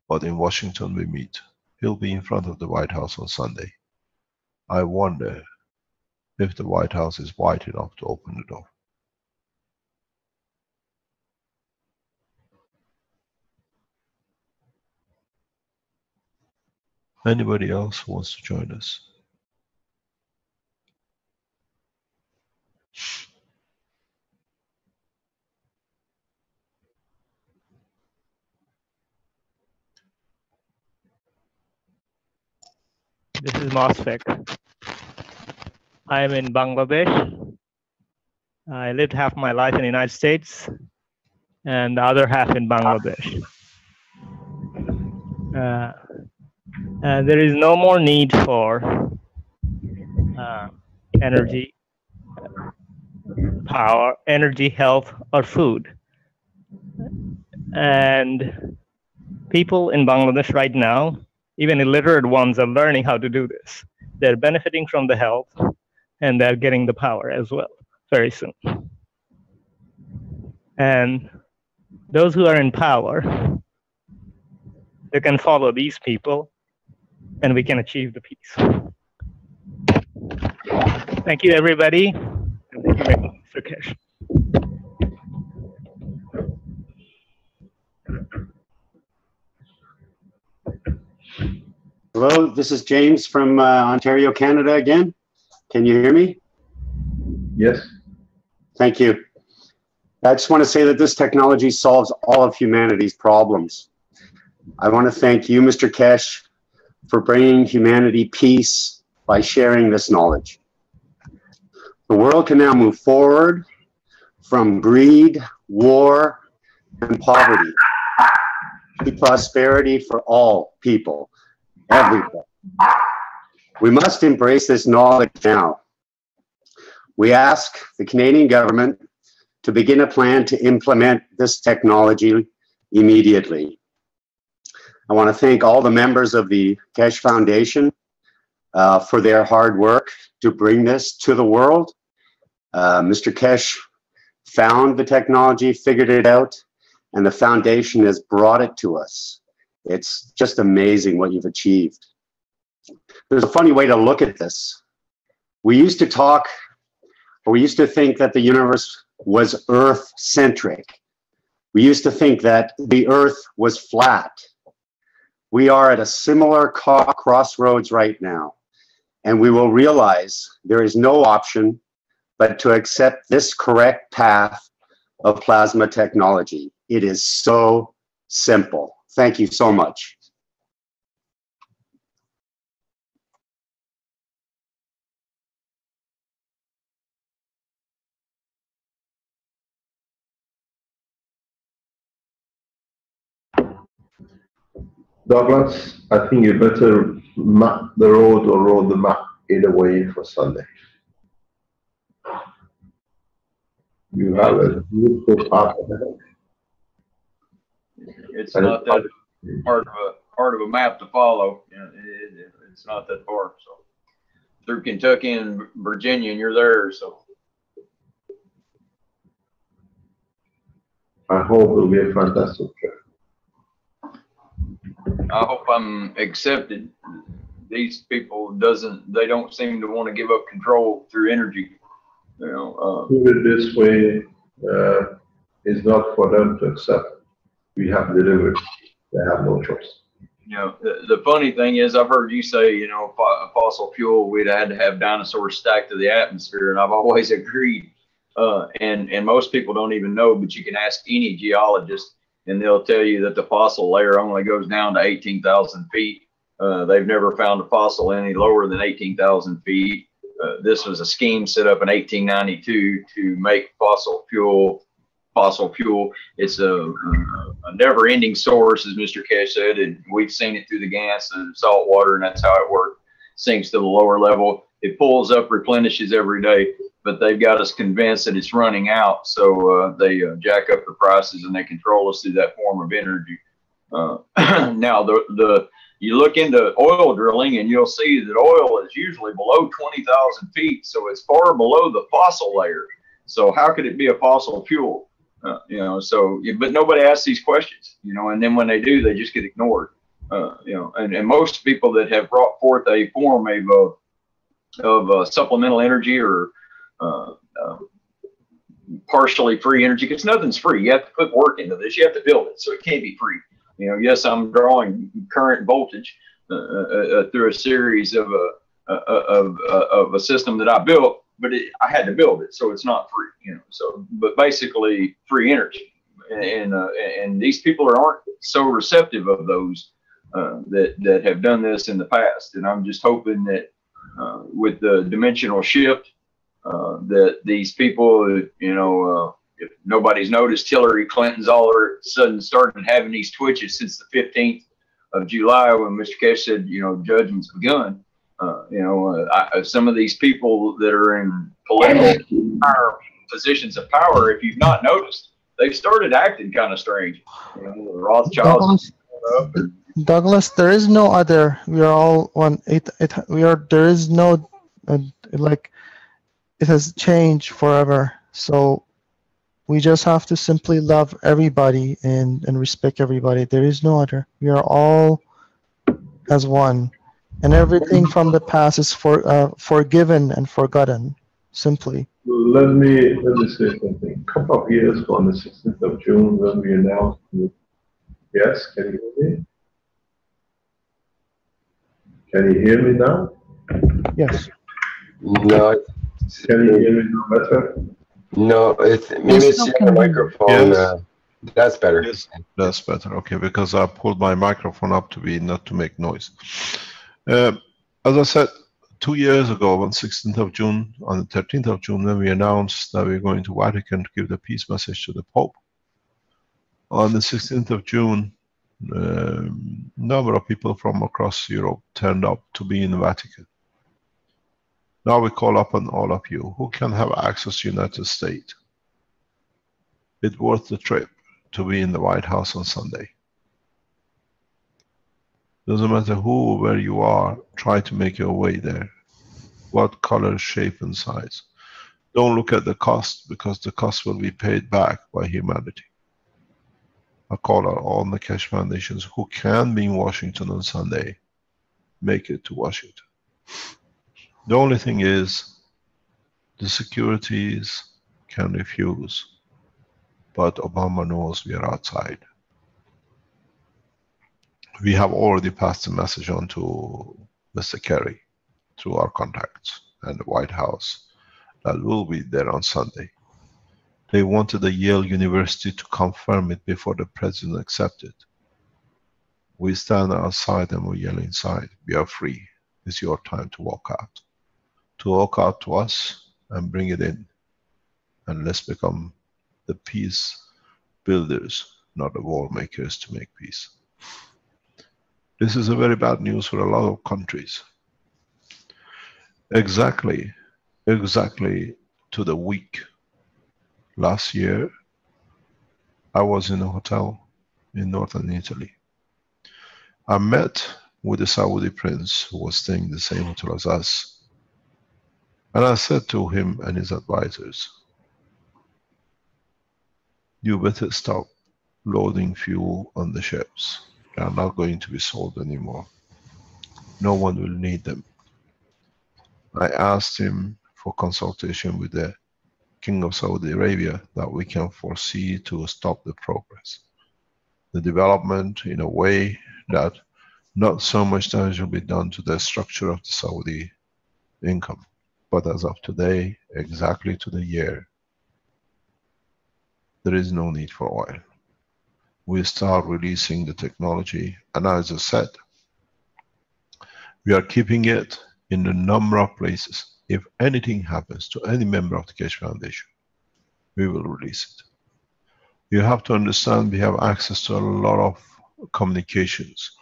But in Washington we meet. He'll be in front of the White House on Sunday. I wonder if the White House is wide enough to open the door. Anybody else who wants to join us? This is Mosfik. I am in Bangladesh. I lived half my life in the United States and the other half in Bangladesh. There is no more need for energy, power, energy, health, or food. And people in Bangladesh right now, even illiterate ones, are learning how to do this. They're benefiting from the health, and they're getting the power as well very soon. And those who are in power, they can follow these people, and we can achieve the peace. Thank you, everybody. And thank you very much, Mr. Kesh. Hello, this is James from Ontario, Canada again. Can you hear me? Yes. Thank you. I just want to say that this technology solves all of humanity's problems. I want to thank you, Mr. Kesh, for bringing humanity peace by sharing this knowledge. The world can now move forward from greed, war, and poverty to prosperity for all people, everybody. We must embrace this knowledge now. We ask the Canadian government to begin a plan to implement this technology immediately. I want to thank all the members of the Kesh Foundation for their hard work to bring this to the world. Mr. Kesh found the technology, figured it out, and the foundation has brought it to us. It's just amazing what you've achieved. There's a funny way to look at this. We used to think that the universe was Earth-centric. We used to think that the Earth was flat. We are at a similar crossroads right now, and we will realize there is no option but to accept this correct path of plasma technology. It is so simple. Thank you so much. Douglas, I think you better map the road or road the map in a way for Sunday. You have a beautiful path ahead. It's not that hard of a map to follow. You know, it's not that far. So through Kentucky and Virginia, and you're there. So I hope it'll be a fantastic trip. I hope I'm accepted. These people they don't seem to want to give up control through energy. You know, put it this way, it's not for them to accept. We have delivered. They have no choice. You know, the funny thing is, I've heard you say, you know, fossil fuel, we'd had to have dinosaurs stacked to the atmosphere, and I've always agreed. And most people don't even know, but you can ask any geologist, and they'll tell you that the fossil layer only goes down to 18,000 feet. They've never found a fossil any lower than 18,000 feet. This was a scheme set up in 1892 to make fossil fuel. It's a never-ending source, as Mr. Kesh said, and we've seen it through the gas and salt water, and that's how it works. Sinks to the lower level. It pulls up, replenishes every day, but they've got us convinced that it's running out, so they jack up the prices and they control us through that form of energy. Now, you look into oil drilling and you'll see that oil is usually below 20,000 feet, so it's far below the fossil layer. So how could it be a fossil fuel? You know, so, but nobody asks these questions, you know, and then when they do, they just get ignored. You know, and most people that have brought forth a form of supplemental energy or partially free energy, because nothing's free. You have to put work into this. You have to build it, so it can't be free. You know, yes, I'm drawing current voltage, through a series of a system that I built, but I had to build it, so it's not free, you know. So, but basically free energy, and these people aren't so receptive of those that have done this in the past. And I'm just hoping that with the dimensional shift, that these people, you know, if nobody's noticed, Hillary Clinton's all of a sudden started having these twitches since the 15th of July when Mr. Keshe said, you know, judgment's begun. You know, some of these people that are in political positions of power, if you've not noticed, they've started acting kind of strange. You know, the Rothschilds. Douglas, there is no other. We are all one. There is no like. It has changed forever. So we just have to simply love everybody and respect everybody. There is no other. We are all as one, and everything from the past is forgiven and forgotten. Simply. Let me say something. A couple of years ago, on the 16th of June, when we announced. Yes, can you hear me? Can you hear me now? Yes. No. Can you hear me now better? No, maybe it's your microphone. Yes. That's better. Yes, that's better. Okay, because I pulled my microphone up not to make noise. As I said, 2 years ago, on 16th of June, on the 13th of June, when we announced that we're going to Vatican to give the peace message to the Pope. On the 16th of June, a number of people from across Europe turned up to be in the Vatican. Now we call upon all of you who can have access to the United States. It's worth the trip to be in the White House on Sunday. Doesn't matter who or where you are, try to make your way there. What color, shape, and size. Don't look at the cost, because the cost will be paid back by humanity. I call on all the Keshe Foundations who can be in Washington on Sunday, make it to Washington. The only thing is, the securities can refuse, but Obama knows we are outside. We have already passed the message on to Mr. Kerry through our contacts and the White House that will be there on Sunday. They wanted the Yale University to confirm it before the president accepted. We stand outside and we yell inside. We are free. It's your time to walk out. To walk out to us and bring it in. And let's become the peace builders, not the war makers to make peace. This is a very bad news for a lot of countries. Exactly to the week last year, I was in a hotel in northern Italy. I met with the Saudi prince who was staying in the same hotel as us. And I said to him and his advisors, you better stop loading fuel on the ships. They are not going to be sold anymore. No one will need them. I asked him for consultation with the King of Saudi Arabia that we can foresee to stop the progress. The development in a way that not so much damage will be done to the structure of the Saudi income. But as of today, exactly to the year, there is no need for oil. We start releasing the technology, and as I said, we are keeping it in a number of places. If anything happens to any member of the Keshe Foundation, we will release it. You have to understand we have access to a lot of communications,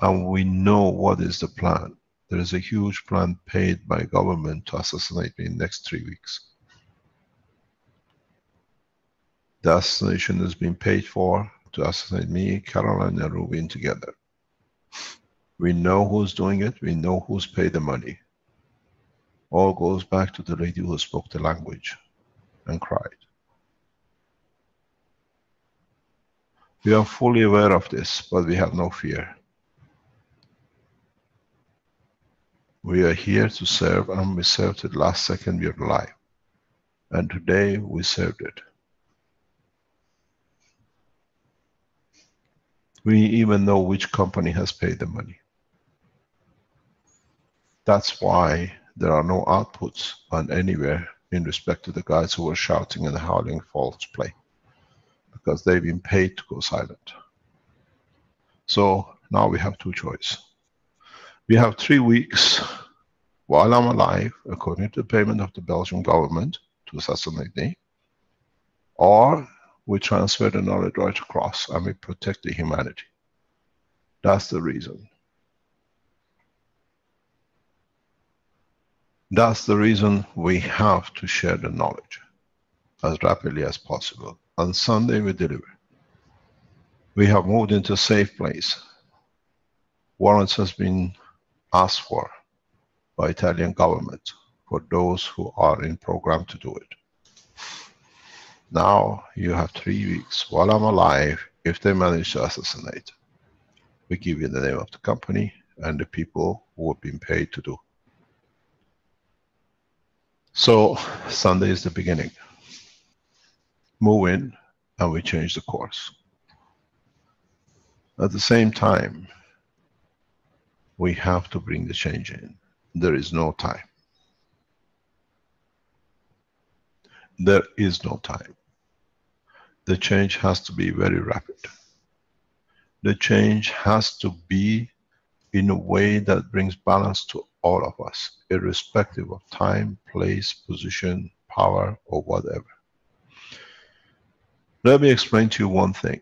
and we know what is the plan. There is a huge plan paid by government to assassinate me in the next 3 weeks. The assassination has been paid for to assassinate me, Caroline, and Rubin together. We know who's doing it. We know who's paid the money. All goes back to the lady who spoke the language and cried. We are fully aware of this, but we have no fear. We are here to serve, and we served it last second we are alive. And today we served it. We even know which company has paid the money. That's why there are no outputs on anywhere in respect to the guys who were shouting and howling false play, because they've been paid to go silent. So now we have two choices. We have 3 weeks while I'm alive, according to the payment of the Belgian government, to assassinate me, or we transfer the knowledge right across and we protect the humanity. That's the reason. That's the reason we have to share the knowledge as rapidly as possible. On Sunday we deliver. We have moved into a safe place. Warrants has been asked for by Italian government for those who are in program to do it. Now you have 3 weeks while I'm alive. If they manage to assassinate, we give you the name of the company and the people who have been paid to do. So Sunday is the beginning. Move in and we change the course. At the same time, we have to bring the change in. There is no time. There is no time. The change has to be very rapid. The change has to be in a way that brings balance to all of us, irrespective of time, place, position, power, or whatever. Let me explain to you one thing.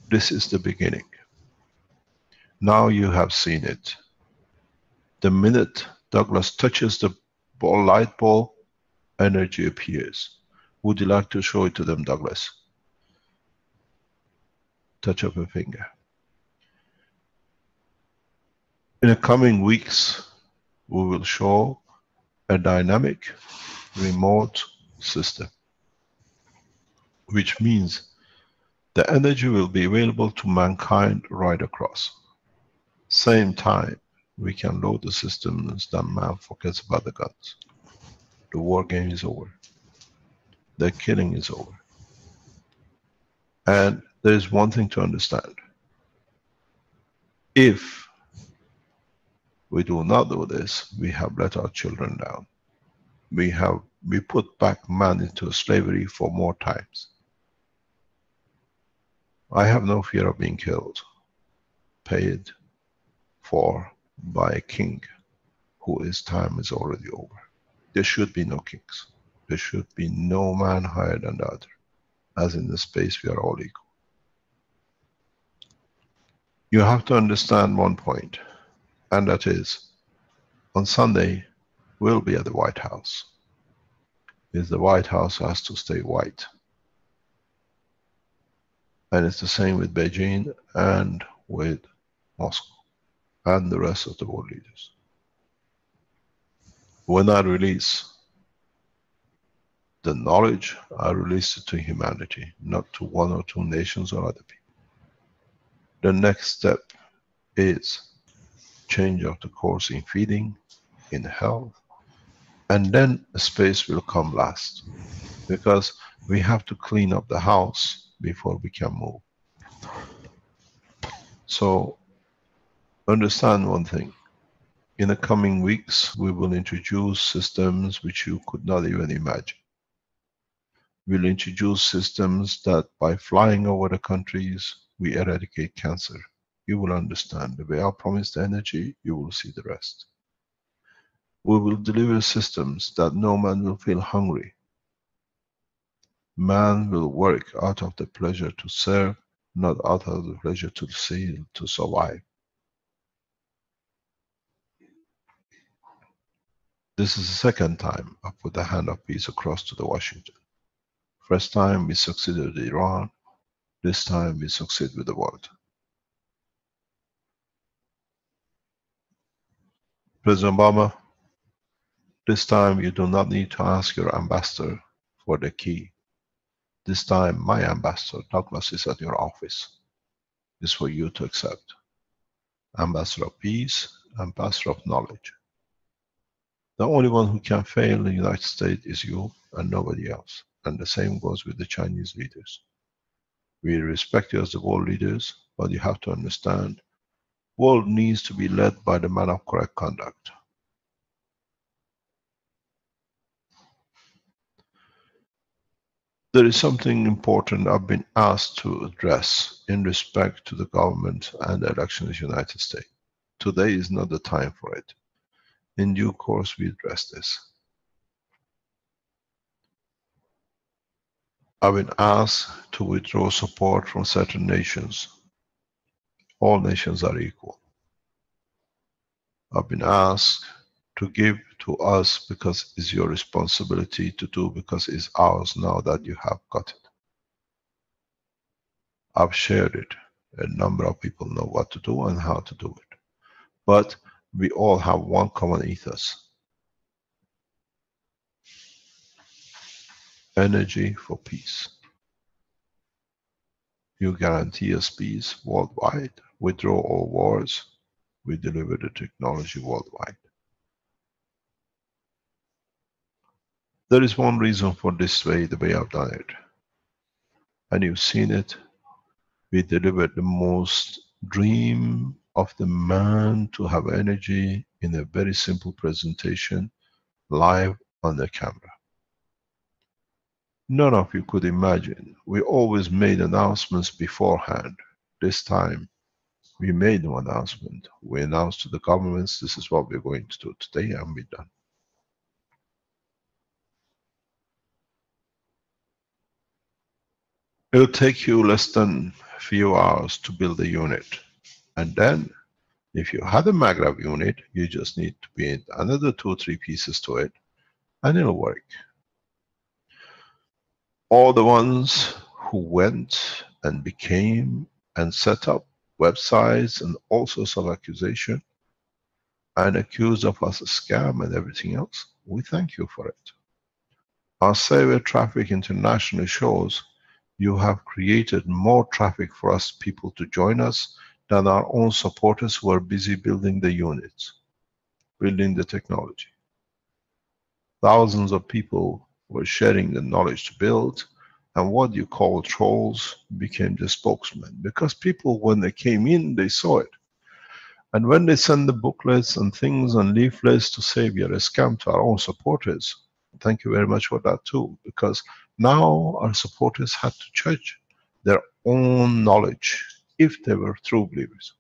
This is the beginning. Now you have seen it. The minute Douglas touches the light bulb, energy appears. Would you like to show it to them, Douglas? Touch of a finger. In the coming weeks, we will show a dynamic remote system, which means the energy will be available to mankind right across. Same time, we can load the systems that man forgets about the guns. The war game is over. The killing is over. And there is one thing to understand. If we do not do this, we have let our children down. We put back man into slavery for more times. I have no fear of being killed, paid for by a king whose time is already over. There should be no kings. There should be no man higher than the other. As in the space, we are all equal. You have to understand one point, and that is, on Sunday, we'll be at the White House. Is the White House has to stay white. And it's the same with Beijing and with Moscow and the rest of the world leaders. When I release the knowledge, I release it to humanity, not to one or two nations or other people. The next step is change of the course in feeding, in health, and then a space will come last, because we have to clean up the house before we can move. So understand one thing. In the coming weeks, we will introduce systems which you could not even imagine. We'll introduce systems that by flying over the countries, we eradicate cancer. You will understand. The way I promised energy, you will see the rest. We will deliver systems that no man will feel hungry. Man will work out of the pleasure to serve, not out of the pleasure to see, to survive. This is the second time I put the hand of peace across to the Washington. First time we succeeded with Iran. This time we succeed with the world. President Obama, this time you do not need to ask your ambassador for the key. This time my ambassador, Douglas, is at your office. It's for you to accept. Ambassador of peace, ambassador of knowledge. The only one who can fail in the United States is you and nobody else. And the same goes with the Chinese leaders. We respect you as the world leaders, but you have to understand, world needs to be led by the man of correct conduct. There is something important I've been asked to address in respect to the government and the elections in the United States. Today is not the time for it. In due course, we address this. I've been asked to withdraw support from certain nations. All nations are equal. I've been asked to give to us because it's your responsibility to do, because it's ours now that you have got it. I've shared it. A number of people know what to do and how to do it. But we all have one common ethos. Energy for peace. You guarantee us peace worldwide. Withdraw all wars. We deliver the technology worldwide. There is one reason for this way, the way I've done it. And you've seen it. We delivered the most dream of the man to have energy in a very simple presentation, live on the camera. None of you could imagine. We always made announcements beforehand. This time, we made no announcement. We announced to the governments, this is what we're going to do today, and we're done. It'll take you less than a few hours to build a unit. And then, if you had a maggrav unit, you just need to build another 2 or 3 pieces to it, and it'll work. All the ones who went and became and set up websites and all sorts of accusation and accused of us a scam and everything else, we thank you for it. Our server traffic internationally shows you have created more traffic for us people to join us than our own supporters who are busy building the units, building the technology. Thousands of people were sharing the knowledge to build, and what you call trolls became the spokesman, because people, when they came in, they saw it. And when they send the booklets and things and leaflets to say we are a scam to our own supporters, thank you very much for that too, because now our supporters had to judge their own knowledge if they were true believers.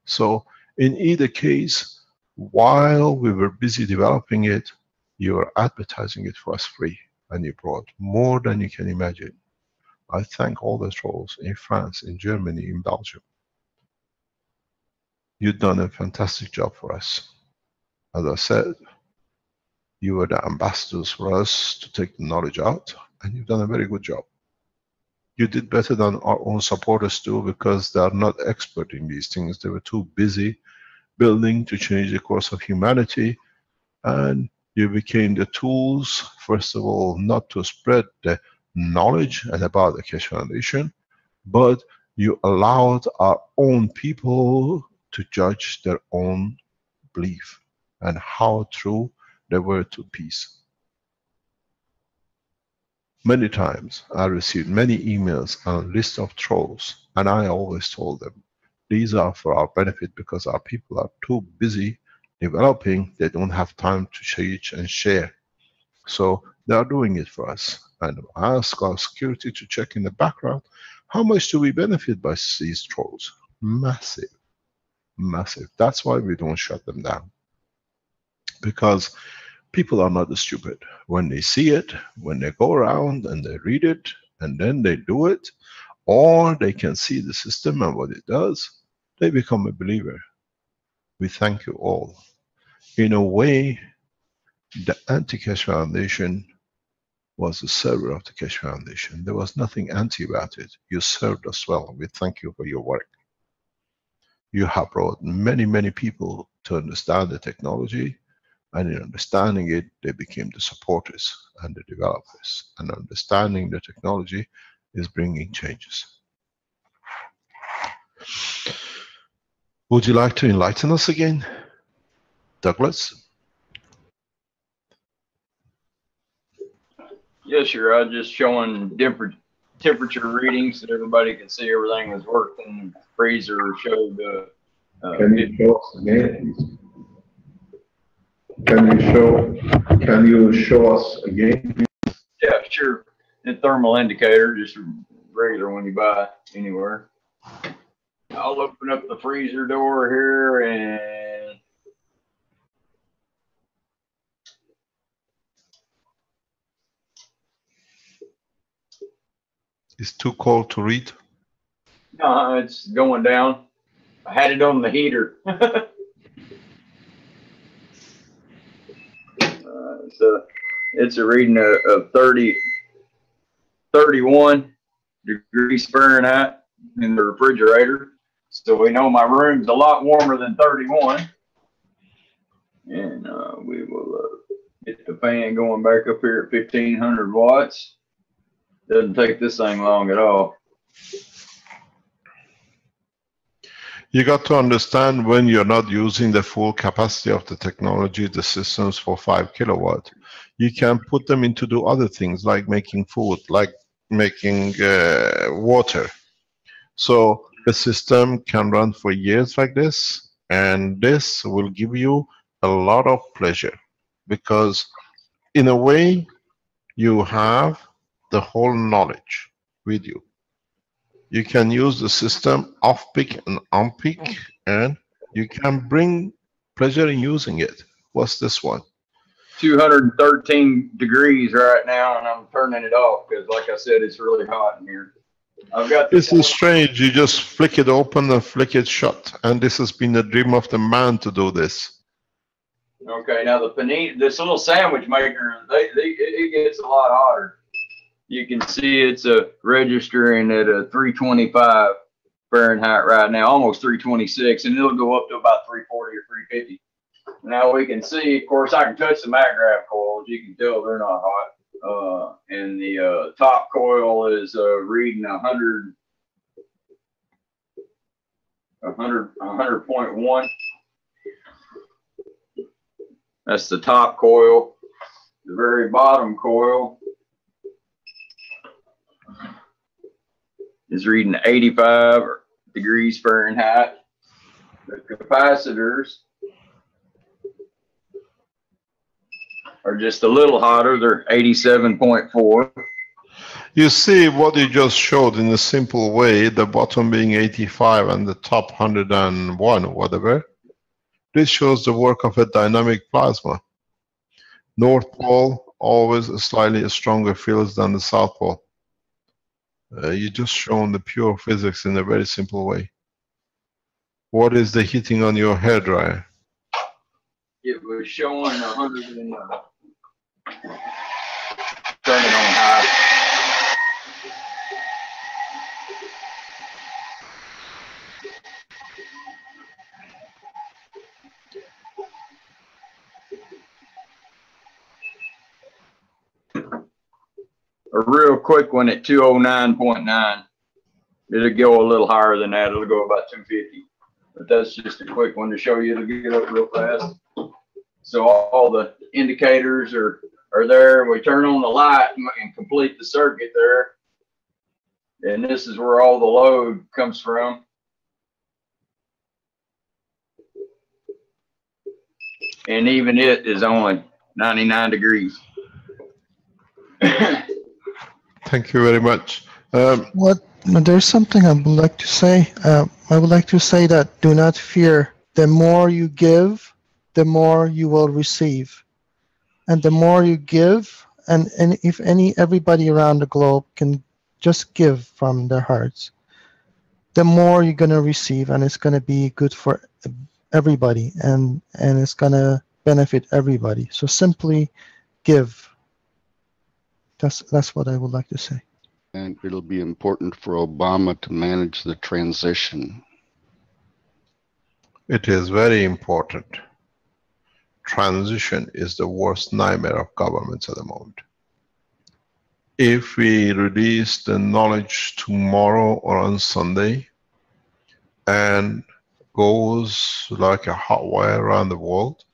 So in either case, while we were busy developing it, you were advertising it for us free, and you brought more than you can imagine. I thank all the trolls in France, in Germany, in Belgium. You've done a fantastic job for us. As I said, you were the ambassadors for us to take the knowledge out, and you've done a very good job. You did better than our own supporters do, because they are not expert in these things. They were too busy building to change the course of humanity, and you became the tools, first of all, not to spread the knowledge and about the Keshe Foundation, but you allowed our own people to judge their own belief and how true they were to peace. Many times I received many emails and a list of trolls, and I always told them, these are for our benefit, because our people are too busy developing, they don't have time to teach and share. So they are doing it for us. And I ask our security to check in the background, how much do we benefit by these trolls? Massive. Massive. That's why we don't shut them down. Because people are not stupid. When they see it, when they go around and they read it, and then they do it, or they can see the system and what it does, they become a believer. We thank you all. In a way, the Anti-Keshe Foundation was the server of the Keshe Foundation. There was nothing anti about it. You served us well. We thank you for your work. You have brought many, many people to understand the technology, and in understanding it, they became the supporters and the developers. And understanding the technology is bringing changes. Would you like to enlighten us again, Douglas? Yes, sure. I was just showing different temperature readings so everybody could see everything was working. Freezer showed. Can you show us again, please? Can you show us again? Yeah, sure. a thermal indicator, just a regular one you buy anywhere. I'll open up the freezer door here and it's too cold to read. no, it's going down. I had it on the heater. So it's a reading of 31 degrees Fahrenheit in the refrigerator. So we know my room's a lot warmer than 31. And we will get the fan going back up here at 1500 watts. Doesn't take this thing long at all. You got to understand, when you're not using the full capacity of the technology, the systems for 5 kilowatt, you can put them into do other things like making food, like making water. So the system can run for years like this, and this will give you a lot of pleasure, because in a way you have the whole knowledge with you. You can use the system off-peak and on-peak, and you can bring pleasure in using it. What's this one? 213 degrees right now, and I'm turning it off because, like I said, it's really hot in here. I've got this is strange. You just flick it open and flick it shut, and this has been the dream of the man to do this. Okay, now the panini, this little sandwich maker, it gets a lot hotter. You can see it's registering at a 325 Fahrenheit right now, almost 326, and it'll go up to about 340 or 350. Now we can see, of course, I can touch the MagGraph coils. You can tell they're not hot. And the top coil is reading 100.1. That's the top coil. The very bottom coil is reading 85 degrees Fahrenheit. The capacitors are just a little hotter. They're 87.4. You see what you just showed in a simple way, the bottom being 85 and the top 101 or whatever. This shows the work of a dynamic plasma. North Pole always slightly stronger fields than the South Pole. You just shown the pure physics in a very simple way. What is the heating on your hairdryer? It was showing 100 and turn it on high. A real quick one at 209.9. It'll go a little higher than that. It'll go about 250. But that's just a quick one to show you. It'll get up real fast. So all the indicators are there. We turn on the light and complete the circuit there. And this is where all the load comes from. And even it is only 99 degrees. Thank you very much. There's something I would like to say. I would like to say that do not fear. The more you give, the more you will receive. And the more you give, and if everybody around the globe can just give from their hearts, the more you're going to receive, and it's going to be good for everybody, and it's going to benefit everybody. So simply give. That's what I would like to say. And it'll be important for Obama to manage the transition. It is very important. Transition is the worst nightmare of governments at the moment. If we release the knowledge tomorrow or on Sunday and goes like a hot wire around the world,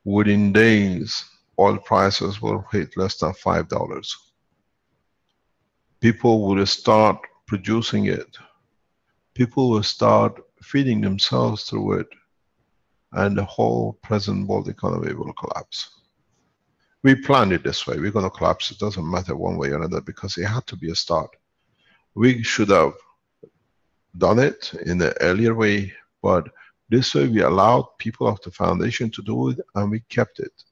within days, oil prices will hit less than $5. People will start producing it. People will start feeding themselves through it. And the whole present world economy will collapse. We planned it this way. We're going to collapse. It doesn't matter one way or another because it had to be a start. We should have done it in the earlier way, but this way we allowed people of the foundation to do it and we kept it.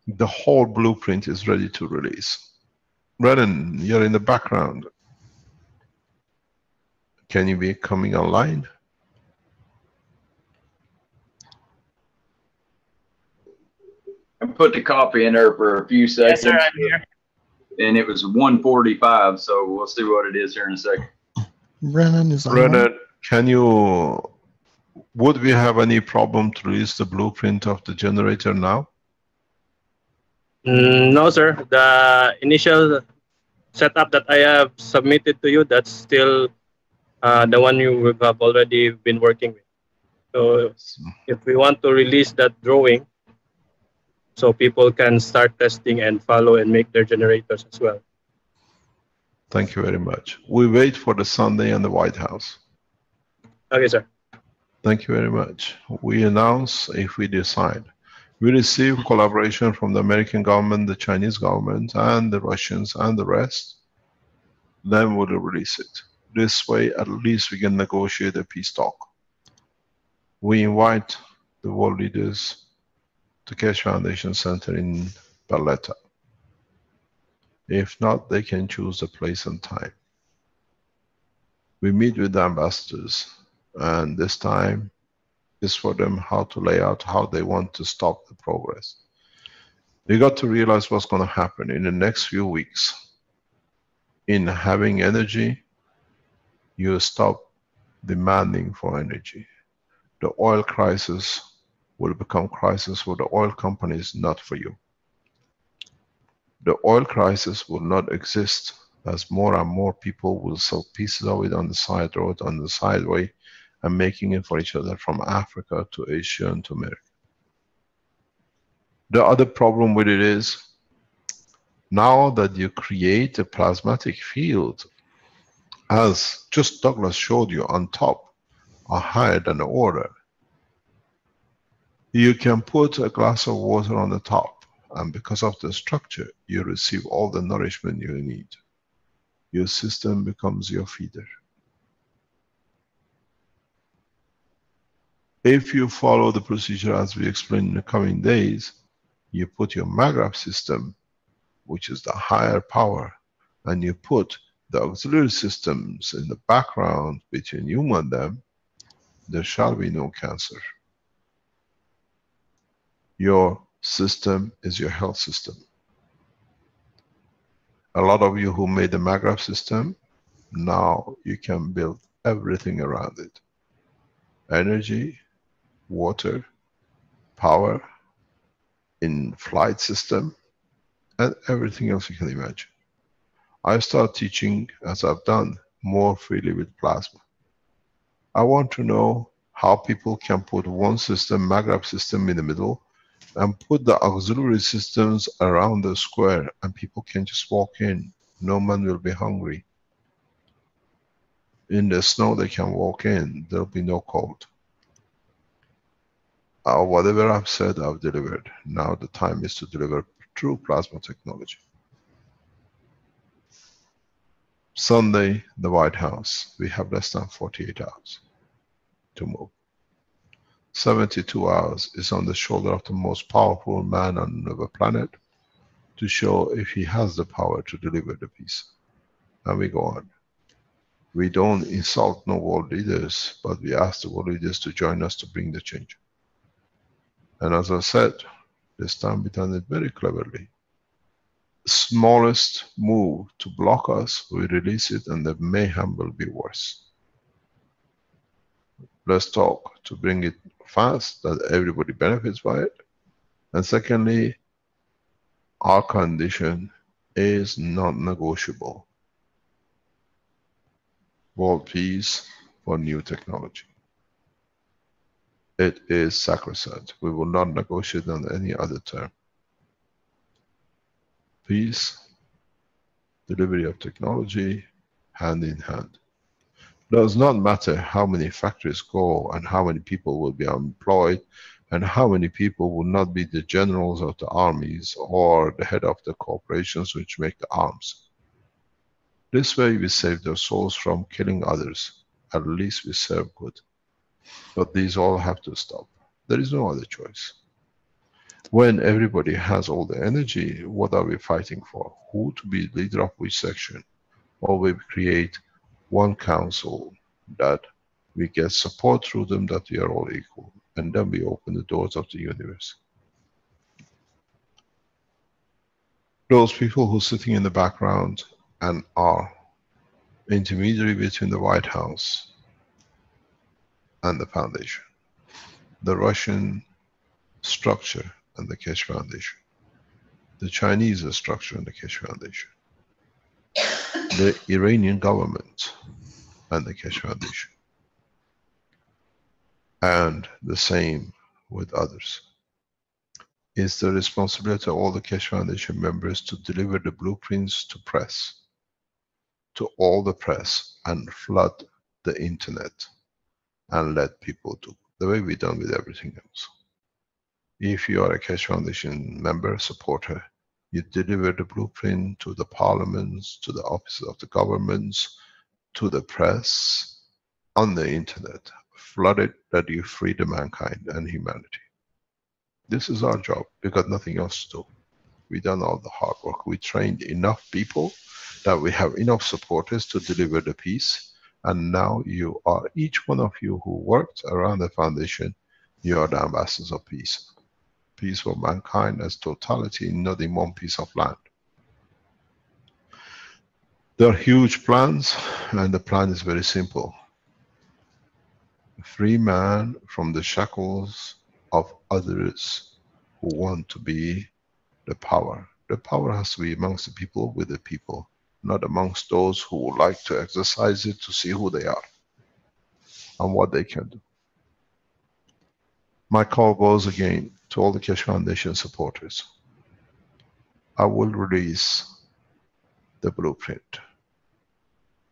The whole blueprint is ready to release. Brennan, you're in the background. Can you be coming online? I put the copy in there for a few seconds. Yes, sir, I'm here. And it was 1:45, so we'll see what it is here in a second. Brennan is on. Brennan, can you, would we have any problem to release the blueprint of the generator now? No, sir. The initial setup that I have submitted to you, that's still the one you have already been working with. So if we want to release that drawing, so people can start testing and follow and make their generators as well. Thank you very much. We wait for the Sunday and the White House. Okay, sir. Thank you very much. We announce if we decide. We receive collaboration from the American government, the Chinese government, and the Russians and the rest. Then we'll release it. This way, at least we can negotiate a peace talk. We invite the world leaders to Keshe Foundation Center in Valletta. If not, they can choose the place and time. We meet with the ambassadors, and this time is for them how to lay out how they want to stop the progress. You got to realize what's going to happen in the next few weeks. In having energy, you stop demanding for energy. The oil crisis will become crisis for the oil companies, not for you. The oil crisis will not exist as more and more people will sell pieces of it on the side road, on the sideway, and making it for each other from Africa to Asia and to America. The other problem with it is, now that you create a plasmatic field, as just Douglas showed you on top, are higher than the order. You can put a glass of water on the top, and because of the structure, you receive all the nourishment you need. Your system becomes your feeder. If you follow the procedure as we explain in the coming days, you put your MAGRAP system, which is the higher power, and you put the auxiliary systems in the background between you and them, there shall be no cancer. Your system is your health system. A lot of you who made the MAGRAP system, now you can build everything around it. Energy, water, power, in-flight system, and everything else you can imagine. I start teaching, as I've done, more freely with plasma. I want to know how people can put one system, MAGRAP system in the middle, and put the auxiliary systems around the square, and people can just walk in. No man will be hungry. In the snow they can walk in, there'll be no cold. Whatever I've said, I've delivered. Now the time is to deliver true plasma technology. Sunday, the White House. We have less than 48 hours to move. 72 hours is on the shoulder of the most powerful man on the planet to show if he has the power to deliver the peace. And we go on. We don't insult no world leaders, but we ask the world leaders to join us to bring the change. And as I said, this time we done it very cleverly. Smallest move to block us, we release it, and the mayhem will be worse. Let's talk to bring it fast, that everybody benefits by it. And secondly, our condition is not negotiable. World peace for new technology. It is sacrosanct. We will not negotiate on any other term. Peace, delivery of technology, hand in hand. Does not matter how many factories go and how many people will be employed And how many people would not be the generals of the armies or the head of the corporations which make the arms? This way we save their souls from killing others. At least we serve good. But these all have to stop. There is no other choice. When everybody has all the energy, what are we fighting for? Who to be leader of which section? Or we create one council that we get support through them, that we are all equal. And then we open the doors of the universe. Those people who are sitting in the background and are intermediary between the White House and the foundation, the Russian structure and the Keshe Foundation, the Chinese structure and the Keshe Foundation, the Iranian government and the Keshe Foundation, and the same with others. It's the responsibility of all the Keshe Foundation members to deliver the blueprints to press, to all the press, and flood the internet and let people do the way we've done with everything else. If you are a Keshe Foundation member, supporter, you deliver the blueprint to the parliaments, to the offices of the governments, to the press, on the internet. Flood it, that you free the mankind and humanity. This is our job. We got nothing else to do. We done all the hard work. We trained enough people that we have enough supporters to deliver the peace. And now you are, each one of you who worked around the foundation, you are the ambassadors of peace. Peace for mankind as totality, not in one piece of land. There are huge plans, and the plan is very simple. Free man from the shackles of others who want to be the power. The power has to be amongst the people, with the people, not amongst those who would like to exercise it to see who they are and what they can do. My call goes again to all the Keshe Foundation supporters. I will release the blueprint.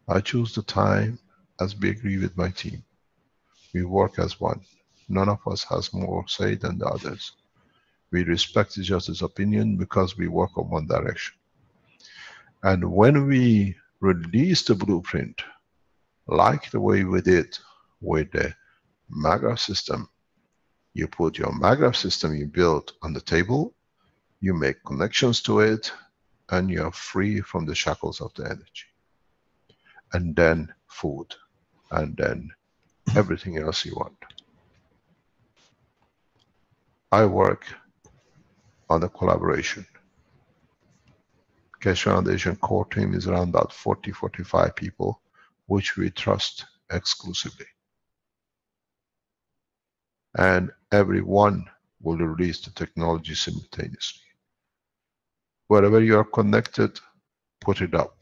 I choose the time as we agree with my team. We work as one. None of us has more say than the others. We respect each other's opinion because we work on one direction. And when we release the blueprint, like the way we did with the Magrav system, you put your Magrav system you built on the table, you make connections to it, and you are free from the shackles of the energy. And then food, and then everything else you want. I work on the collaboration. Keshe Foundation core team is around about 40-45 people, which we trust exclusively. And everyone will release the technology simultaneously. Wherever you are connected, put it up.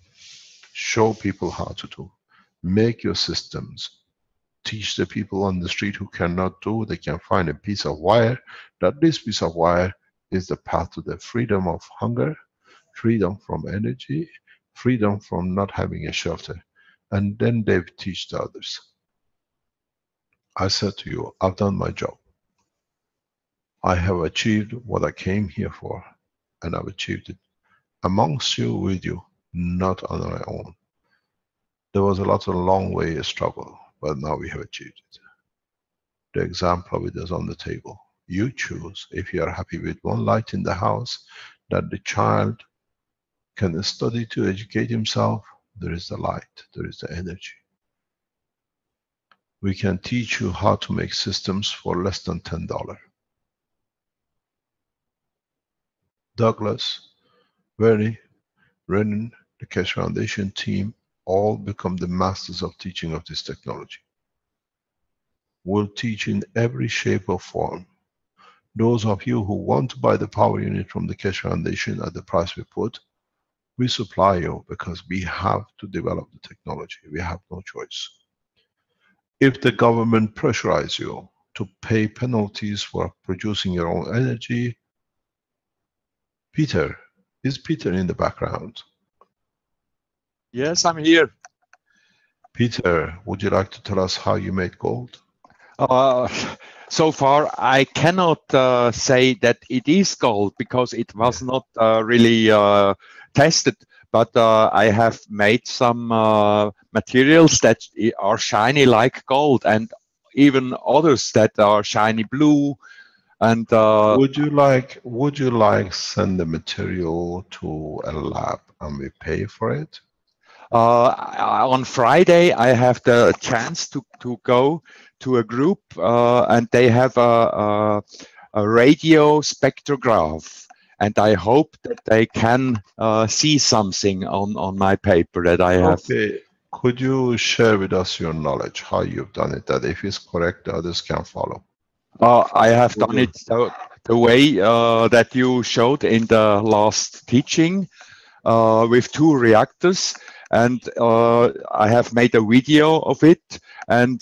Show people how to do. Make your systems. Teach the people on the street who cannot do, they can find a piece of wire, that this piece of wire is the path to the freedom of hunger, freedom from energy, freedom from not having a shelter. And then they teach the others. I said to you, I've done my job. I have achieved what I came here for, and I've achieved it amongst you, with you, not on my own. There was a lot of long way of struggle, but now we have achieved it. The example of it is on the table. You choose. If you are happy with one light in the house, that the child can study to educate himself, there is the light, there is the energy. We can teach you how to make systems for less than $10. Douglas, Verny, Renan, the Keshe Foundation team, all become the masters of teaching of this technology. We'll teach in every shape or form. Those of you who want to buy the power unit from the Keshe Foundation at the price we put, we supply you, because we have to develop the technology. We have no choice. If the government pressurizes you to pay penalties for producing your own energy, Peter, is Peter in the background? Yes, I'm here. Peter, would you like to tell us how you made gold? so far I cannot say that it is gold because it was not really tested. But I have made some materials that are shiny like gold, and even others that are shiny blue. And would you like send the material to a lab and we pay for it? On Friday, I have the chance to go to a group, and they have a radio spectrograph, and I hope that they can see something on my paper that I have. Okay. Could you share with us your knowledge, how you've done it, that if it's correct, others can follow? I have done it the way that you showed in the last teaching, with 2 reactors. And I have made a video of it, and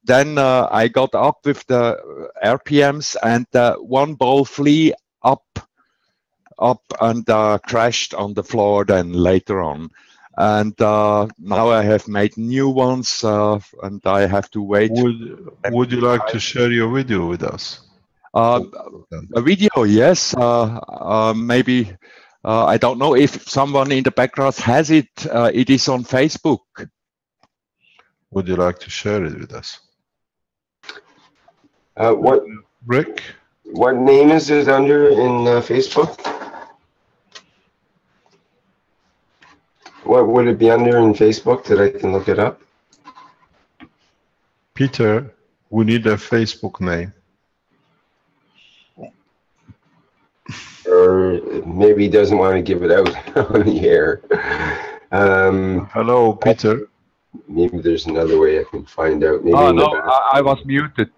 then I got up with the RPMs, and one ball flew up and crashed on the floor then later on. And now I have made new ones, and I have to wait. Would you like to share your video with us? A video, yes. Maybe. I don't know if someone in the background has it. It is on Facebook. Would you like to share it with us? What, Rick? What name is it under in Facebook? What would it be under in Facebook that I can look it up? Peter, we need a Facebook name. Or maybe he doesn't want to give it out on the air. Hello, Peter. Maybe there's another way I can find out. Maybe no, I was muted.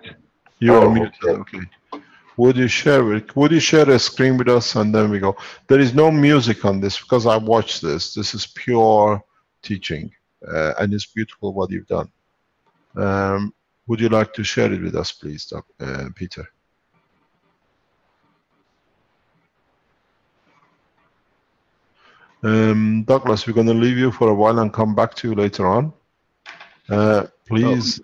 You are muted. Okay. Would you share it? Would you share a screen with us, and then we go? There is no music on this because I watched this. This is pure teaching, and it's beautiful what you've done. Would you like to share it with us, please, Peter? Douglas, we're going to leave you for a while and come back to you later on. Please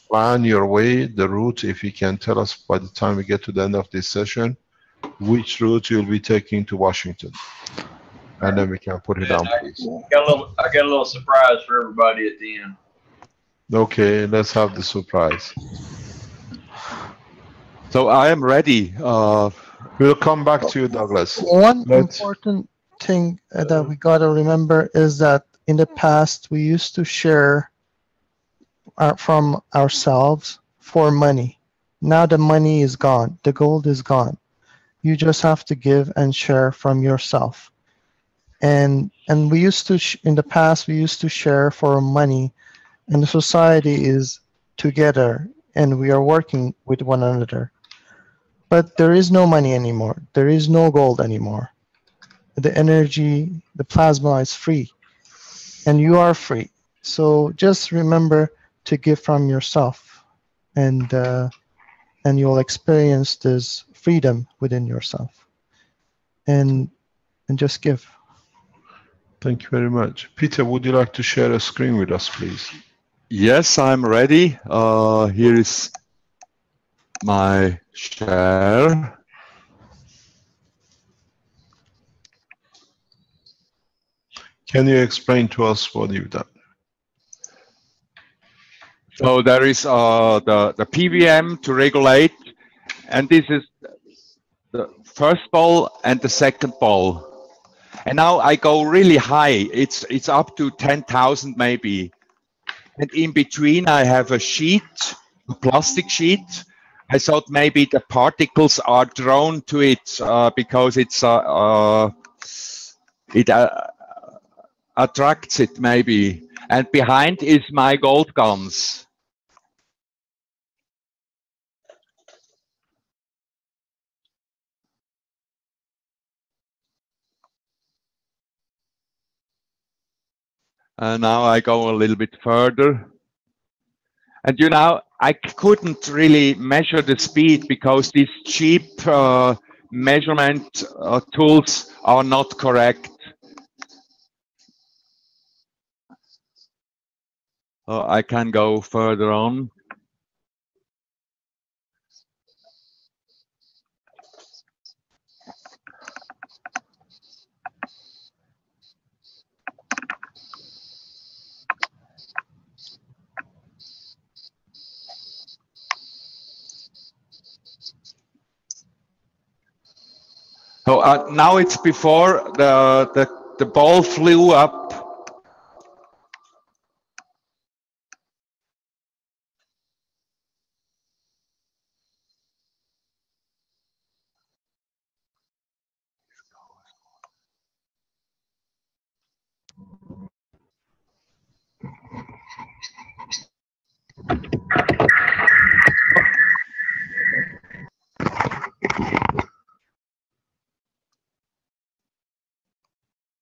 plan your way, the route, if you can tell us by the time we get to the end of this session, which route you'll be taking to Washington. And then we can put it down, please. I got a little surprise for everybody at the end. Okay, let's have the surprise. So I am ready. We'll come back to you, Douglas. One important thing that we got to remember is that in the past we used to share from ourselves for money. Now the money is gone, the gold is gone. You just have to give and share from yourself. And we used to in the past we used to share for money, and the society is together and we are working with one another. But there is no money anymore. There is no gold anymore. The energy, the plasma is free, and you are free. So just remember to give from yourself, and you'll experience this freedom within yourself. And just give. Thank you very much. Peter, would you like to share a screen with us, please? Yes, I'm ready. Here is my share. Can you explain to us what you've done? So there is the PWM to regulate, and this is the first ball and the second ball. And now I go really high. It's up to 10,000 maybe. And in between I have a sheet, a plastic sheet. I thought maybe the particles are drawn to it because it's it attracts it maybe. And behind is my gold guns. And now I go a little bit further. And you know, I couldn't really measure the speed because these cheap measurement tools are not correct. I can go further on. So now it's before the ball flew up.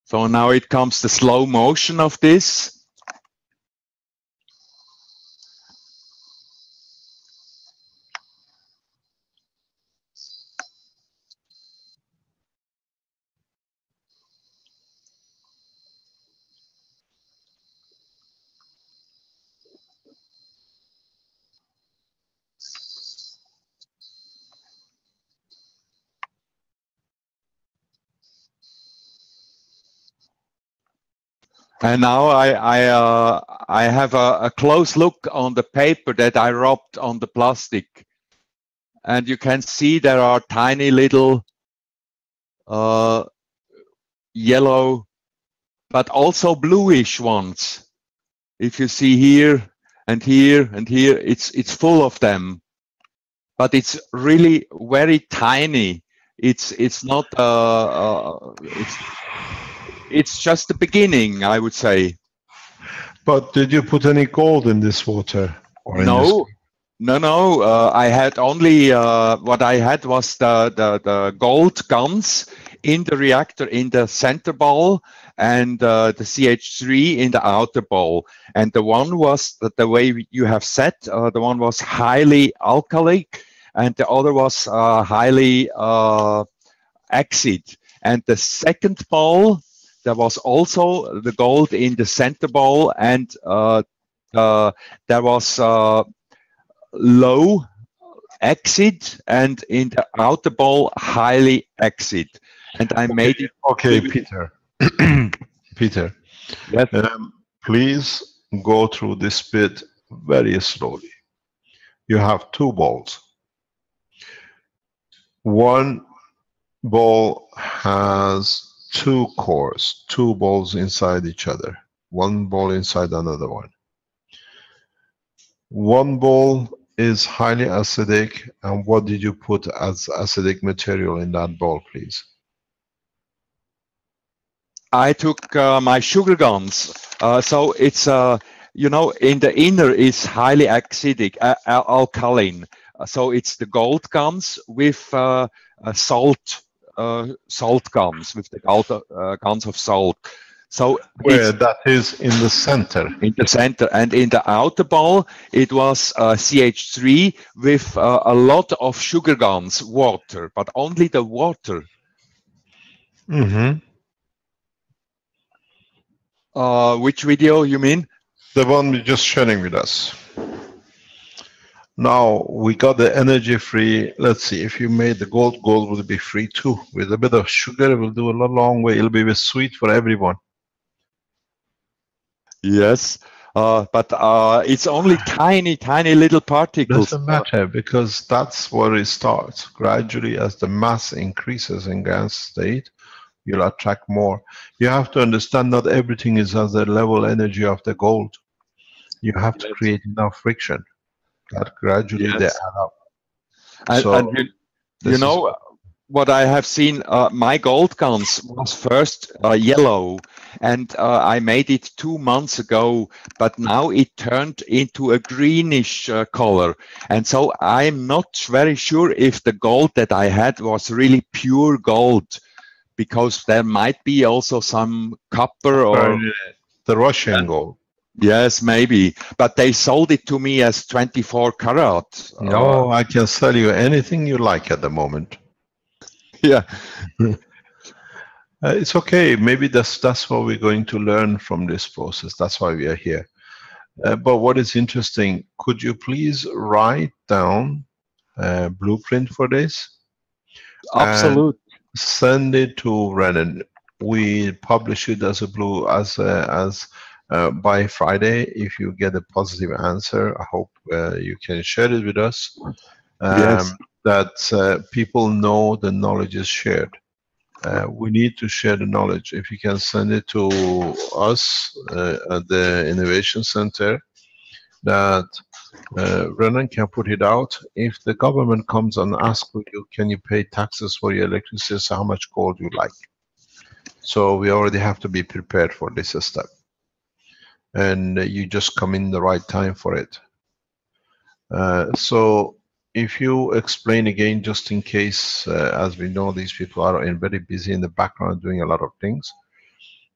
So now it comes the slow motion of this. And now I have a close look on the paper that I rubbed on the plastic. And you can see there are tiny little yellow, but also bluish ones. If you see here and here and here, it's full of them. But it's really very tiny. It's not it's just the beginning, I would say. But did you put any gold in this water? Or No, no. I had only what I had was the gold guns in the reactor in the center ball and the CH3 in the outer ball. And the one was the way you have said. The one was highly alkalic, and the other was highly acid. And the second ball, there was also the gold in the center ball, and there was low acid, and in the outer ball, highly acid. And I made it. Okay, Peter. Peter, yes. Please go through this bit very slowly. You have two balls. One ball has two cores, two balls inside each other, one ball inside another one. One ball is highly acidic, and what did you put as acidic material in that ball, please? I took my sugar guns. So it's, you know, in the inner is highly acidic, alkaline. So it's the gold guns with salt guns, with the guns of salt. So where that is in the center. In the center, and in the outer ball, it was CH3 with a lot of sugar guns, water, but only the water. Mm-hmm. Which video you mean? The one you're just sharing with us. Now we got the energy free. Let's see, if you made the gold will be free too. With a bit of sugar, it will do a long way. It'll be sweet for everyone. Yes, but it's only tiny little particles. Doesn't matter, because that's where it starts. Gradually, as the mass increases in gas state, you'll attract more. You have to understand not everything is at the level energy of the gold. You have to create enough friction that gradually they add up. And you know what I have seen, my gold guns was first yellow, and I made it 2 months ago, but now it turned into a greenish color. And so I'm not very sure if the gold that I had was really pure gold, because there might be also some copper or the Russian gold. Yes, maybe, but they sold it to me as 24 karat. No, I can sell you anything you like at the moment. Yeah. It's okay. Maybe that's what we're going to learn from this process. That's why we are here. But what is interesting, could you please write down a blueprint for this? Absolutely. Send it to Renan. We publish it as by Friday. If you get a positive answer, I hope you can share it with us. Yes. That people know the knowledge is shared. we need to share the knowledge. If you can send it to us at the Innovation Center, that Renan can put it out. If the government comes and asks you, can you pay taxes for your electricity, so how much gold you like? So we already have to be prepared for this step. And you just come in the right time for it. So if you explain again, just in case, as we know, these people are very busy in the background doing a lot of things.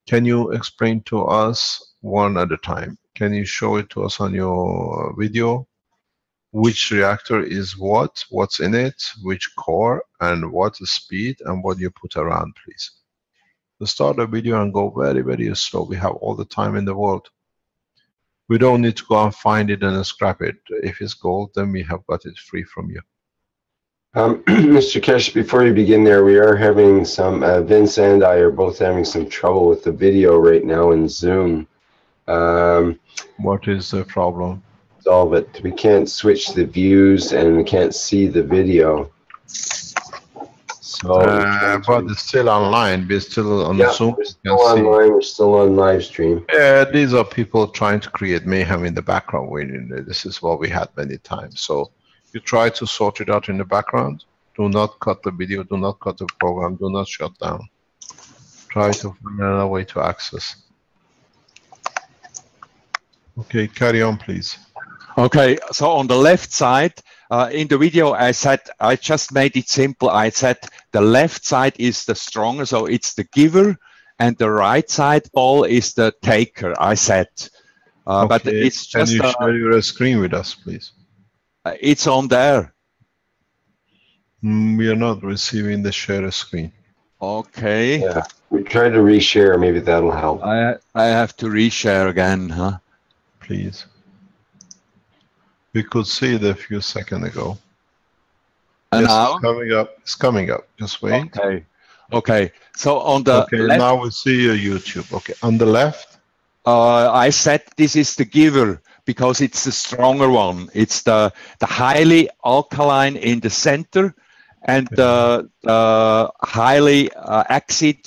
Can you explain to us one at a time? Can you show it to us on your video? Which reactor is what, what's in it, which core, and what is speed, and what you put around, please. So start the video and go very, very slow. We have all the time in the world. We don't need to go and find it and scrap it. If it's gold, then we have got it free from you. Mr. Keshe, before you begin there, we are having some, Vince and I are both having some trouble with the video right now in Zoom. What is the problem? Solve it. We can't switch the views and we can't see the video. So, but it's still online. We're still on the Zoom. We're still online. We're still on live stream. These are people trying to create mayhem in the background. This is what we had many times. So you try to sort it out in the background. Do not cut the video. Do not cut the program. Do not shut down. Try to find another way to access. Okay, carry on, please. Okay, so on the left side, in the video I said, I just made it simple. I said the left side is the stronger, so it's the giver, and the right side ball is the taker, I said. Okay. But it's just... Can you share your screen with us, please? It's on there. We are not receiving the share screen. Okay. Yeah, we tried to reshare. Maybe that'll help. I have to reshare again, huh? Please. We could see it a few seconds ago. And yes, now? It's coming up. It's coming up. Just wait. Okay. Okay. So on the left, now we see your YouTube. Okay. On the left? I said this is the giver because it's the stronger one. It's the highly alkaline in the center and the highly acid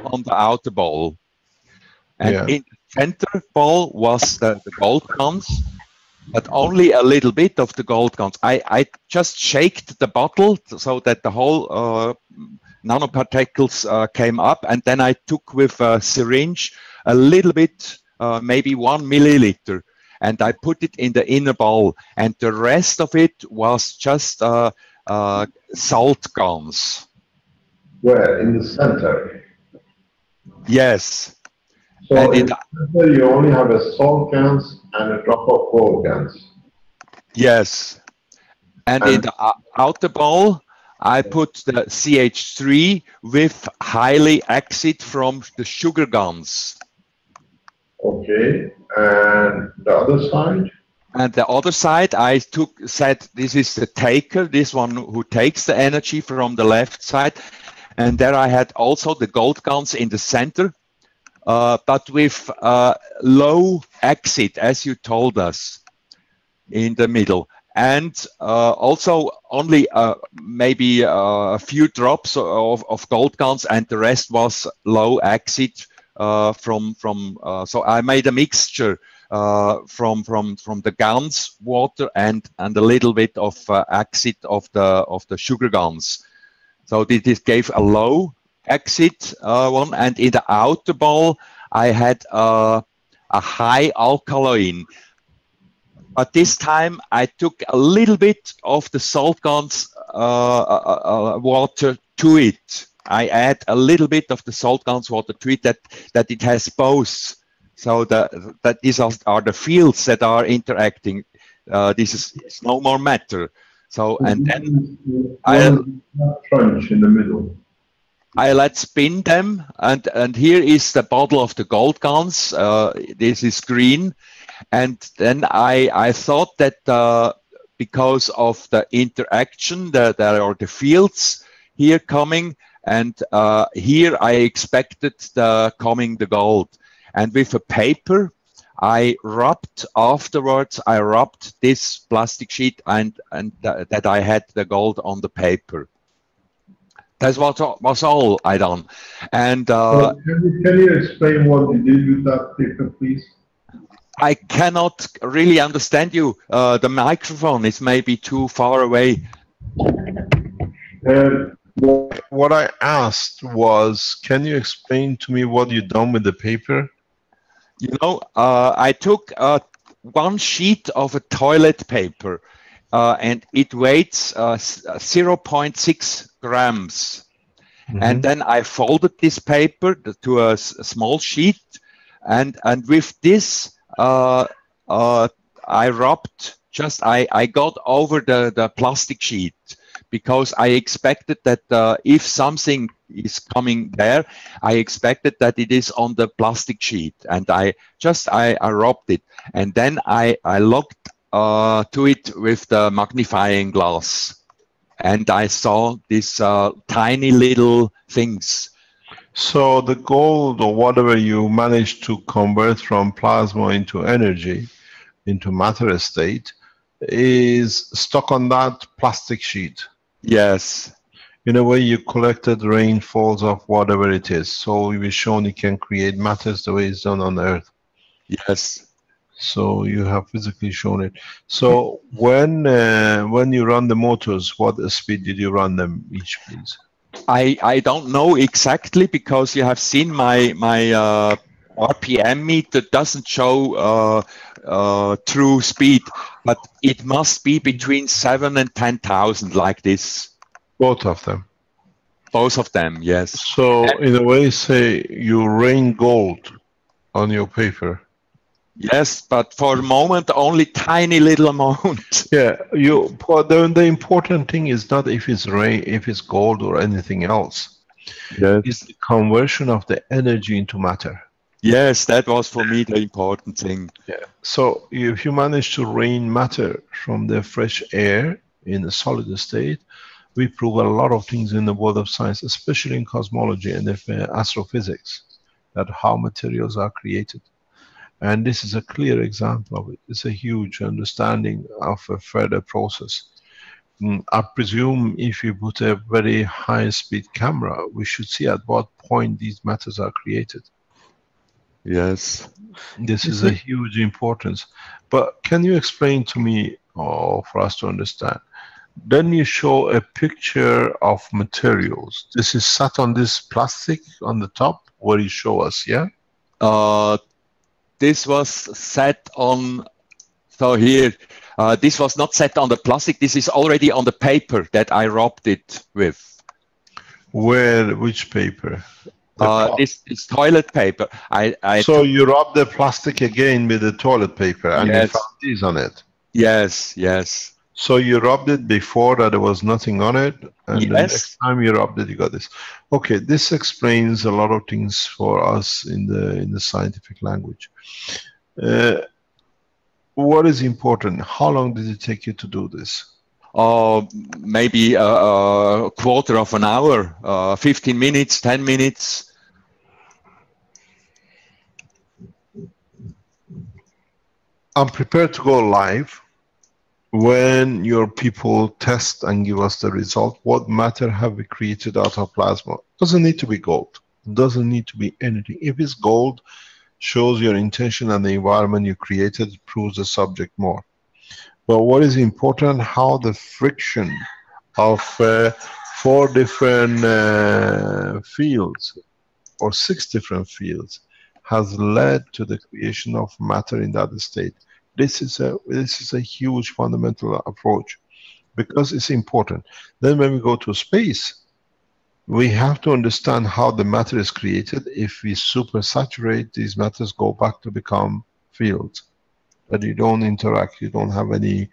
on the outer ball. And in the center ball was the gold guns. But only a little bit of the gold guns. I just shaked the bottle so that the whole nanoparticles came up, and then I took with a syringe a little bit, maybe 1 milliliter, and I put it in the inner ball, and the rest of it was just salt guns. Where? In the center? Yes. So in the center you only have a salt guns and a drop of gold guns. Yes. And in the outer ball, I put the CH3 with highly acid from the sugar guns. Okay. And the other side? And the other side, I said this is the taker, this one who takes the energy from the left side. And there I had also the gold guns in the center. But with low acid, as you told us, in the middle. And also only maybe a few drops of gold guns, and the rest was low acid so I made a mixture from the guns, water, and a little bit of acid of the sugar guns. So this gave a low acid one, and in the outer ball I had a high alkaline. But this time I took a little bit of the salt guns water to it. I add a little bit of the salt guns water to it that it has both. So that these are the fields that are interacting. This is no more matter. So and then crunch in the middle. I let spin them, and here is the bottle of the gold guns. This is green, and then I thought that because of the interaction, there are the fields here coming, and here I expected the gold. And with a paper, I rubbed afterwards. I rubbed this plastic sheet and that I had the gold on the paper. That was all I done. And can you explain what you did with that paper, please? I cannot really understand you. The microphone is maybe too far away. What I asked was, can you explain to me what you done with the paper? You know, I took one sheet of a toilet paper, and it weighs 0.6 grams. And then I folded this paper to a small sheet, and with this I rubbed, I got over the plastic sheet, because I expected that if something is coming there, I expected that it is on the plastic sheet, and I rubbed it, and then I looked to it with the magnifying glass, and I saw these tiny little things. So the gold, or whatever you managed to convert from plasma into energy, into matter state, is stuck on that plastic sheet. Yes. In a way, you collected rainfalls of whatever it is. So you were shown you can create matters the way it's done on Earth. Yes. So you have physically shown it. So when you run the motors, what speed did you run them each, please? I don't know exactly, because you have seen my RPM meter doesn't show true speed, but it must be between 7,000 and 10,000, like this. Both of them. Both of them, yes. So in a way, say you rain gold on your paper. Yes, but for the moment, only tiny little amount. Yeah, the important thing is not if it's rain, if it's gold or anything else. Yes. It's the conversion of the energy into matter. Yes, that was for me the important thing. Yeah. So if you manage to rain matter from the fresh air in a solid state, we prove a lot of things in the world of science, especially in cosmology and astrophysics, that how materials are created. And this is a clear example of it. It's a huge understanding of a further process. I presume if you put a very high-speed camera, we should see at what point these matters are created. Yes. This is a huge importance. But can you explain to me, or for us to understand, then you show a picture of materials. This is set on this plastic on the top where you show us, yeah? This was set on, so here, this was not set on the plastic, this is already on the paper that I rubbed it with. Where, which paper? This toilet paper. So you rub the plastic again with the toilet paper, and yes. you found these on it? Yes, yes. So you rubbed it before that there was nothing on it, and yes. The next time you rubbed it, you got this. Okay, this explains a lot of things for us in the scientific language. What is important? How long did it take you to do this? Maybe a quarter of an hour, 15 minutes, 10 minutes. I'm prepared to go live when your people test and give us the result. What matter have we created out of plasma? Doesn't need to be gold. Doesn't need to be anything. If it's gold, shows your intention and the environment you created, proves the subject more. But what is important, how the friction of 4 different fields or 6 different fields has led to the creation of matter in that state. This is a huge fundamental approach, because it's important. Then when we go to space, we have to understand how the matter is created. If we supersaturate, these matters go back to become fields. But you don't interact, you don't have any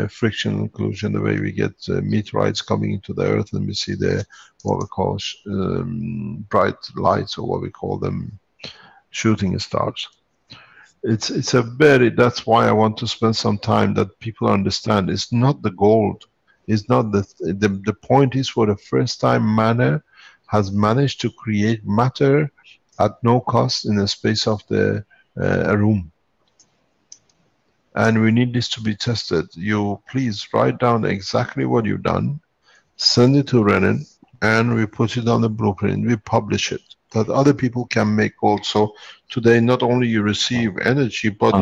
friction inclusion, the way we get meteorites coming into the Earth and we see the, what we call bright lights, or what we call them, shooting stars. It's a very, that's why I want to spend some time that people understand. It's not the gold. It's not the point is, for the first time, man has managed to create matter at no cost in the space of the room. And we need this to be tested. You please write down exactly what you've done, send it to Renan, and we put it on the blueprint, we publish it, that other people can make also. Today, not only you receive energy, but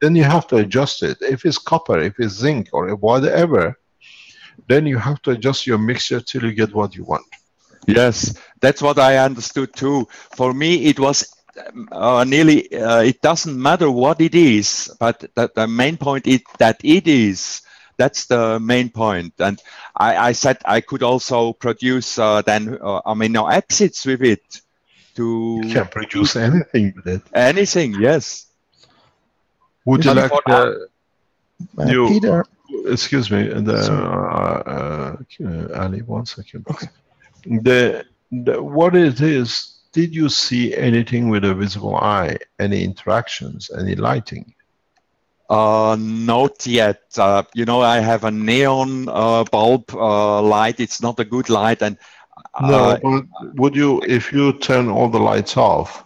then you have to adjust it. If it's copper, if it's zinc, or whatever, then you have to adjust your mixture till you get what you want. Yes, that's what I understood too. For me, it was nearly, it doesn't matter what it is, but the main point is that it is. That's the main point. And I said I could also produce then amino acids with it. You can produce anything with it. Anything, yes. Would you like Peter? Excuse me, Ali, 1 second. Okay. What it is, did you see anything with a visible eye? Any interactions, any lighting? Not yet. You know, I have a neon bulb light. It's not a good light. And no, but would you, if you turn all the lights off,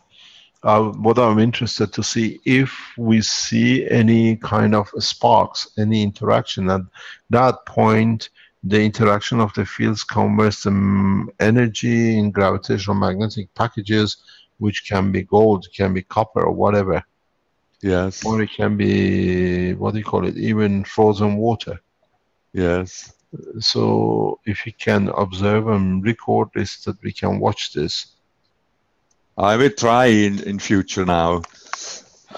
what I'm interested to see, if we see any kind of sparks, any interaction. At that point, the interaction of the fields converts the energy in gravitational magnetic packages, which can be gold, can be copper, or whatever. Yes. Or it can be, what do you call it, even frozen water. Yes. So if you can observe and record this, that we can watch this. I will try in future now.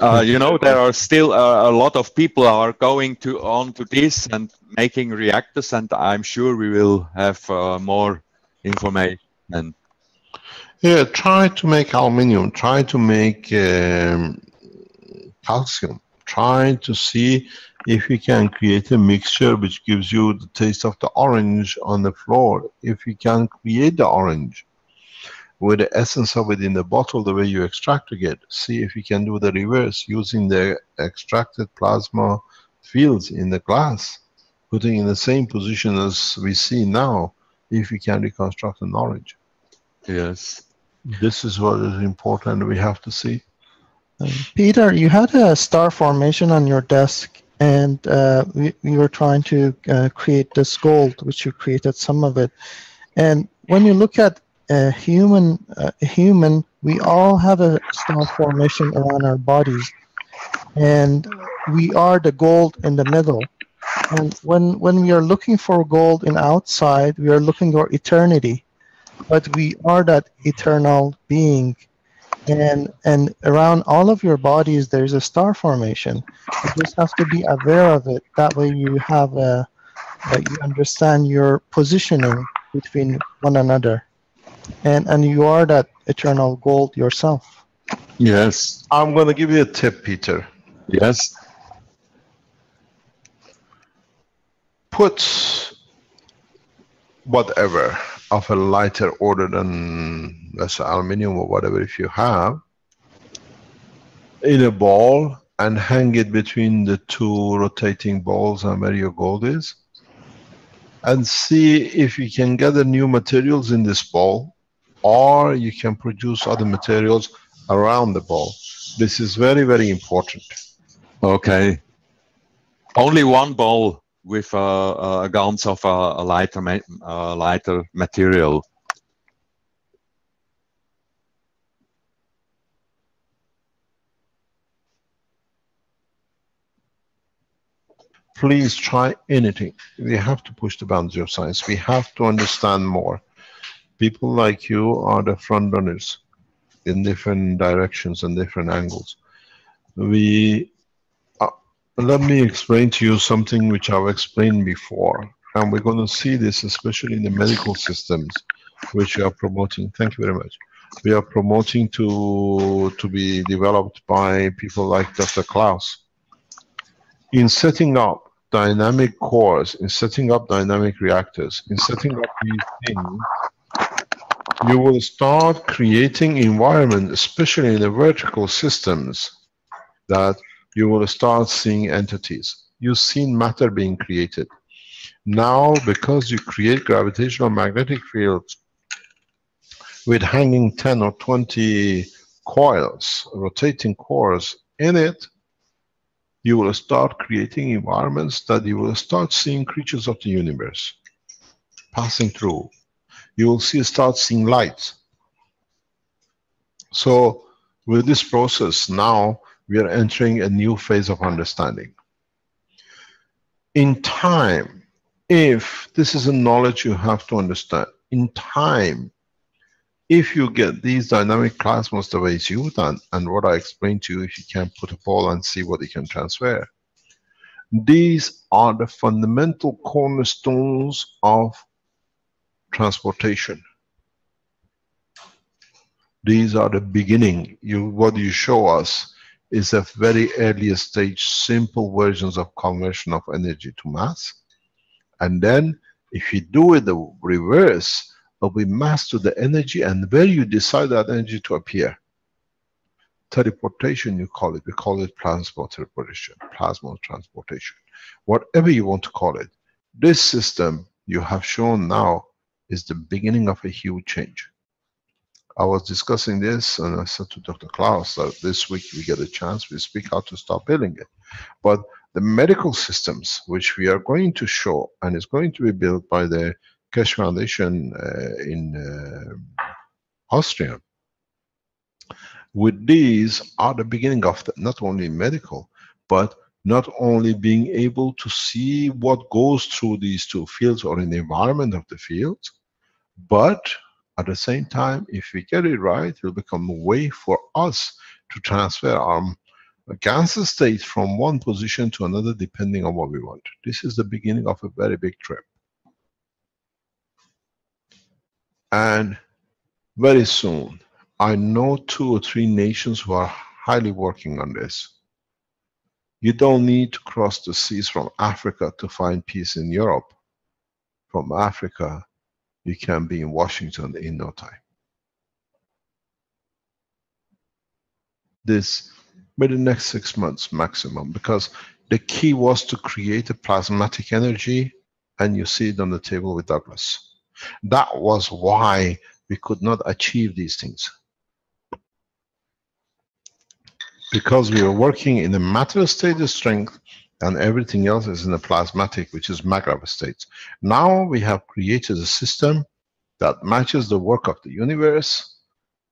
You know, there are still a lot of people are going on to this and making reactors, and I'm sure we will have more information. Yeah, try to make aluminium, try to make calcium, try to see if you can create a mixture which gives you the taste of the orange on the floor. If you can create the orange with the essence of it in the bottle, the way you extracted it, see if you can do the reverse using the extracted plasma fields in the glass, putting in the same position as we see now, if you can reconstruct an orange. Yes. This is what is important we have to see. Peter, you had a star formation on your desk, and you were trying to create this gold, which you created some of it. And when you look at a human, we all have a star formation around our bodies, and we are the gold in the middle. And when we are looking for gold in outside, we are looking for eternity, but we are that eternal being. And around all of your bodies, there's a star formation. You just have to be aware of it. That way, you have you understand your positioning between one another. And you are that eternal gold yourself. Yes. I'm going to give you a tip, Peter. Yes. Put whatever of a lighter order than, let's say, aluminum or whatever, if you have, in a ball and hang it between the two rotating balls and where your gold is. And see if you can gather new materials in this ball, or you can produce other materials around the ball. This is very, very important. Okay. Only one ball with a gans of a lighter material. Please try anything. We have to push the boundary of science. We have to understand more. People like you are the front runners in different directions and different angles. Let me explain to you something which I've explained before, and we're going to see this especially in the medical systems, which we are promoting. Thank you very much. We are promoting to be developed by people like Dr. Klaus. In setting up dynamic cores, in setting up dynamic reactors, in setting up these things, you will start creating environment, especially in the vertical systems, that you will start seeing entities. You've seen matter being created. Now, because you create gravitational magnetic fields with hanging 10 or 20 coils, rotating cores in it, you will start creating environments that you will start seeing creatures of the universe passing through. you will start seeing light. So with this process now, we are entering a new phase of understanding. In time, if this is a knowledge you have to understand, in time, if you get these dynamic plasmas the way it's you've done, and what I explained to you, if you can put a ball and see what you can transfer, these are the fundamental cornerstones of transportation. These are the beginning. What you show us is a very early stage, simple versions of conversion of energy to mass. And then, if you do it the reverse, it'll be mass to the energy, and where you decide that energy to appear. Teleportation, you call it. We call it plasma teleportation, plasma transportation. Whatever you want to call it. This system you have shown now is the beginning of a huge change. I was discussing this, and I said to Dr. Klaus that this week we get a chance, we speak how to start building it. But the medical systems, which we are going to show, and is going to be built by the Keshe Foundation in Austria, with these are the beginning of the, not only medical, but not only being able to see what goes through these two fields or in the environment of the fields, but at the same time, if we get it right, it will become a way for us to transfer our Ganser state from one position to another depending on what we want. This is the beginning of a very big trip. And very soon, I know 2 or 3 nations who are highly working on this. You don't need to cross the seas from Africa to find peace in Europe. From Africa, you can be in Washington in no time. This by the next 6 months maximum, because the key was to create a plasmatic energy, and you see it on the table with Douglas. That was why we could not achieve these things. Because we were working in the matter state of strength, and everything else is in the plasmatic, which is magravity states. Now we have created a system that matches the work of the universe.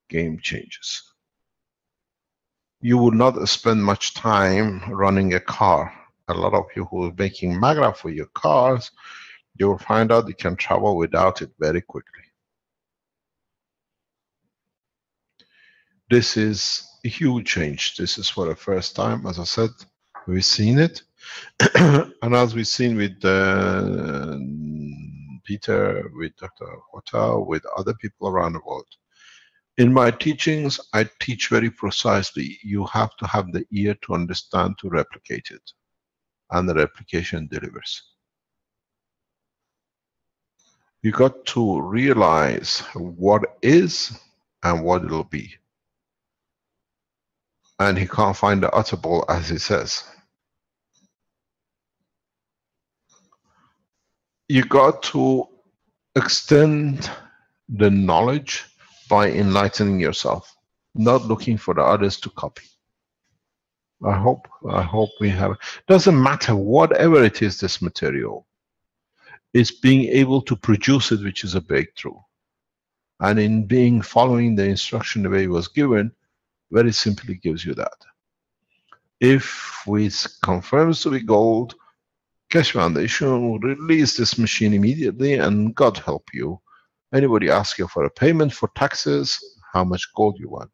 Game changes. You will not spend much time running a car. A lot of you who are making magravity for your cars, you will find out you can travel without it very quickly. This is a huge change. This is for the first time, as I said, we've seen it. And as we've seen with Peter, with Dr. Hota, with other people around the world. In my teachings, I teach very precisely. You have to have the ear to understand, to replicate it. And the replication delivers. You got to realize what is and what it'll be. And he can't find the utterable, as he says. You got to extend the knowledge by enlightening yourself, not looking for the others to copy. I hope we have. Doesn't matter whatever it is, this material. It's being able to produce it, which is a breakthrough. And in following the instruction the way it was given, very simply gives you that. If we confirms to be gold, Keshe Foundation will release this machine immediately, and God help you. Anybody asks you for a payment for taxes, how much gold you want.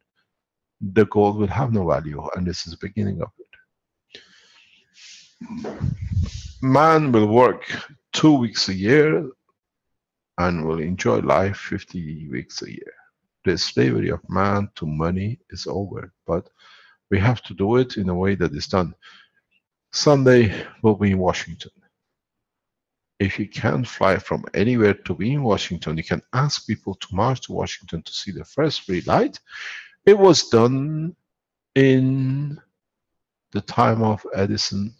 The gold will have no value, and this is the beginning of it. Man will work 2 weeks a year and will enjoy life 50 weeks a year. The slavery of man to money is over, but we have to do it in a way that is done. Sunday we'll be in Washington. If you can't fly from anywhere to be in Washington, you can ask people to march to Washington to see the first free light. It was done in the time of Edison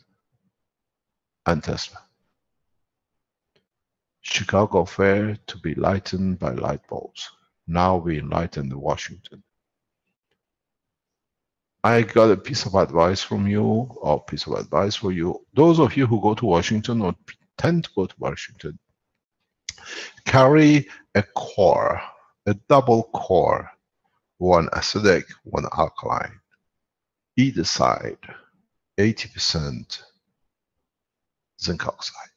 and Tesla. Chicago Fair to be lightened by light bulbs. Now we enlighten the Washington. I got a piece of advice from you, or piece of advice for you. Those of you who go to Washington or tend to go to Washington, carry a core, a double core, one acidic, one alkaline. Either side, 80% zinc oxide.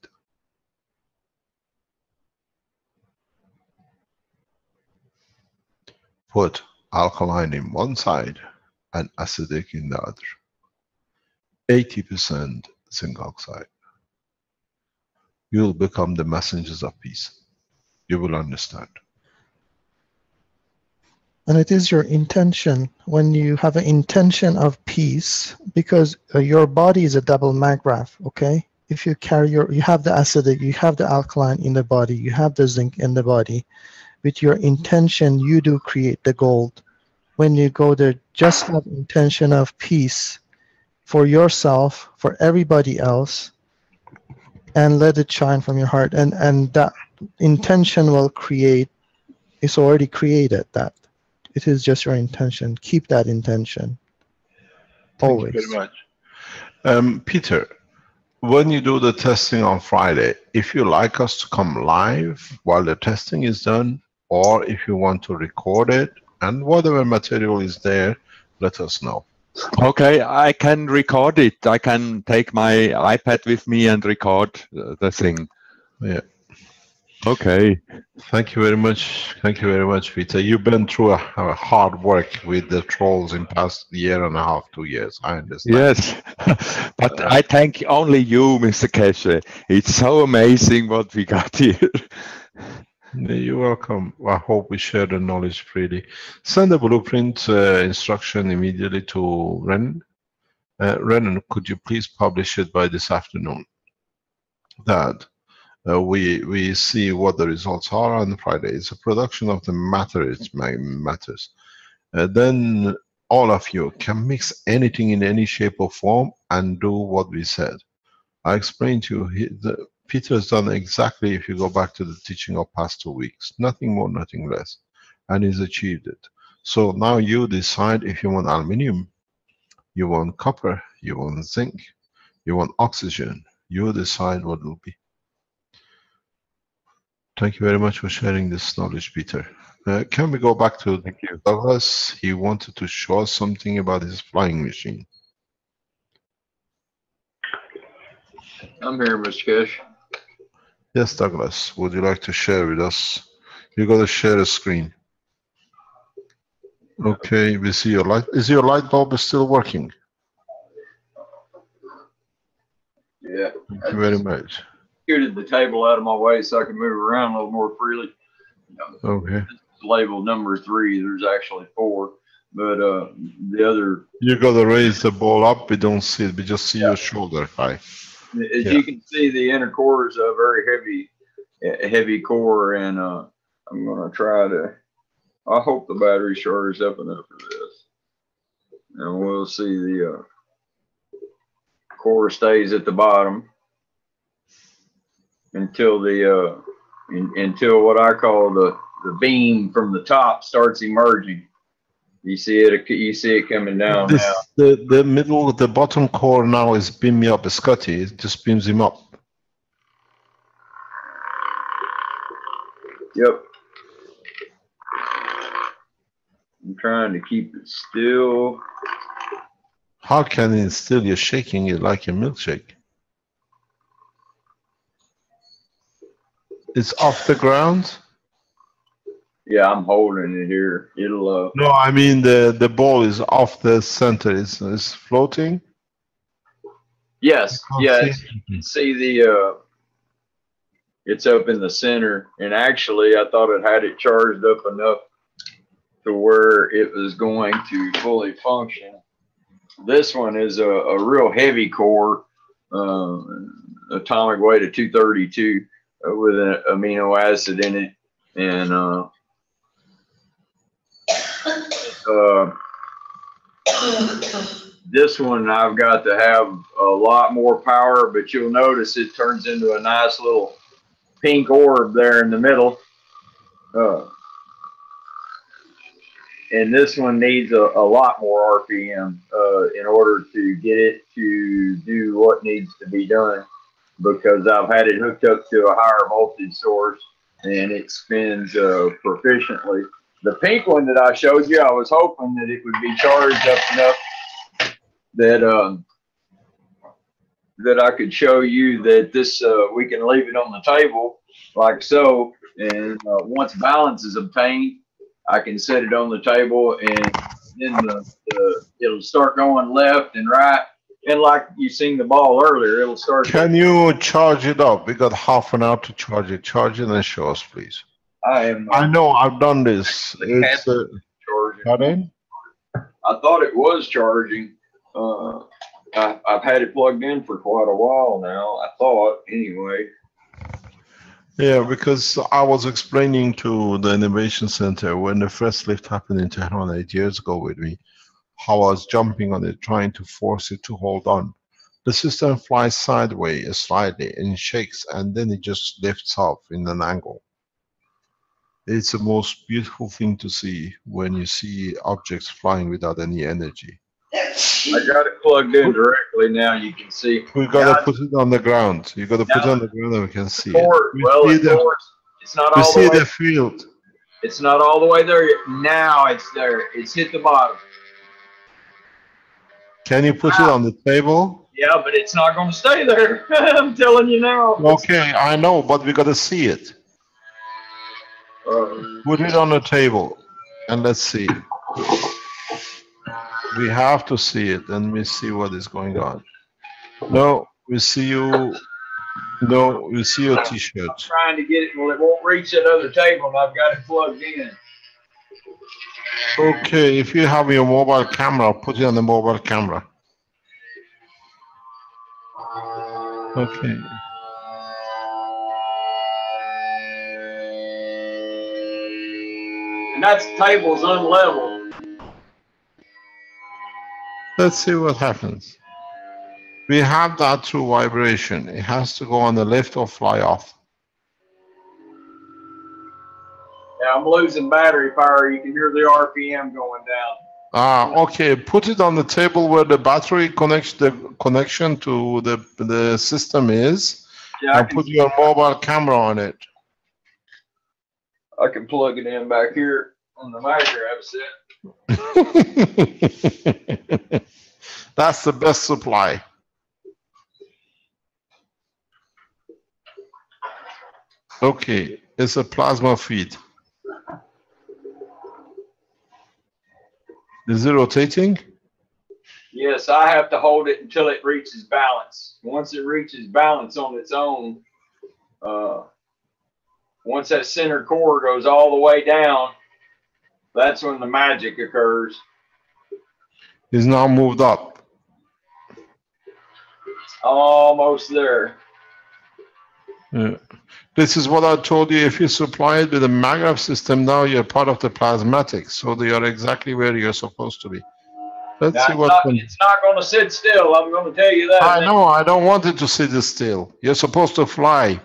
Put alkaline in one side and acidic in the other. 80% zinc oxide. You will become the messengers of peace. You will understand. And it is your intention, when you have an intention of peace, because your body is a double maggraph, okay? If you carry you have the acidic, you have the alkaline in the body, you have the zinc in the body. With your intention, you do create the gold. When you go there, just have intention of peace for yourself, for everybody else, and let it shine from your heart. And that intention will create, it's already created that. It is just your intention. Keep that intention. Always. Thank you very much. Peter, when you do the testing on Friday, if you like us to come live while the testing is done, or if you want to record it, and whatever material is there, let us know. Okay, I can record it. I can take my iPad with me and record the thing. Yeah. Okay. Thank you very much. Thank you very much, Peter. You've been through a hard work with the trolls in past year and a half, 2 years. I understand. Yes, but I thank only you, Mr. Keshe. It's so amazing what we got here. You're welcome. I hope we share the knowledge freely. Send the blueprint instruction immediately to Renan. Renan, could you please publish it by this afternoon? That we see what the results are on Friday. It's a production of the matter, it matters. Then all of you can mix anything in any shape or form and do what we said. I explained to you, Peter has done exactly, if you go back to the teaching of past 2 weeks, nothing more, nothing less, and he's achieved it. So now you decide if you want aluminium, you want copper, you want zinc, you want oxygen, you decide what it will be. Thank you very much for sharing this knowledge, Peter. Can we go back to Douglas? He wanted to show us something about his flying machine. I'm here, Mr. Keshe. Yes, Douglas, would you like to share with us? You got to share a screen. Okay, we see your light. Is your light bulb still working? Yeah. Thank you very much. Scooted the table out of my way so I can move around a little more freely. Okay. This is labeled number 3. There's actually 4, but the other. You got to raise the ball up. We don't see it. We just see your shoulder high. As you can see, the inner core is a very heavy core, and I'm going to try to. I hope the battery charges up enough for this, and we'll see the core stays at the bottom until the until what I call the beam from the top starts emerging. You see it. You see it coming down now. The middle, the bottom core now is beam me up, Scotty. It just beams him up. Yep. I'm trying to keep it still. How can it still? You're shaking it like a milkshake. It's off the ground. Yeah, I'm holding it here. It'll. No, I mean the ball is off the center. It's floating. Yes. Yes. You can see the. It's up in the center, and actually, I thought it had it charged up enough to where it was going to fully function. This one is a real heavy core, atomic weight of 232, with an amino acid in it, and this one I've got to have a lot more power, but you'll notice it turns into a nice little pink orb there in the middle. And this one needs a lot more RPM in order to get it to do what needs to be done, because I've had it hooked up to a higher voltage source and it spins proficiently. The pink one that I showed you, I was hoping that it would be charged up enough that that I could show you that this we can leave it on the table like so, and once balance is obtained, I can set it on the table, and then it'll start going left and right, and like you seen the ball earlier, it'll start. Can you charge it up? We got half an hour to charge it. Charge it and show us, please. I know I've done this. It's pardon? I thought it was charging. I've had it plugged in for quite a while now. I thought anyway. Yeah, because I was explaining to the Innovation Center when the first lift happened in Tehran 8 years ago with me, how I was jumping on it, trying to force it to hold on. The system flies sideways slightly and shakes, and then it just lifts up in an angle. It's the most beautiful thing to see when you see objects flying without any energy. I got it plugged in directly now. You can see. We gotta put it on the ground. You gotta put it on the ground and we can see it. Well, it's not all the way. We see the field. It's not all the way there yet. Now it's there. It's hit the bottom. Can you put it on the table? Yeah, but it's not going to stay there. I'm telling you now. Okay, I know, but we gotta see it. Put it on the table and let's see. We have to see it, and we see what is going on. No, we see you. No, we see your T-shirt. I'm trying to get it. Well, it won't reach that other table, and I've got it plugged in. Okay, if you have your mobile camera, put it on the mobile camera. Okay. And that's the table's unleveled. Let's see what happens. We have that through vibration. It has to go on the lift or fly off. Yeah, I'm losing battery power. You can hear the RPM going down. Okay. Put it on the table where the battery connection to the system is, Yeah, and put your mobile camera on it. I can plug it in back here on the microwave set. That's the best supply. Okay, it's a plasma feed. Is it rotating? Yes, I have to hold it until it reaches balance. Once it reaches balance on its own, once that center core goes all the way down, that's when the magic occurs. It's now moved up. Almost there. Yeah. This is what I told you. If you supply it with a MAGRAF system, now you're part of the plasmatics, so they are exactly where you're supposed to be. Let's Now, see what. it's not going to sit still. I'm going to tell you that. I know. I don't want it to sit still. You're supposed to fly.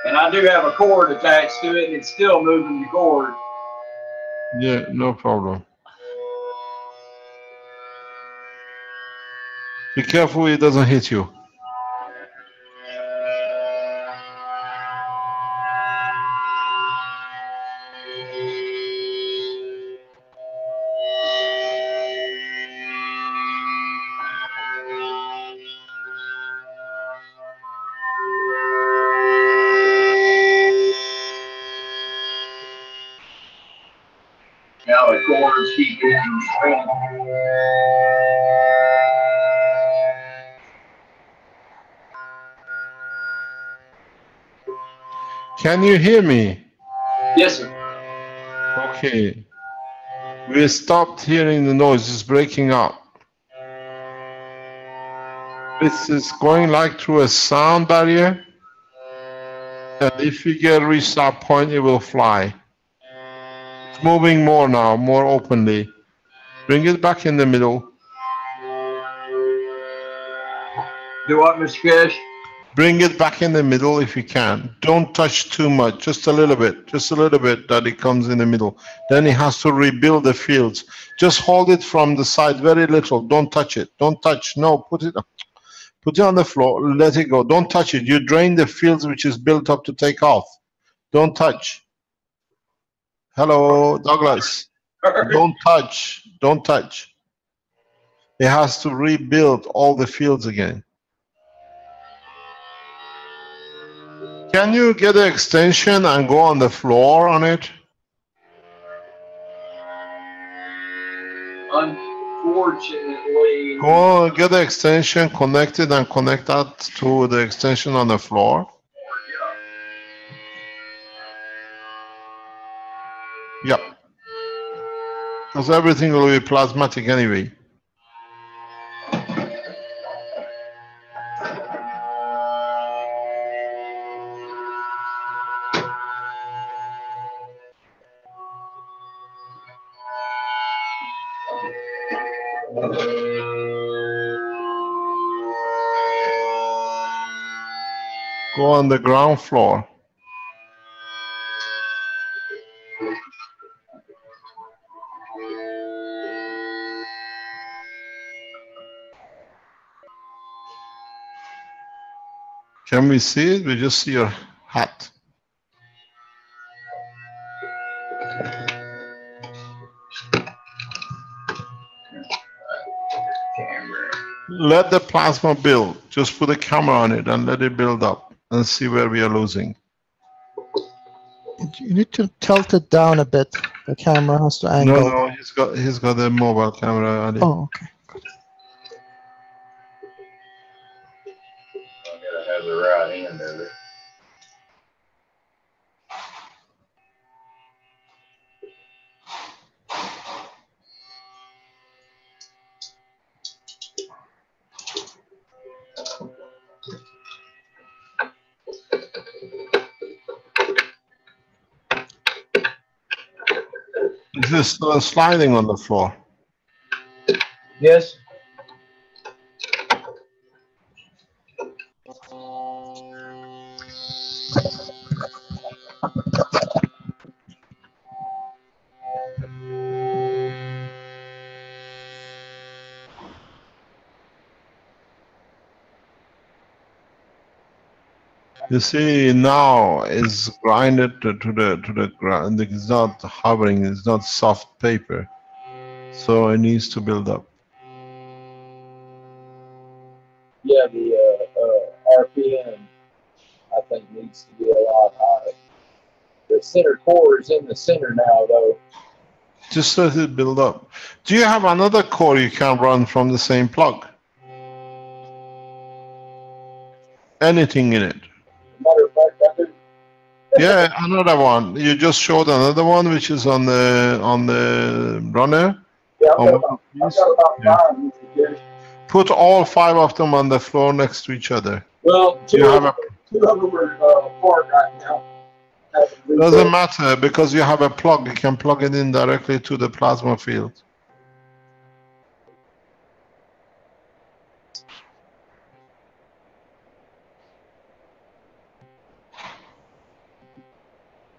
And I do have a cord attached to it, and it's still moving the cord. Yeah, no problem. Be careful it doesn't hit you. Now the cords keep getting strong. Can you hear me? Yes, sir. Okay. We stopped hearing the noise. It's breaking up. This is going like through a sound barrier. And if you get reach that point, it will fly. It's moving more now, more openly. Bring it back in the middle. Do what, Mr. Cash? Bring it back in the middle if you can. Don't touch too much, just a little bit that it comes in the middle. Then it has to rebuild the fields. Just hold it from the side very little. Don't touch it. Don't touch. No, put it up. Put it on the floor, let it go. Don't touch it. You drain the fields which is built up to take off. Don't touch. Hello, Douglas. Don't touch. Don't touch. It has to rebuild all the fields again. Can you get the extension and go on the floor on it? Unfortunately. Go get the extension, connect it, and connect that to the extension on the floor. Yep. Because everything will be plasmatic anyway. Go on the ground floor. Can we see it? We just see your hat. Let the plasma build. Just put a camera on it and let it build up and see where we are losing. You need to tilt it down a bit. The camera has to angle. No, he's got a mobile camera on it. Oh, okay. Have the right hand of it. Is this sliding on the floor? Yes. You see, now it's grinded to the ground. It's not hovering. It's not soft paper, so it needs to build up. Yeah, the RPM I think needs to be a lot higher. The center core is in the center now, though. Just let it build up. Do you have another core you can run from the same plug? Anything in it? Matter of fact, I do. Yeah, another one. You just showed another one, which is on the runner. Yeah, I've got about 5. Yeah. Put all 5 of them on the floor next to each other. Well, two of them are apart right now. Doesn't matter because you have a plug. You can plug it in directly to the plasma field.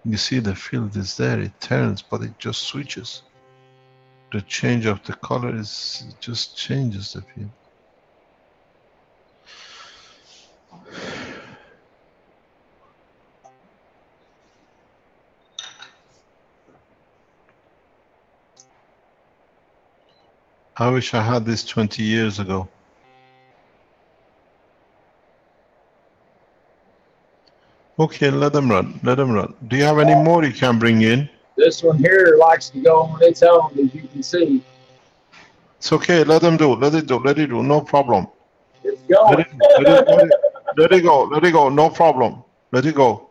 You see the field is there, it turns, but it just switches. The change of the color is, it just changes the field. I wish I had this 20 years ago. Okay, let them run. Let them run. Do you have any more you can bring in? This one here likes to go on its own, as you can see. It's okay. Let them do. Let it do. Let it do. No problem. It's going. Let it go. Let it go. No problem. Let it go.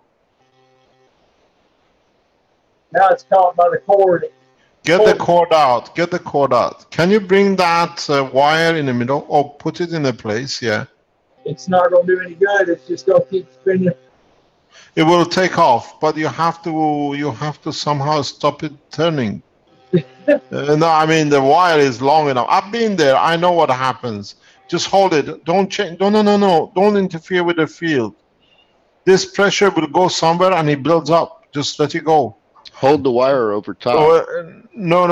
Now it's caught by the cord. Get the cord out. Get the cord out. Can you bring that wire in the middle? Oh, put it in a place. Yeah. It's not going to do any good. It's just going to keep spinning. It will take off, but you have to somehow stop it turning. No, I mean the wire is long enough. I've been there. I know what happens. Just hold it. Don't change. No. Don't interfere with the field. This pressure will go somewhere and it builds up. Just let it go. Hold the wire over top. No.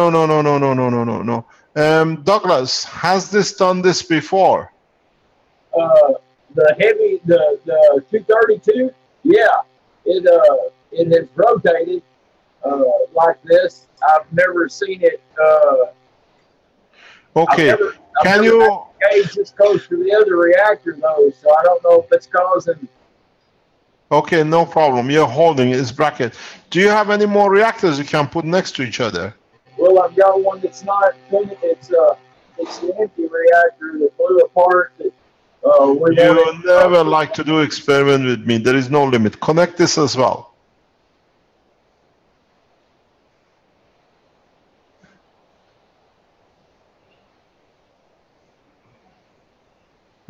Douglas, has this done this before? the heavy, the 232, yeah, it has rotated like this. I've never seen it. Okay, I've never had a gauge this close to the other reactor though, so I don't know if it's causing. Okay, no problem. You're holding its bracket. Do you have any more reactors you can put next to each other? Well, I've got one that's not finished. It's the empty reactor that blew apart. That You never like to do experiment with me. There is no limit. Connect this as well.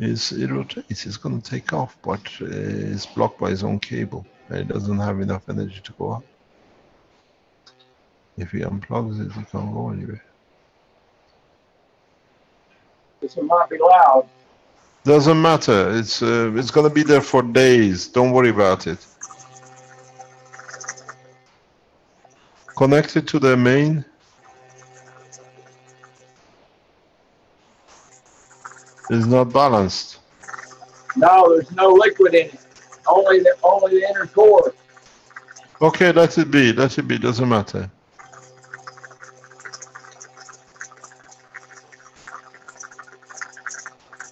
It rotates. It's going to take off, but it's blocked by its own cable. And it doesn't have enough energy to go up. If he unplugs it, it can't go anywhere. This one might be loud. Doesn't matter. It's going to be there for days. Don't worry about it. Connect it to the main. It's not balanced. No, there's no liquid in it. Only the inner core. Okay, let it be. Let it be. Doesn't matter.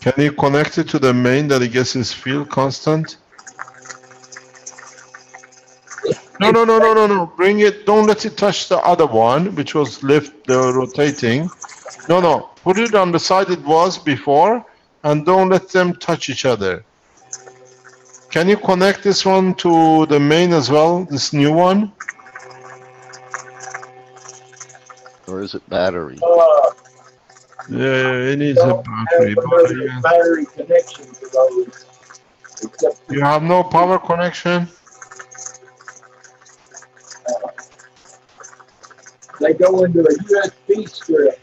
Can you connect it to the main that it gets its field constant? No. Bring it. Don't let it touch the other one, which was rotating. No. Put it on the side it was before, and don't let them touch each other. Can you connect this one to the main as well, this new one? Or is it battery? Yeah, it needs a battery. Battery connection to those. You have no power connection? They go into a USB strip.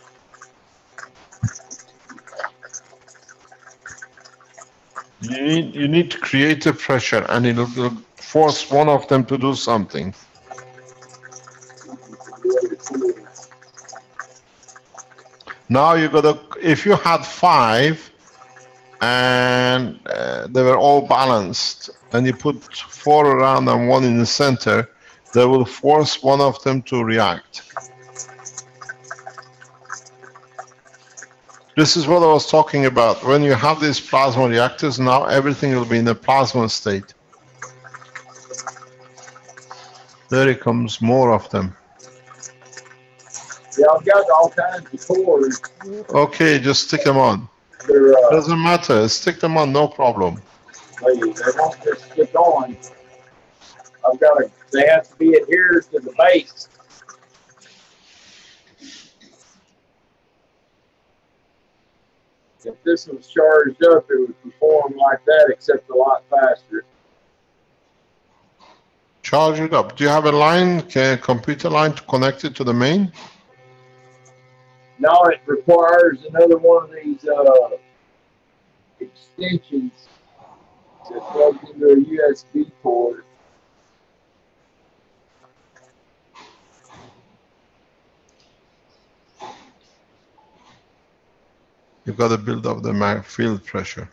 You need to create a pressure, and it'll force one of them to do something. Now you gotta. If you had 5, and they were all balanced, and you put 4 around and 1 in the center, they will force one of them to react. This is what I was talking about. When you have these plasma reactors, now everything will be in a plasma state. There it comes, more of them. Yeah, I've got all kinds of cores. Okay, just stick them on. Doesn't matter, stick them on, no problem. They don't just stick on. They have to be adhered to the base. If this was charged up, it would perform like that, except a lot faster. Charge it up. Do you have a line, computer line to connect it to the main? No, it requires another one of these extensions that plugs into a USB port. You've got to build up the field pressure.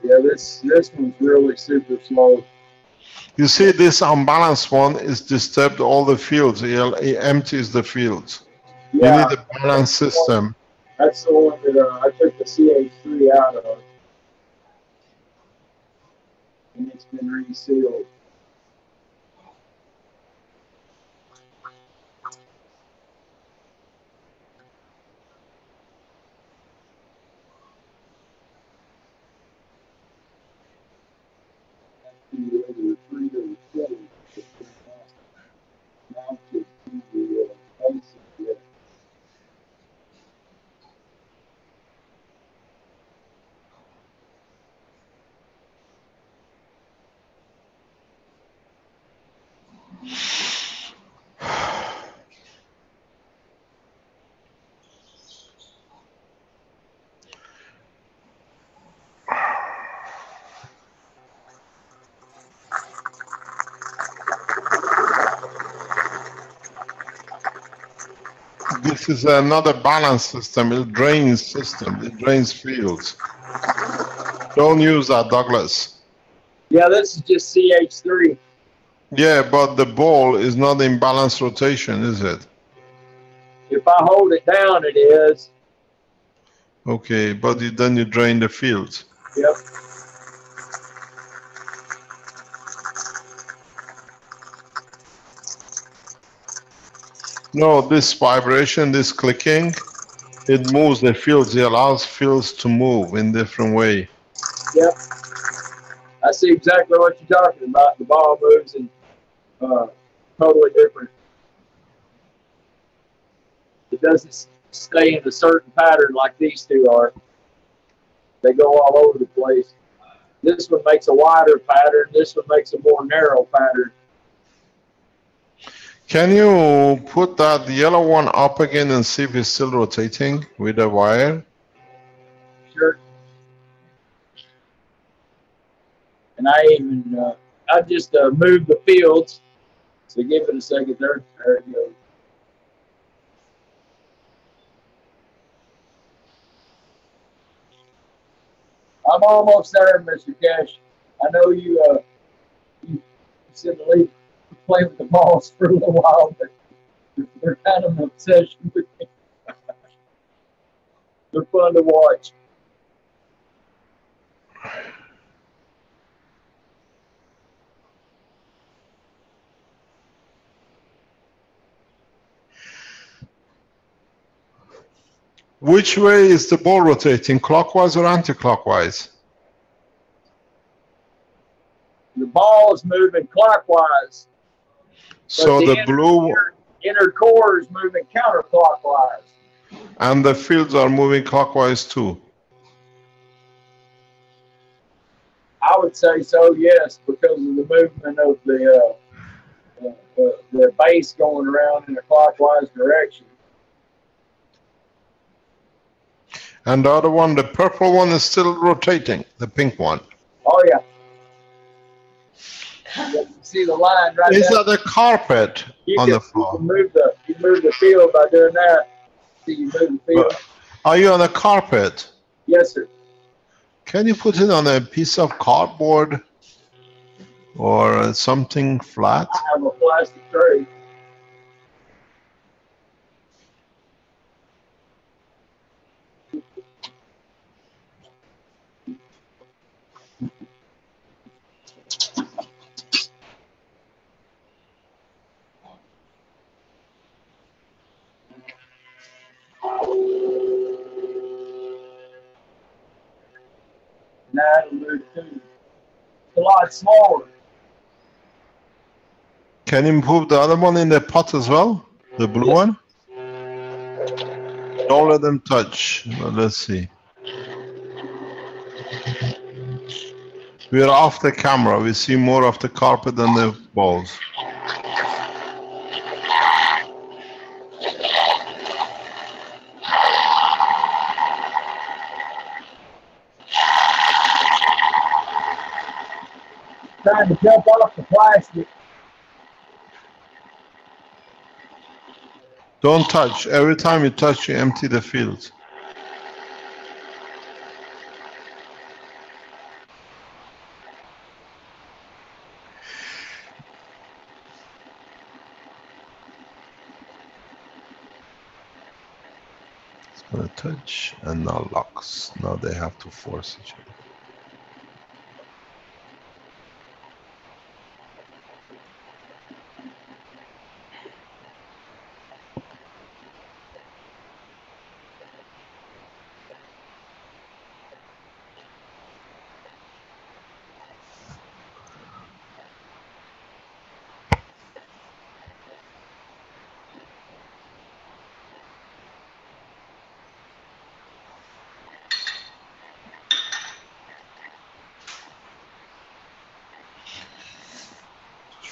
Yeah, this one's really super slow. You see, this unbalanced one is disturbed all the fields. It empties the fields. Yeah, you need a balanced system. That's the one that I took the CH3 out of. And it's been resealed. This is another balance system. It drains fields. Don't use that, Douglas. Yeah, this is just CH3. Yeah, but the ball is not in balanced rotation, is it? If I hold it down, it is. Okay, but then you drain the fields. Yep. No, this vibration, this clicking, it moves the fields. It allows fields to move in different way. Yep. I see exactly what you're talking about. The ball moves in totally different. It doesn't stay in a certain pattern like these two are. They go all over the place. This one makes a wider pattern. This one makes a more narrow pattern. Can you put that yellow one up again and see if it's still rotating with the wire? Sure. And I even, I just moved the fields. So give it a second there. There it goes. I'm almost there, Mr. Cash. I know you said to leave play with the balls for a little while, but they're kind of an obsession with me. They're fun to watch. Which way is the ball rotating, clockwise or anti-clockwise? The ball is moving clockwise. So the blue inner core is moving counterclockwise. and the fields are moving clockwise too. I would say so, yes, because of the movement of the base going around in a clockwise direction. And the other one, the purple one, is still rotating, the pink one. Oh, yeah. You see the line right there? Is that a carpet on the floor? You move the field by doing that. See, you move the field. Are you on a carpet? Yes, sir. Can you put it on a piece of cardboard or something flat? I have a plastic tray. Now it'll move too. It's a lot smaller. Can you move the other one in the pot as well? The blue one? Don't let them touch. Well, let's see. We're off the camera. We see more of the carpet than the balls. Trying to jump off the plastic. Don't touch. Every time you touch, you empty the field. It's gonna touch and now locks. Now they have to force each other.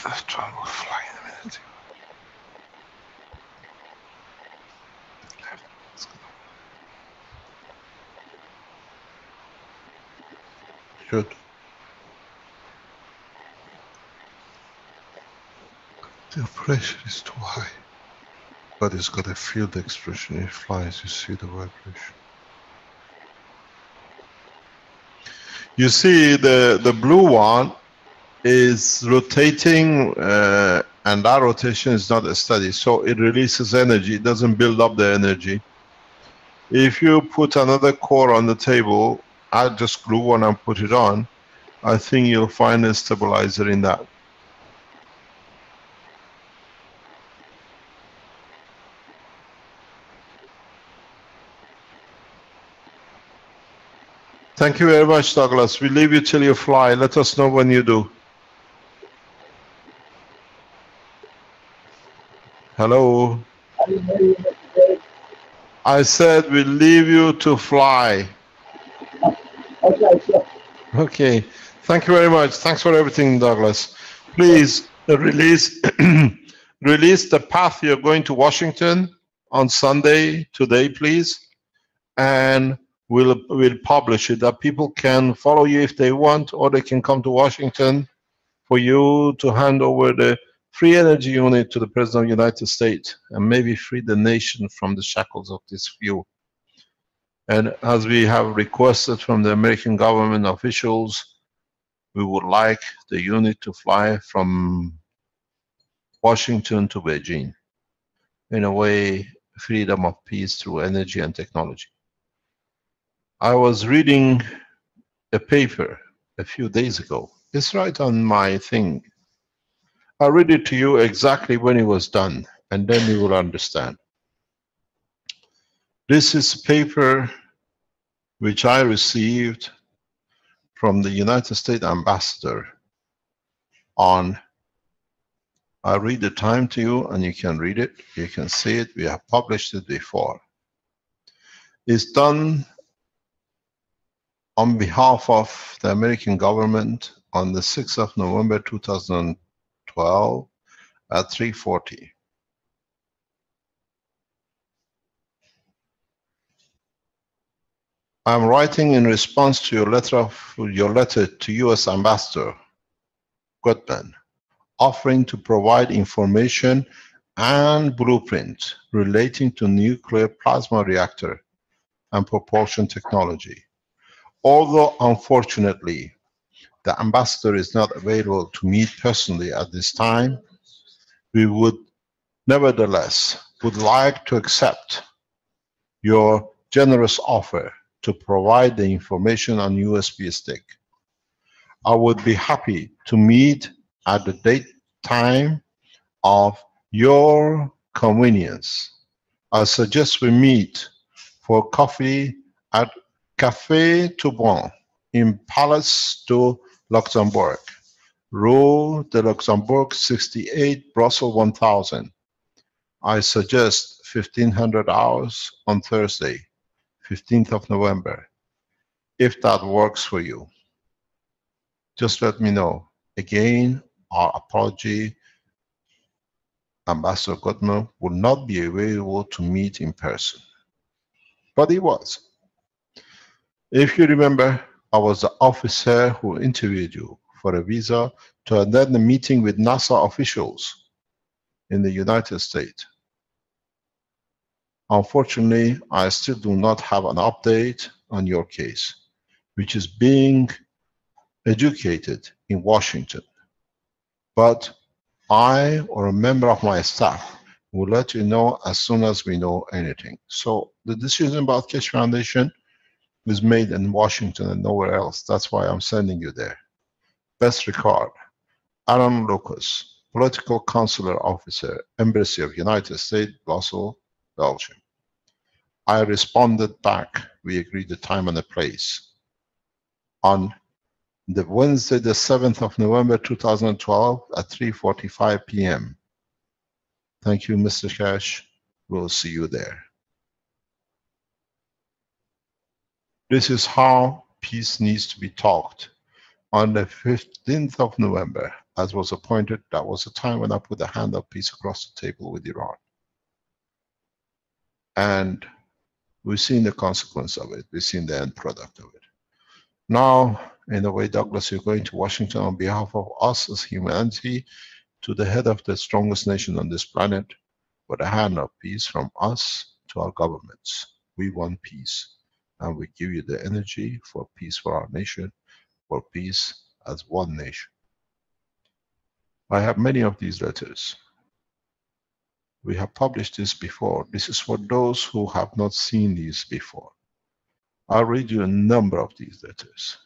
Left one will fly in a minute. Left, let's go. Should. The pressure is too high. But it's got a field expression. It flies, you see the vibration. You see the blue one is rotating, and that rotation is not steady, so it releases energy. It doesn't build up the energy. If you put another core on the table, I just glue one and put it on, I think you'll find a stabilizer in that. Thank you very much, Douglas. We leave you till you fly. Let us know when you do. Hello? I said we leave you to fly. Okay. Thank you very much. Thanks for everything, Douglas. Please release release the path you're going to Washington on Sunday today, please, and we'll publish it that people can follow you if they want, or they can come to Washington for you to hand over the free energy unit to the President of the United States and maybe free the nation from the shackles of this fuel. And as we have requested from the American government officials, we would like the unit to fly from Washington to Beijing. In a way, freedom of peace through energy and technology. I was reading a paper a few days ago. It's right on my thing. I'll read it to you exactly when it was done, and then you will understand. This is a paper which I received from the United States Ambassador on, I'll read the time to you and you can read it, you can see it, we have published it before. It's done on behalf of the American government on the 6th of November 2012 at 3:40. I'm writing in response to your letter to U.S. Ambassador Gutman, offering to provide information and blueprint relating to nuclear plasma reactor and propulsion technology. Although unfortunately, the ambassador is not available to meet personally at this time, we would nevertheless like to accept your generous offer to provide the information on USB stick. I would be happy to meet at the date time of your convenience. I suggest we meet for coffee at Café Toubon in Palace de Luxembourg, Rue de Luxembourg 68, Brussels 1000. I suggest 1500 hours on Thursday, 15th of November. If that works for you, just let me know. Again, our apology, Ambassador Gutman will not be available to meet in person, but he was. If you remember, I was the officer who interviewed you for a visa to attend the meeting with NASA officials in the United States. Unfortunately, I still do not have an update on your case, which is being educated in Washington. But I or a member of my staff will let you know as soon as we know anything. So the decision about Keshe Foundation is made in Washington and nowhere else. That's why I'm sending you there. Best regard, Alan Lucas, Political Consular Officer, Embassy of United States, Brussels, Belgium. I responded back. We agreed the time and the place. On the Wednesday, the 7th of November 2012 at 3:45 p.m. Thank you, Mr. Keshe. We'll see you there. This is how peace needs to be talked. On the 15th of November, as was appointed, that was the time when I put the hand of peace across the table with Iran. And we've seen the consequence of it. We've seen the end product of it. Now, in a way, Douglas, you're going to Washington on behalf of us as humanity to the head of the strongest nation on this planet with a hand of peace from us to our governments. We want peace, and we give you the energy for peace for our nation for peace as one nation. I have many of these letters. We have published this before. This is for those who have not seen these before. I'll read you a number of these letters.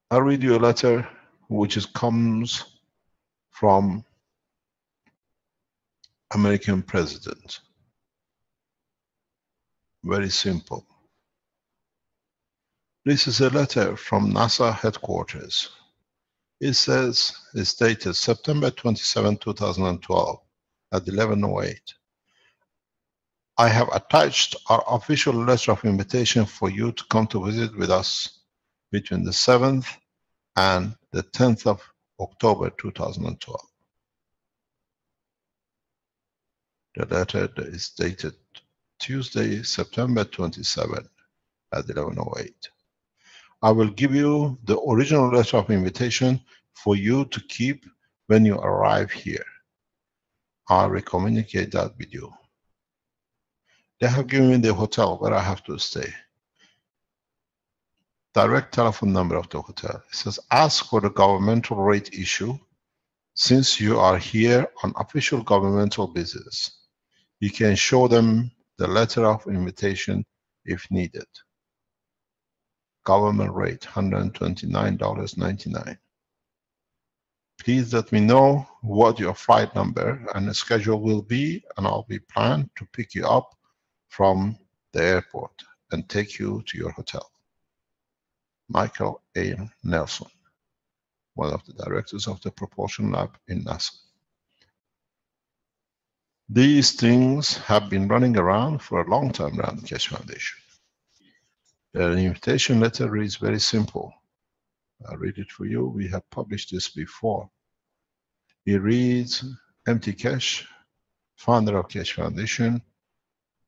I'll read you a letter which comes from American president. Very simple. This is a letter from NASA headquarters. It says, it's dated September 27, 2012 at 11:08. I have attached our official letter of invitation for you to come to visit with us between the 7th and the 10th of October 2012. The letter is dated Tuesday, September 27 at 11:08. I will give you the original letter of invitation for you to keep when you arrive here. I will communicate that with you. They have given me the hotel where I have to stay. Direct telephone number of the hotel. It says, ask for the governmental rate issue since you are here on official governmental business. You can show them the letter of invitation if needed. Government rate, $129.99. Please let me know what your flight number and the schedule will be, and I'll be planned to pick you up from the airport and take you to your hotel. Michael A. Nelson, one of the directors of the propulsion lab in NASA. These things have been running around for a long time around the Keshe Foundation. The invitation letter reads very simple. I'll read it for you. We have published this before. It reads, M.T. Keshe, founder of Keshe Foundation,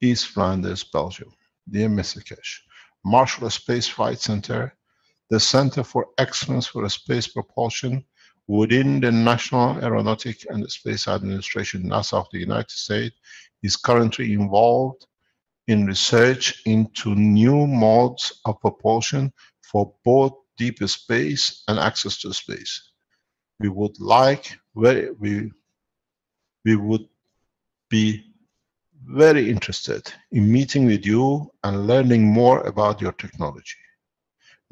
East Flanders, Belgium. Dear Mr. Keshe, Marshall Space Flight Center, the Center for Excellence for Space Propulsion within the National Aeronautic and Space Administration, NASA of the United States, is currently involved in research into new modes of propulsion for both deep space and access to space. We would be very interested in meeting with you and learning more about your technology.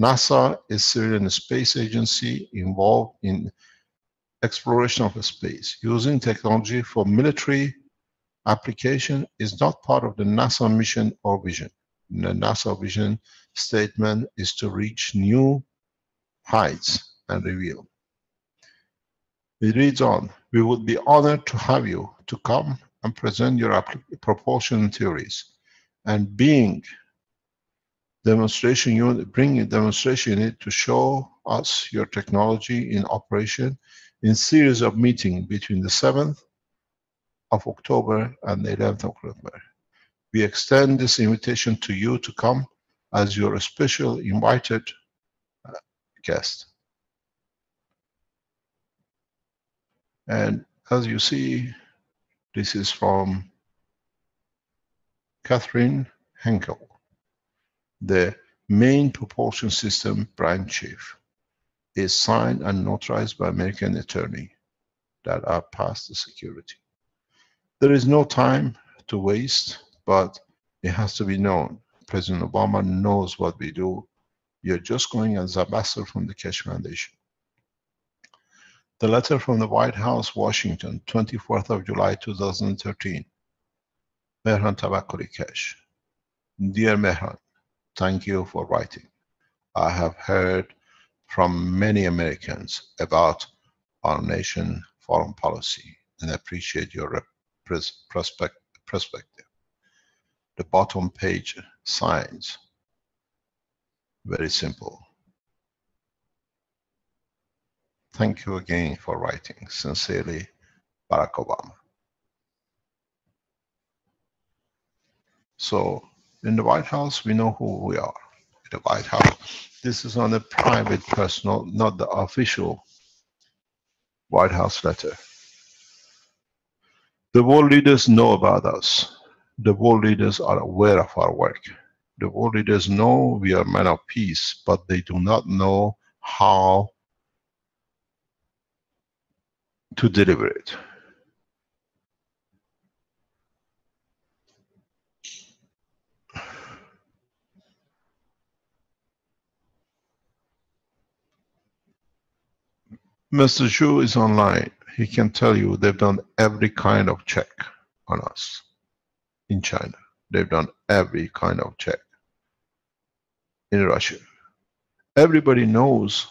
NASA is a civilian space agency involved in exploration of space. Using technology for military application is not part of the NASA mission or vision. The NASA vision statement is to reach new heights and reveal. It reads on, we would be honored to have you to come and present your propulsion theories and bring a demonstration unit to show us your technology in operation in series of meetings between the 7th of October and the 11th of November. We extend this invitation to you to come as your special invited guest. And as you see, this is from Catherine Henkel, the main propulsion system branch chief. Is signed and notarized by American attorney that are past the security. There is no time to waste, but it has to be known. President Obama knows what we do. You're just going as ambassador from the Keshe Foundation. The letter from the White House, Washington, 24th of July, 2013. Mehran Tabakkuri Keshe. Dear Mehran, thank you for writing. I have heard from many Americans about our nation foreign policy and appreciate your perspective. The bottom page signs, very simple. Thank you again for writing. Sincerely, Barack Obama. So, in the White House, we know who we are. In the White House, this is on a private, personal, not the official White House letter. The world leaders know about us. The world leaders are aware of our work. The world leaders know we are men of peace, but they do not know how to deliver it. Mr. Zhu is online. He can tell you they've done every kind of check on us in China. They've done every kind of check in Russia. Everybody knows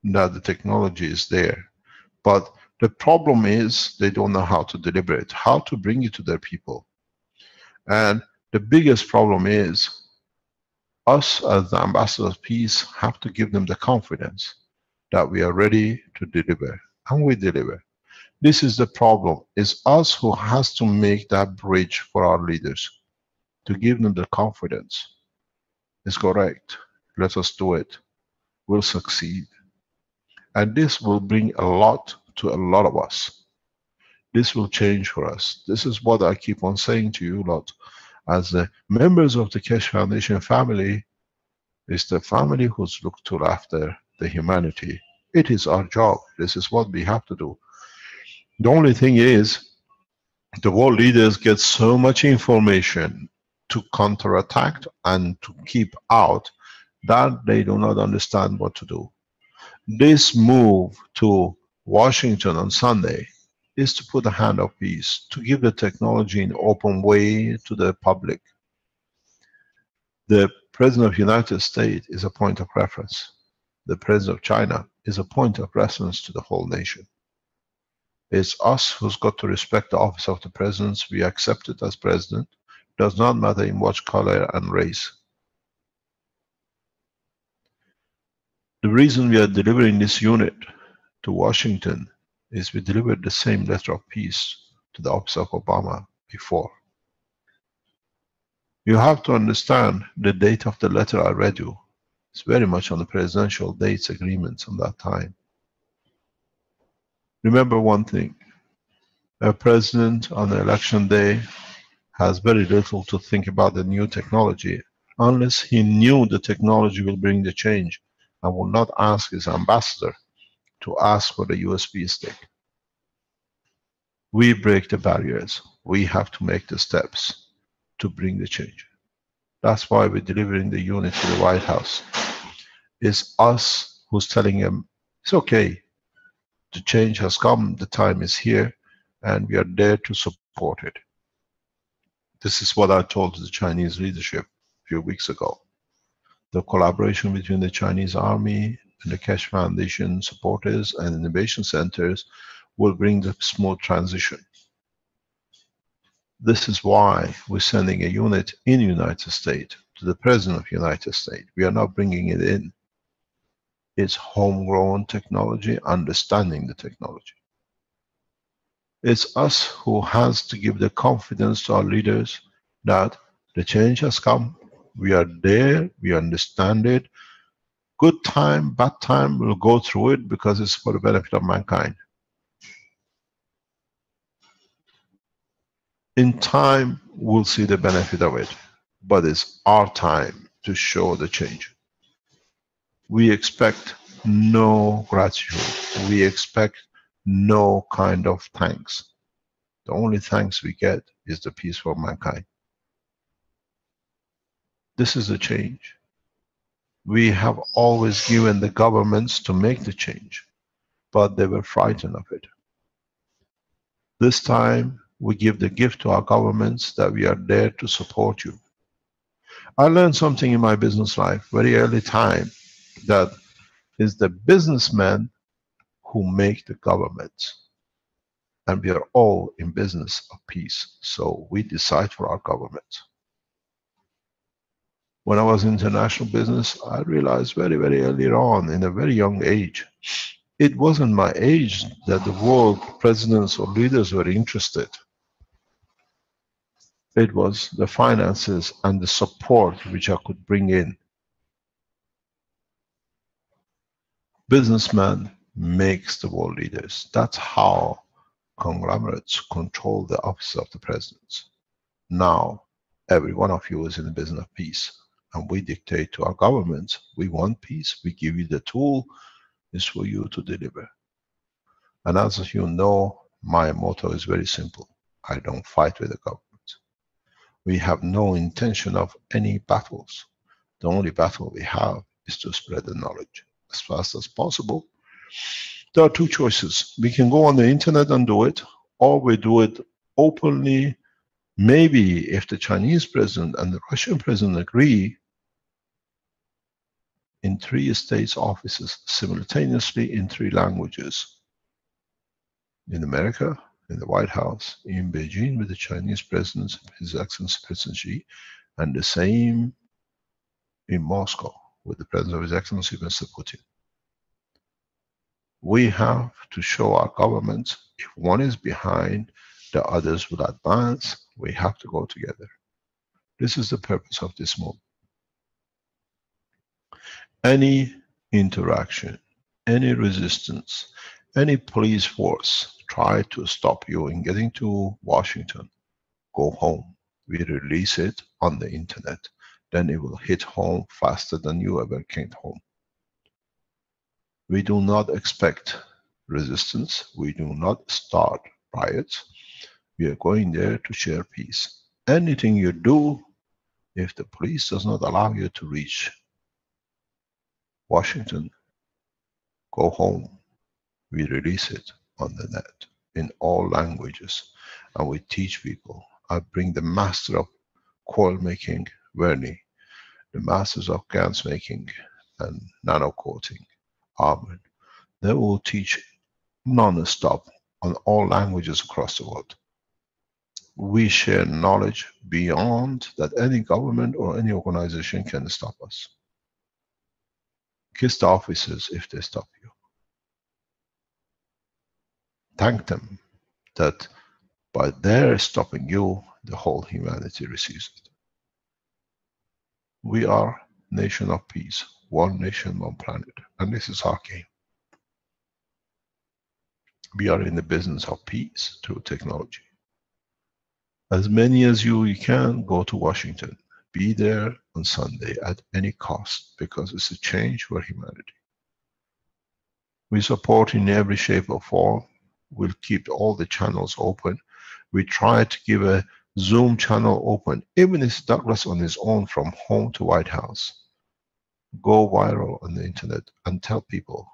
that the technology is there, but the problem is they don't know how to deliver it, how to bring it to their people. And the biggest problem is us as the ambassadors of peace have to give them the confidence that we are ready to deliver, and we deliver. This is the problem. It's us who has to make that bridge for our leaders, to give them the confidence. It's correct. Let us do it. We'll succeed. And this will bring a lot to a lot of us. This will change for us. This is what I keep on saying to you lot. As the members of the Keshe Foundation family, is the family who's looked to after the humanity. It is our job. This is what we have to do. The only thing is, the world leaders get so much information to counterattack and to keep out that they do not understand what to do. This move to Washington on Sunday is to put a hand of peace, to give the technology in open way to the public. The President of the United States is a point of reference. The President of China is a point of reference to the whole nation. It's us who's got to respect the office of the presidents. We accept it as president. Does not matter in what color and race. The reason we are delivering this unit to Washington is we delivered the same letter of peace to the office of Obama before. You have to understand the date of the letter I read you. It's very much on the presidential dates agreements on that time. Remember one thing, a president on the election day has very little to think about the new technology unless he knew the technology will bring the change and will not ask his ambassador to ask for the USB stick. We break the barriers. We have to make the steps to bring the change. That's why we're delivering the unit to the White House. It's us who's telling him, it's okay, the change has come, the time is here, and we are there to support it. This is what I told the Chinese leadership a few weeks ago. The collaboration between the Chinese army and the Keshe Foundation supporters and innovation centers will bring the smooth transition. This is why we're sending a unit in the United States to the President of the United States. We are not bringing it in. It's homegrown technology, understanding the technology. It's us who has to give the confidence to our leaders that the change has come. We are there, we understand it. Good time, bad time, we'll go through it because it's for the benefit of mankind. In time, we'll see the benefit of it, but it's our time to show the change. We expect no gratitude. We expect no kind of thanks. The only thanks we get is the peace for mankind. This is the change. We have always given the governments to make the change, but they were frightened of it. This time, we give the gift to our governments that we are there to support you. I learned something in my business life, very early time, that is the businessmen who make the governments. And we are all in business of peace, so we decide for our government. When I was in international business, I realized very, very early on, in a very young age, it wasn't my age that the world presidents or leaders were interested. It was the finances and the support which I could bring in. Businessman makes the world leaders. That's how conglomerates control the office of the presidents. Now, every one of you is in the business of peace. And we dictate to our governments, we want peace, we give you the tool, it's for you to deliver. And as you know, my motto is very simple. I don't fight with the government. We have no intention of any battles. The only battle we have is to spread the knowledge as fast as possible. There are two choices. We can go on the internet and do it, or we do it openly. Maybe if the Chinese president and the Russian president agree, in 3 states' offices simultaneously in 3 languages. In America, in the White House, in Beijing with the Chinese president, His Excellency President Xi, and the same in Moscow with the president of His Excellency Mr. Putin. We have to show our governments, if one is behind, the others will advance. We have to go together. This is the purpose of this movement. Any interaction, any resistance, any police force try to stop you in getting to Washington, go home. We release it on the internet. Then it will hit home faster than you ever came home. We do not expect resistance. We do not start riots. We are going there to share peace. Anything you do, if the police does not allow you to reach Washington, go home. We release it on the net in all languages, and we teach people. I bring the master of coil making, Verni, the masters of GaNs making and nano coating, Ahmed. They will teach non-stop on all languages across the world. We share knowledge beyond that any government or any organization can stop us. Kiss the officers if they stop you. Thank them that by their stopping you, the whole humanity receives it. We are nation of peace, one nation, one planet, and this is our game. We are in the business of peace through technology. As many as you can, go to Washington. Be there on Sunday at any cost, because it's a change for humanity. We support in every shape or form. We'll keep all the channels open. We try to give a Zoom channel open, even if Douglas on his own from home to White House. Go viral on the internet and tell people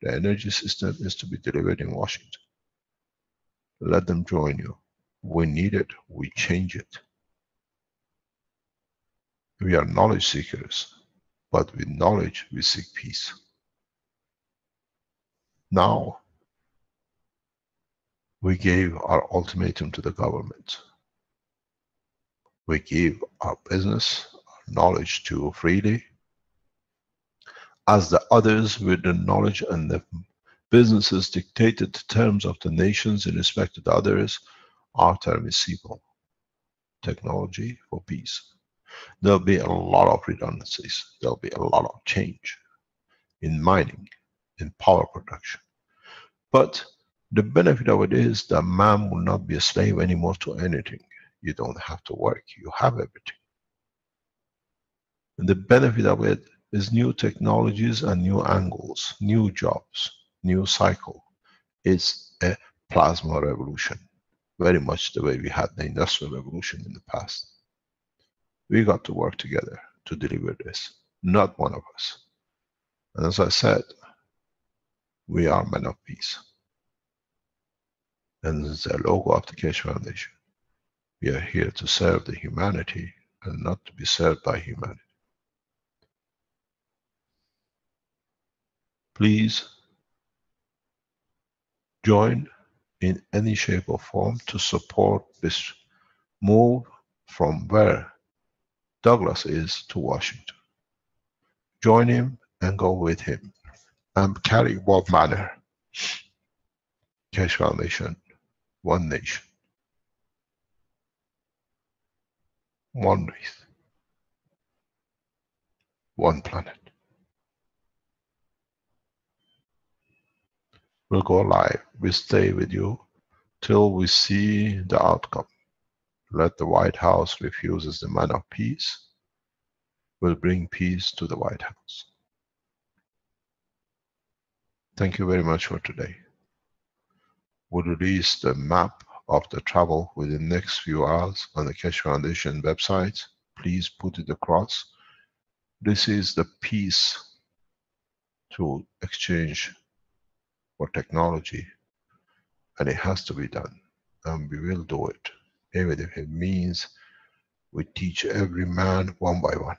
the energy system is to be delivered in Washington. Let them join you. We need it, we change it. We are knowledge seekers, but with knowledge we seek peace. Now, we gave our ultimatum to the government. We gave our business, our knowledge to freely. As the others with the knowledge and the businesses dictated the terms of the nations in respect to the others, our term is CEPAL, Technology for Peace. There'll be a lot of redundancies. There'll be a lot of change in mining, in power production. But the benefit of it is that man will not be a slave anymore to anything. You don't have to work, you have everything. And the benefit of it is new technologies and new angles, new jobs, new cycle. It's a plasma revolution, very much the way we had the industrial revolution in the past. We got to work together to deliver this, not one of us. And as I said, we are men of peace. And it's the logo of the Keshe Foundation. We are here to serve the humanity and not to be served by humanity. Please join in any shape or form to support this move from where Douglas is to Washington. Join him and go with him and carry one banner. Keshe Foundation, one nation, one race, one planet. We'll go live. We stay with you till we see the outcome. Let the White House refuses the man of peace. will bring peace to the White House. Thank you very much for today. We'll release the map of the travel within the next few hours on the Keshe Foundation website. Please put it across. This is the peace to exchange for technology, and it has to be done, and we will do it, even if it means we teach every man one by one.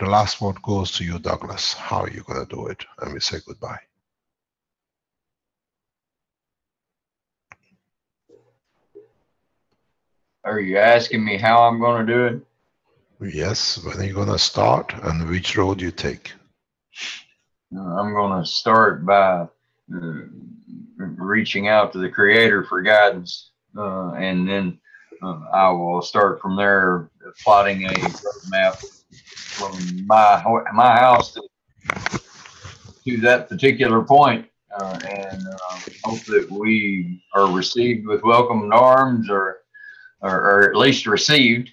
The last word goes to you, Douglas. How are you going to do it? And we say goodbye. Are you asking me how I'm going to do it? Yes, when are you going to start and which road you take? I'm going to start by reaching out to the Creator for guidance, and then I will start from there, plotting a roadmap from my house to that particular point, and hope that we are received with welcome arms, or at least received,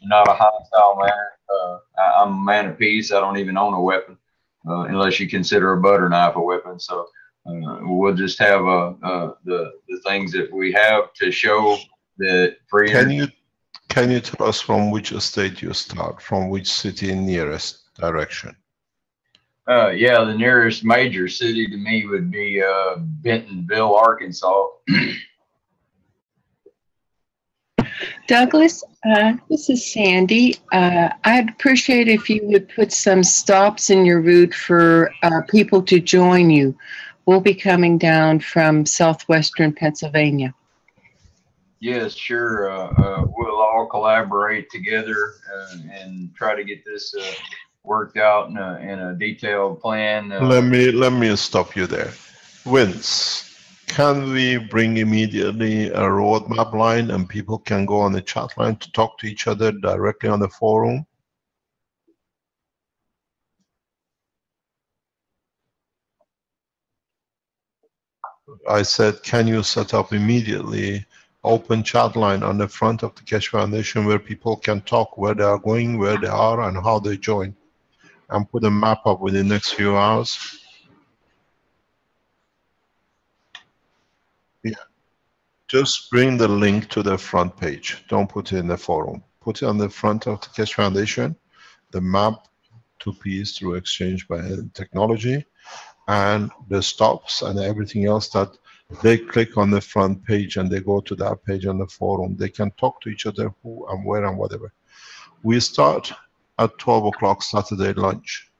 not a hostile manner. I'm a man of peace. I don't even own a weapon, unless you consider a butter knife a weapon. So we'll just have the things that we have to show that freedom. Can you tell us from which state you start, from which city in nearest direction? Yeah, the nearest major city to me would be Bentonville, Arkansas. Douglas, this is Sandy. I'd appreciate if you would put some stops in your route for people to join you. We'll be coming down from southwestern Pennsylvania. Yes, sure. We'll all collaborate together and try to get this worked out in a detailed plan. Let me stop you there. Vince, can we bring immediately a roadmap line and people can go on the chat line to talk to each other directly on the forum? I said, can you set up immediately open chat line on the front of the Keshe Foundation where people can talk where they are going, where they are, and how they join, and put a map up within the next few hours? Yeah. Just bring the link to the front page. Don't put it in the forum. Put it on the front of the Keshe Foundation, the map to peace through exchange by technology, and the stops and everything else that they click on the front page and they go to that page on the forum. They can talk to each other who and where and whatever. We start at 12 o'clock Saturday lunch.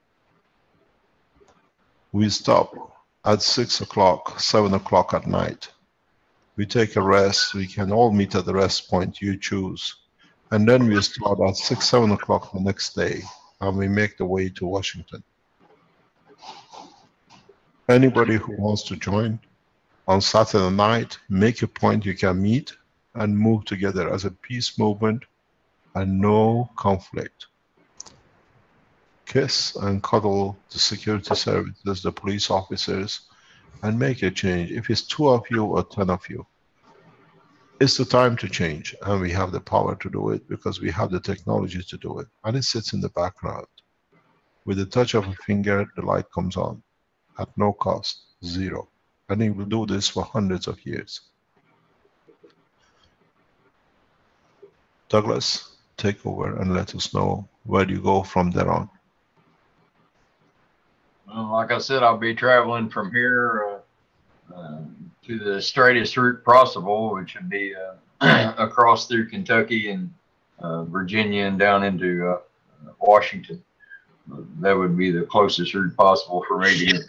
We stop at 6 o'clock, 7 o'clock at night. We take a rest. We can all meet at the rest point you choose. And then we start at 6, 7 o'clock the next day, and we make the way to Washington. Anybody who wants to join on Saturday night, make a point you can meet and move together as a peace movement and no conflict. Kiss and cuddle the security services, the police officers, and make a change. If it's 2 of you or 10 of you, it's the time to change, and we have the power to do it because we have the technology to do it, and it sits in the background. With the touch of a finger, the light comes on at no cost, zero. And he will do this for hundreds of years. Douglas, take over and let us know where you go from there on. Well, like I said, I'll be traveling from here to the straightest route possible, which would be across through Kentucky and Virginia and down into Washington. That would be the closest route possible for me to get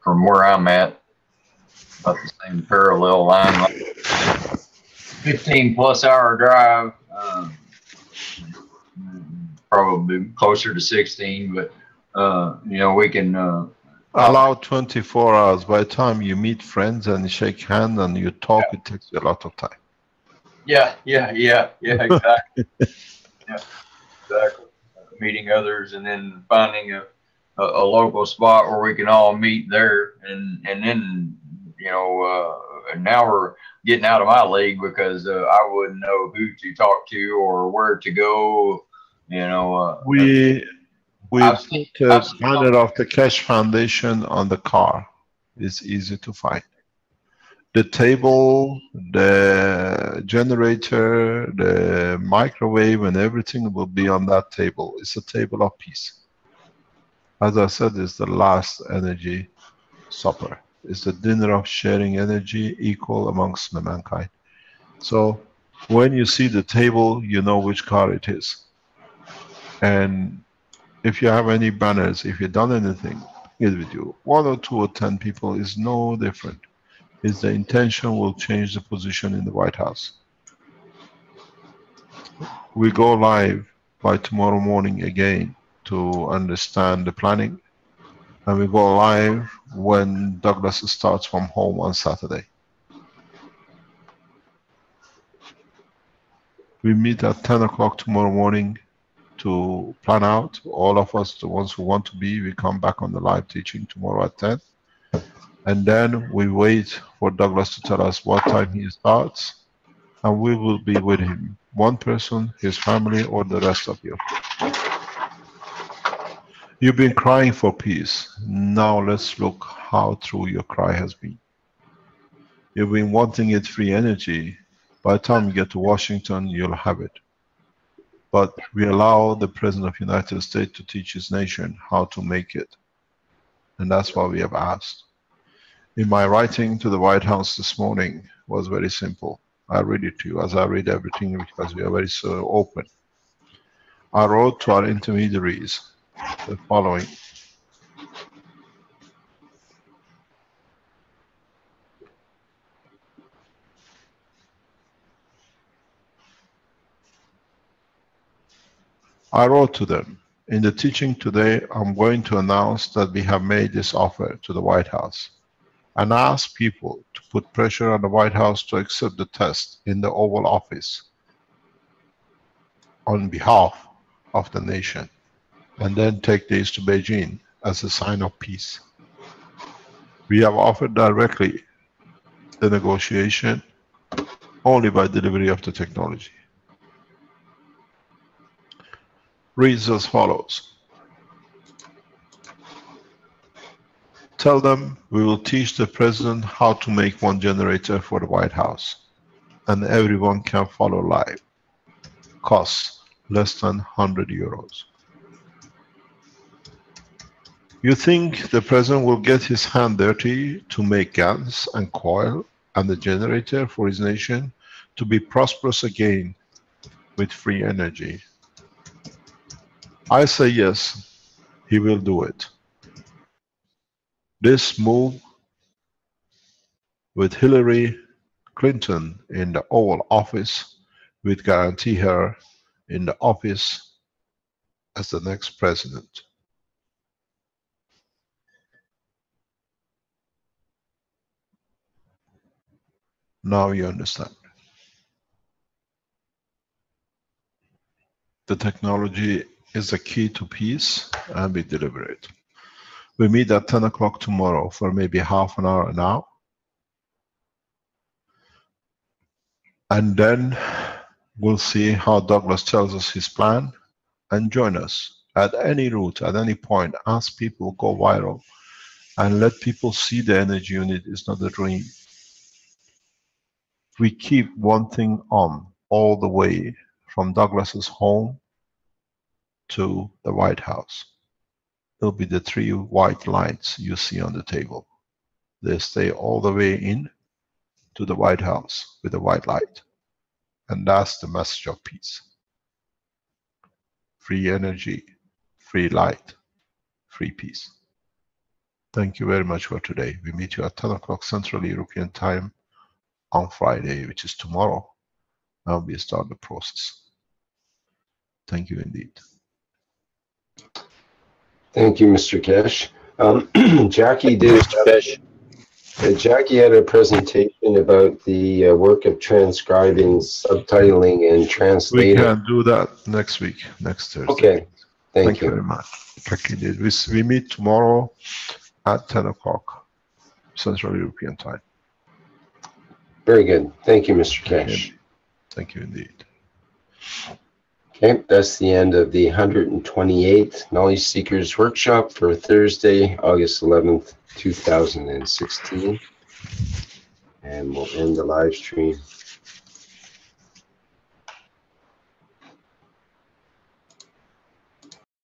from where I'm at. About the same parallel line, like 15+ hour drive, probably closer to 16, but you know, we can allow 24 hours. By the time you meet friends and shake hands and you talk, it takes you a lot of time. Yeah, exactly. Yeah, exactly. Meeting others and then finding a local spot where we can all meet there, and then, you know, now we're getting out of my league because I wouldn't know who to talk to or where to go. You know, we put the banner of the Keshe Foundation on the car. It's easy to find. The table, the generator, the microwave, and everything will be on that table. It's a table of peace. As I said, it's the last energy supper. It's the dinner of sharing energy equal amongst the mankind. So when you see the table, you know which car it is. And if you have any banners, if you've done anything, get with you. 1 or 2 or 10 people is no different. It's the intention will change the position in the White House. We go live by tomorrow morning again to understand the planning. And we go live when Douglas starts from home on Saturday. We meet at 10 o'clock tomorrow morning to plan out. All of us, the ones who want to be, we come back on the live teaching tomorrow at 10. And then we wait for Douglas to tell us what time he starts. And we will be with him. One person, his family, or the rest of you. You've been crying for peace. Now let's look how true your cry has been. You've been wanting it free energy. By the time you get to Washington, you'll have it. But we allow the President of the United States to teach his nation how to make it. And that's why we have asked. In my writing to the White House this morning was very simple. I read it to you as I read everything because we are very so open. I wrote to our intermediaries the following. I wrote to them, in the teaching today, I'm going to announce that we have made this offer to the White House and ask people to put pressure on the White House to accept the test in the Oval Office on behalf of the nation, and then take this to Beijing as a sign of peace. We have offered directly the negotiation only by delivery of the technology. Reads as follows. Tell them we will teach the President how to make one generator for the White House, and everyone can follow live. Costs less than 100 euros. You think the President will get his hand dirty to make guns and coil and the generator for his nation to be prosperous again with free energy? I say yes, he will do it. This move with Hillary Clinton in the Oval Office will guarantee her in the office as the next president. Now you understand. The technology is the key to peace, and we deliver it. We meet at 10 o'clock tomorrow for maybe half an hour now. And then we'll see how Douglas tells us his plan, and join us at any route, at any point. Ask people, go viral, and let people see the energy unit is not a dream. We keep one thing on all the way from Douglas's home to the White House. It'll be the 3 white lights you see on the table. They stay all the way in to the White House with a white light. And that's the message of peace. Free energy, free light, free peace. Thank you very much for today. We meet you at 10 o'clock Central European Time on Friday, which is tomorrow, and we start the process. Thank you indeed. Thank you, Mr. Keshe. Jackie had a presentation about the work of transcribing, subtitling, and translating. We can do that next week, next Thursday. Okay, thank you very much. Jackie did. We meet tomorrow at 10 o'clock Central European Time. Very good. Thank you, Mr. Cash. Thank you indeed. Okay, that's the end of the 128th Knowledge Seekers Workshop for Thursday, August 11th, 2016. And we'll end the live stream.